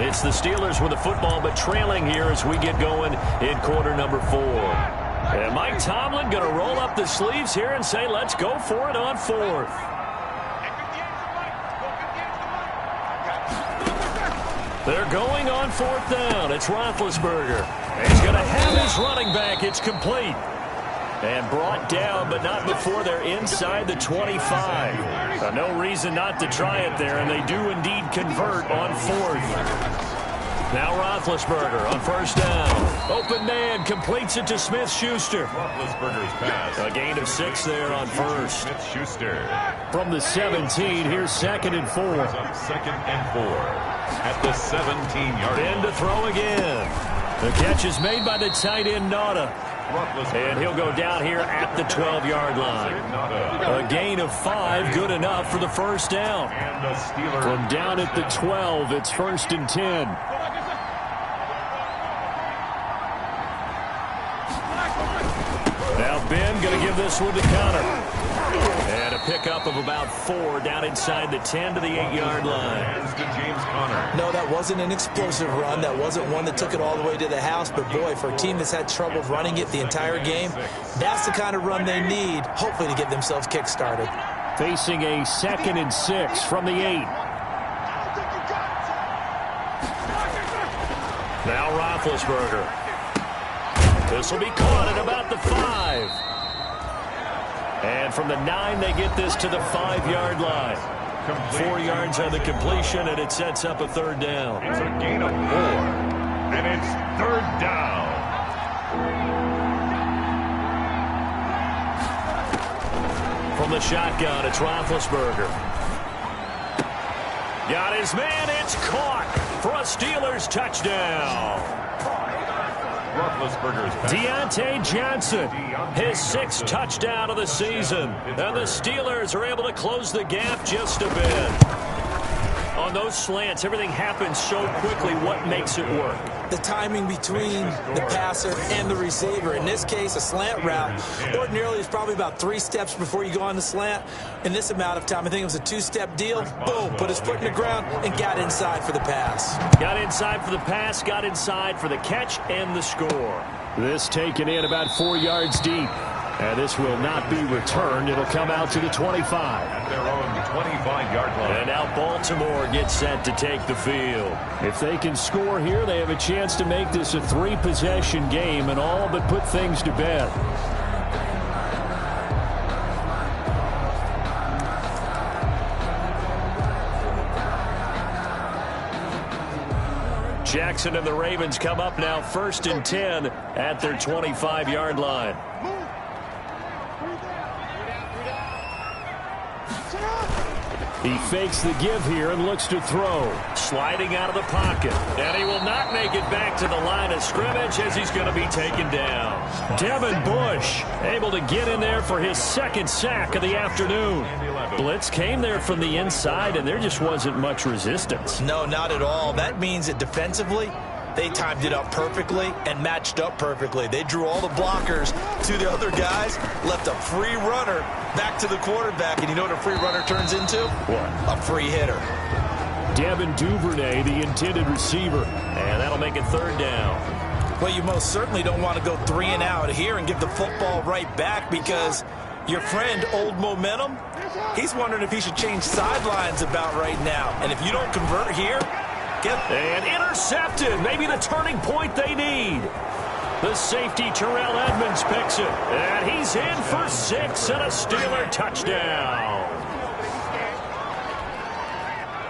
It's the Steelers with the football, but trailing here as we get going in quarter number 4. And Mike Tomlin going to roll up the sleeves here and say, let's go for it on 4th. They're going on 4th down. It's Roethlisberger. He's going to have his running back. It's complete. And brought down, but not before they're inside the 25. No reason not to try it there, and they do indeed convert on 4th. Now Roethlisberger on first down. Open man completes it to Smith-Schuster. Roethlisberger's pass. A gain of 6 there on first. Smith-Schuster. From the 17, here's 2nd and 4. 2nd and 4 at the 17-yard line. Ben to throw again. The catch is made by the tight end, Nauta. And he'll go down here at the 12-yard line. A gain of 5, good enough for the first down. From down at the 12, it's 1st and 10. Now Ben going to give this one to Connor. And a pickup of about 4 down inside the 10 to the 8-yard line. James Conner. No, that wasn't an explosive run. That wasn't one that took it all the way to the house. But, boy, for a team that's had trouble running it the entire game, that's the kind of run they need, hopefully, to get themselves kick-started. Facing a 2nd and 6 from the 8. Now Roethlisberger. This will be caught at about the 5. And from the 9, they get this to the 5-yard line. 4 yards on the completion, and it sets up a 3rd down. It's a gain of 4, and it's 3rd down. From the shotgun, it's Roethlisberger. Got his man. It's caught for a Steelers touchdown. Deontay Johnson, his 6th touchdown of the season. And the Steelers are able to close the gap just a bit. On those slants, everything happens so quickly. What makes it work? The timing between the passer and the receiver. In this case, a slant route. Ordinarily, it's probably about 3 steps before you go on the slant. In this amount of time, I think it was a 2-step deal. Boom, put his foot in the ground and got inside for the pass. Got inside for the pass, got inside for the catch and the score. This taken in about 4 yards deep. And this will not be returned. It'll come out to the 25. At their own 25-yard line. And now Baltimore gets set to take the field. If they can score here, they have a chance to make this a 3-possession game and all but put things to bed. Jackson and the Ravens come up now 1st and 10 at their 25-yard line. He fakes the give here and looks to throw. Sliding out of the pocket. And he will not make it back to the line of scrimmage as he's going to be taken down. Devin Bush able to get in there for his 2nd sack of the afternoon. Blitz came there from the inside, and there just wasn't much resistance. No, not at all. That means that defensively, they timed it up perfectly and matched up perfectly. They drew all the blockers to the other guys, left a free runner back to the quarterback. And you know what a free runner turns into? What? A free hitter. Devin Duvernay, the intended receiver. And that'll make it 3rd down. Well, you most certainly don't want to go 3 and out here and give the football right back, because your friend, Old Momentum, he's wondering if he should change sidelines about right now. And if you don't convert here, and intercepted. Maybe the turning point they need. The safety, Terrell Edmonds, picks it. And he's in for 6 and a Steeler touchdown.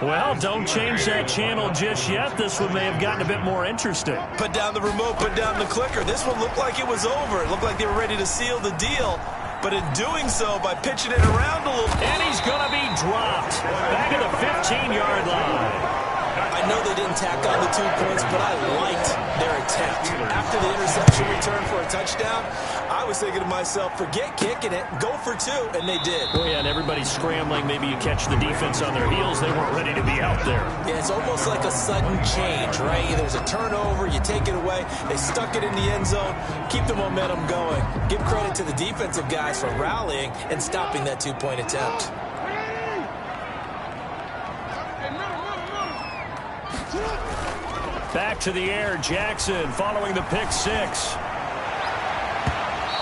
Well, don't change that channel just yet. This one may have gotten a bit more interesting. Put down the remote, put down the clicker. This one looked like it was over. It looked like they were ready to seal the deal. But in doing so, by pitching it around a little... And he's going to be dropped. Back at the 15-yard line. I know they didn't tack on the 2 points, but I liked their attempt. After the interception return for a touchdown, I was thinking to myself, forget kicking it, go for 2, and they did. Oh, yeah, and everybody's scrambling. Maybe you catch the defense on their heels. They weren't ready to be out there. Yeah, it's almost like a sudden change, right? There's a turnover, you take it away, they stuck it in the end zone, keep the momentum going. Give credit to the defensive guys for rallying and stopping that 2-point attempt. Back to the air, Jackson following the pick 6.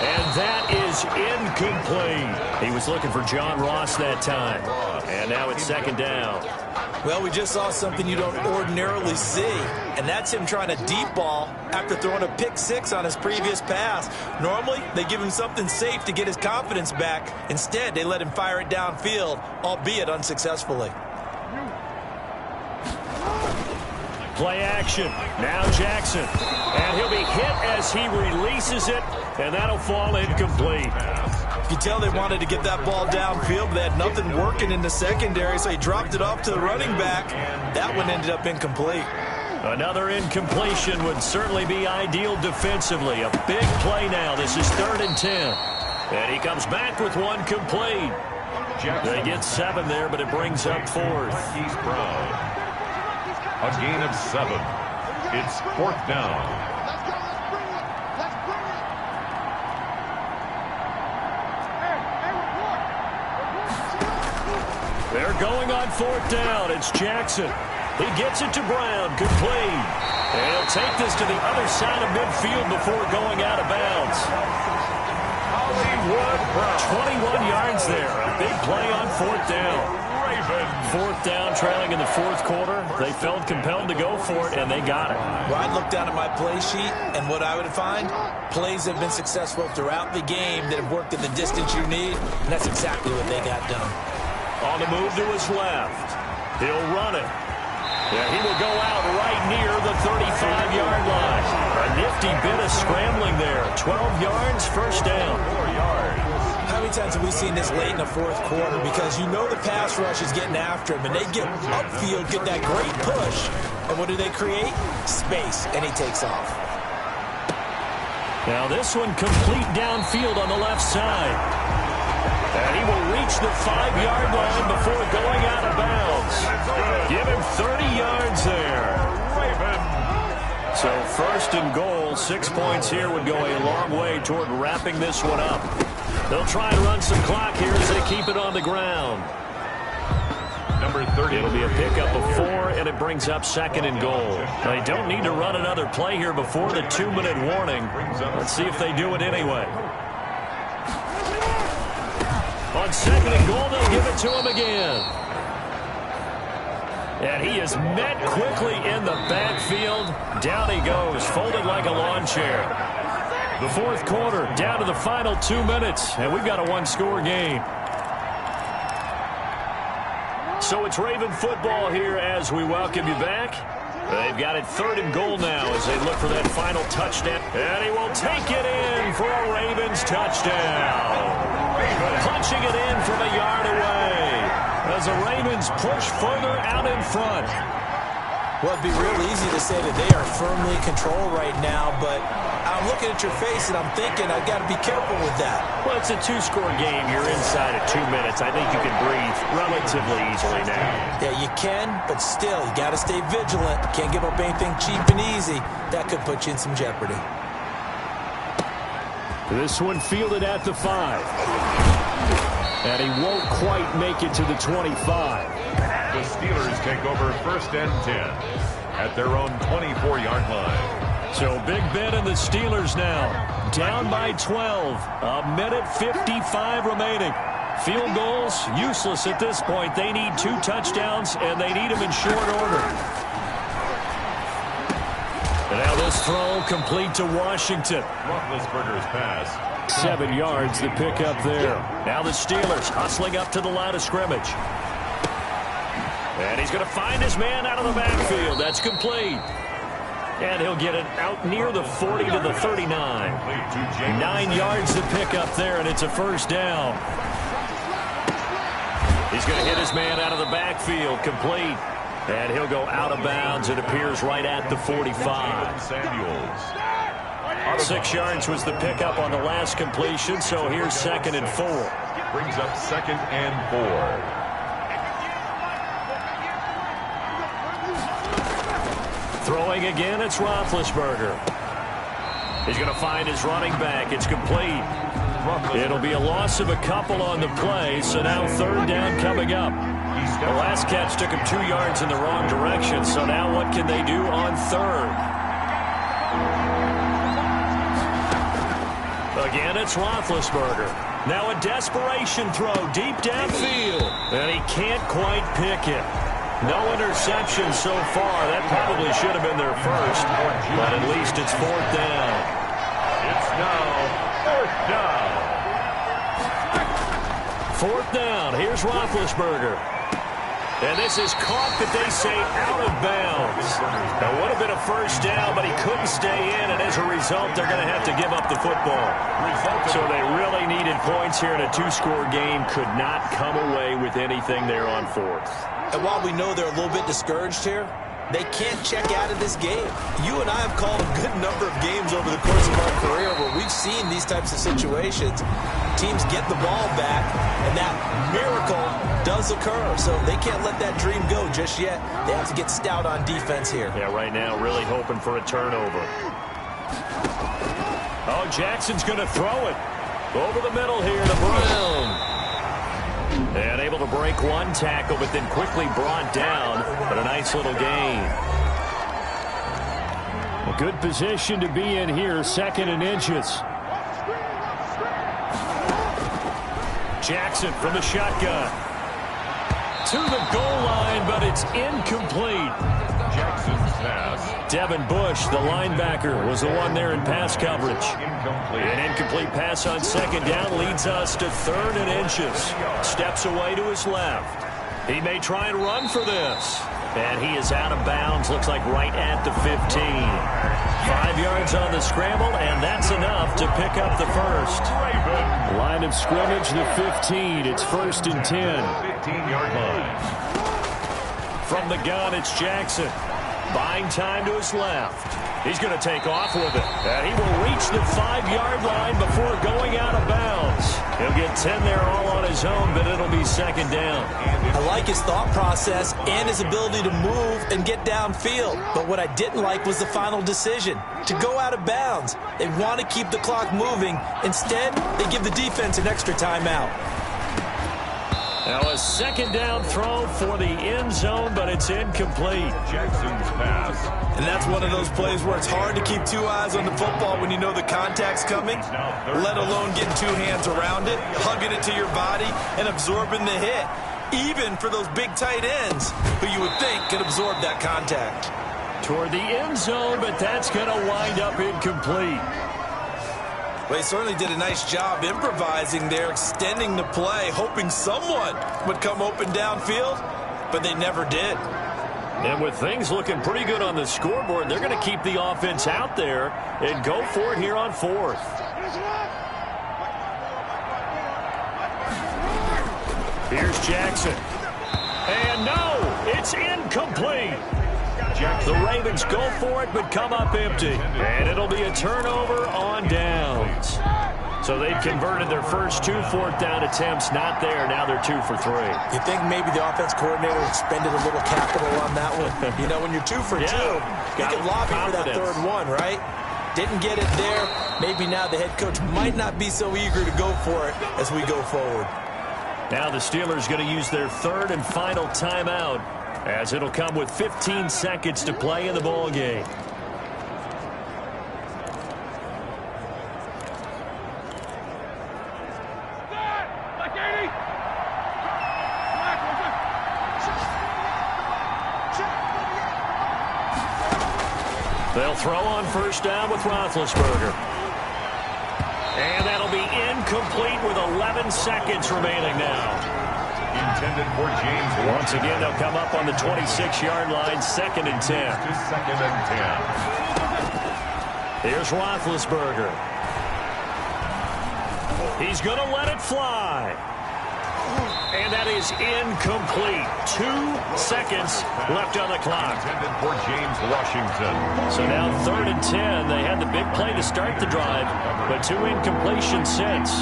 And that is incomplete. He was looking for John Ross that time. And now it's 2nd down. Well, we just saw something you don't ordinarily see, and that's him trying to deep ball after throwing a pick 6 on his previous pass. Normally, they give him something safe to get his confidence back. Instead, they let him fire it downfield, albeit unsuccessfully. Play action. Now Jackson. And he'll be hit as he releases it, and that'll fall incomplete. You can tell they wanted to get that ball downfield, but they had nothing working in the secondary, so he dropped it off to the running back. That one ended up incomplete. Another incompletion would certainly be ideal defensively. A big play now. This is 3rd and 10. And he comes back with 1 complete. They get 7 there, but it brings up 4th. Marquise Brown. A gain of 7. It's 4th down. They're going on 4th down. It's Jackson. He gets it to Brown. Complete. And he'll take this to the other side of midfield before going out of bounds. 21 yards there. A big play on 4th down. 4th down, trailing in the 4th quarter. They felt compelled to go for it, and they got it. Well, I'd look down at my play sheet, and what I would find, plays have been successful throughout the game that have worked in the distance you need, and that's exactly what they got done. On the move to his left. He'll run it. Yeah, he will go out right near the 35-yard line. A nifty bit of scrambling there. 12 yards, 1st down. 4 yards. how many times have we seen this late in the fourth quarter? Because you know the pass rush is getting after him, and they get upfield, get that great push, and what do they create? Space, and he takes off. Now this one complete downfield on the left side. And he will reach the 5-yard line before going out of bounds. Give him 30 yards there. So first and goal, 6 points here would go a long way toward wrapping this one up. They'll try and run some clock here as they keep it on the ground. Number 30. It'll be a pickup of 4, and it brings up second and goal. They don't need to run another play here before the 2-minute warning. Let's see if they do it anyway. On second and goal, they'll give it to him again. And he is met quickly in the backfield. Down he goes, folded like a lawn chair. The fourth quarter, down to the final 2 minutes, and we've got a one-score game. So it's Raven football here as we welcome you back. They've got it third and goal now as they look for that final touchdown. And he will take it in for a Ravens touchdown. Punching it in from a yard away as the Ravens push further out in front. Well, it'd be real easy to say that they are firmly in control right now, but I'm looking at your face and I'm thinking I've got to be careful with that. Well, it's a 2-score game. You're inside of 2 minutes. I think you can breathe relatively easily now. Yeah, you can, but still, you got to stay vigilant. Can't give up anything cheap and easy. That could put you in some jeopardy. This one fielded at the 5. And he won't quite make it to the 25. The Steelers take over first and 10 at their own 24-yard line. So Big Ben and the Steelers now down by 12. A minute 55 remaining. Field goals useless at this point. They need 2 touchdowns, and they need them in short order. And now this throw complete to Washington. Roethlisberger's pass. 7 yards, the pickup there. Now the Steelers hustling up to the line of scrimmage. And he's going to find his man out of the backfield. That's complete. And he'll get it out near the 40 to the 39. 9 yards to pick up there, and it's a first down. He's going to hit his man out of the backfield, complete. And he'll go out of bounds. It appears right at the 45. 6 yards was the pickup on the last completion, so here's second and 4. Brings up second and 4. Throwing again, it's Roethlisberger. He's going to find his running back. It's complete. It'll be a loss of a couple on the play, so now third down coming up. The last catch took him 2 yards in the wrong direction, so now what can they do on third? Again, it's Roethlisberger. Now a desperation throw deep downfield, and he can't quite pick it. No interception so far. That probably should have been their first, but at least it's fourth down. It's now fourth down. Fourth down. Here's Roethlisberger. And this is caught, that they say, out of bounds. Now, would have been a first down, but he couldn't stay in, and as a result, they're going to have to give up the football. So they really needed points here in a 2-score game. Could not come away with anything there on fourth. And while we know they're a little bit discouraged here, they can't check out of this game. You and I have called a good number of games over the course of our career where we've seen these types of situations. Teams get the ball back, and that miracle does occur. So they can't let that dream go just yet. They have to get stout on defense here. Yeah, right now really hoping for a turnover. Oh, Jackson's going to throw it. Over the middle here to Brown. And able to break one tackle, but then quickly brought down. But a nice little gain. A good position to be in here, second and inches. Jackson from the shotgun. To the goal line, but it's incomplete. Jackson's pass. Devin Bush, the linebacker, was the one there in pass coverage. An incomplete pass on second down leads us to third and inches. Steps away to his left. He may try and run for this. And he is out of bounds, looks like right at the 15. 5 yards on the scramble, and that's enough to pick up the first. Line of scrimmage, the 15. It's 1st and 10. 15-yard line. From the gun, it's Jackson. Buying time to his left. He's going to take off with it. And he will reach the 5-yard line before going out of bounds. He'll get 10 there all on his own, but it'll be 2nd down. I like his thought process and his ability to move and get downfield. But what I didn't like was the final decision, to go out of bounds. They want to keep the clock moving. Instead, they give the defense an extra timeout. Now a 2nd down throw for the end zone, but it's incomplete. Jackson's pass. And that's one of those plays where it's hard to keep 2 eyes on the football when you know the contact's coming, let alone getting 2 hands around it, hugging it to your body, and absorbing the hit. Even for those big tight ends who you would think could absorb that contact. Toward the end zone, but that's going to wind up incomplete. They certainly did a nice job improvising there, extending the play, hoping someone would come open downfield, but they never did. And with things looking pretty good on the scoreboard, they're going to keep the offense out there and go for it here on 4th. Here's Jackson. And no, it's incomplete. The Ravens go for it, but come up empty. And it'll be a turnover on downs. So they've converted their first 2 4th down attempts. Not there. Now they're 2 for 3. You think maybe the offense coordinator expended a little capital on that one? You know, when you're 2 for 2, you can lobby for that 3rd one, right? Didn't get it there. Maybe now the head coach might not be so eager to go for it as we go forward. Now the Steelers going to use their 3rd and final timeout, as it'll come with 15 seconds to play in the ball game. They'll throw on 1st down with Roethlisberger. And that'll be incomplete with 11 seconds remaining now. Intended for James. Once again, they'll come up on the 26-yard line, 2nd and 10. 2nd and 10. Here's Roethlisberger. He's going to let it fly. And that is incomplete. 2 seconds left on the clock. Intended for James Washington. So now 3rd and 10. They had the big play to start the drive, but 2 incompletions since.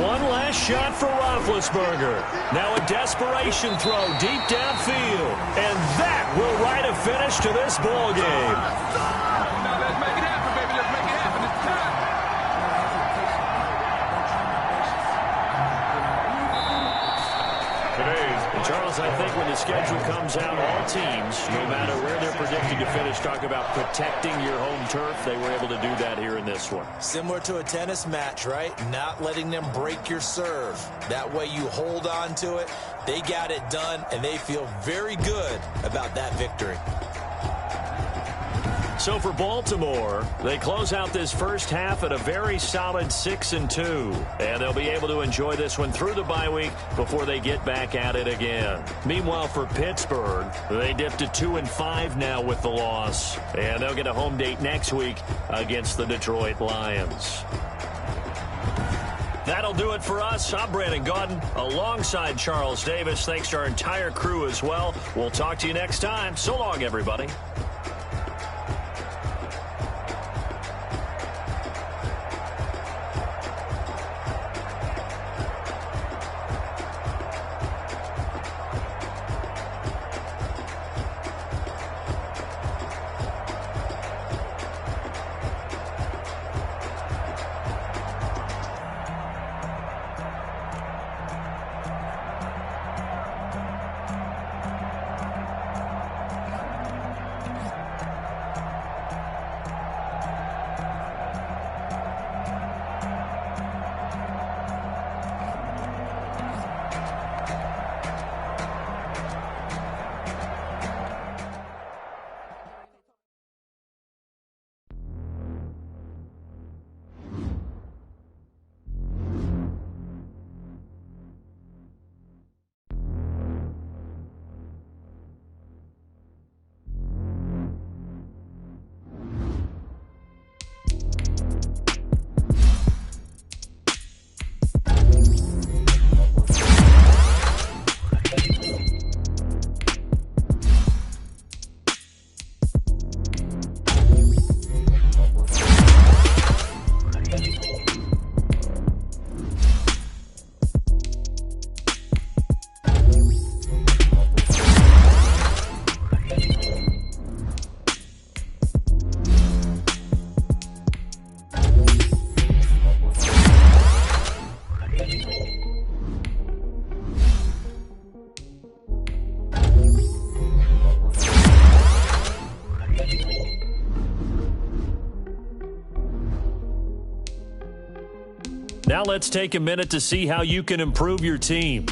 One last shot for Roethlisberger. Now a desperation throw deep downfield. And that will write a finish to this ball game. Now let's make it happen, baby. Let's make it happen. It's time. Charles, I think when the schedule comes out, all teams, no matter where they're predicted to finish, talk about protecting your home turf. They were able to do that here in this one. Similar to a tennis match, right? Not letting them break your serve. That way you hold on to it. They got it done, and they feel very good about that victory. So for Baltimore, they close out this first half at a very solid 6-2. And they'll be able to enjoy this one through the bye week before they get back at it again. Meanwhile, for Pittsburgh, they dipped to 2-5 now with the loss. And they'll get a home date next week against the Detroit Lions. That'll do it for us. I'm Brandon Gaudin alongside Charles Davis. Thanks to our entire crew as well. We'll talk to you next time. So long, everybody. Now let's take a minute to see how you can improve your team.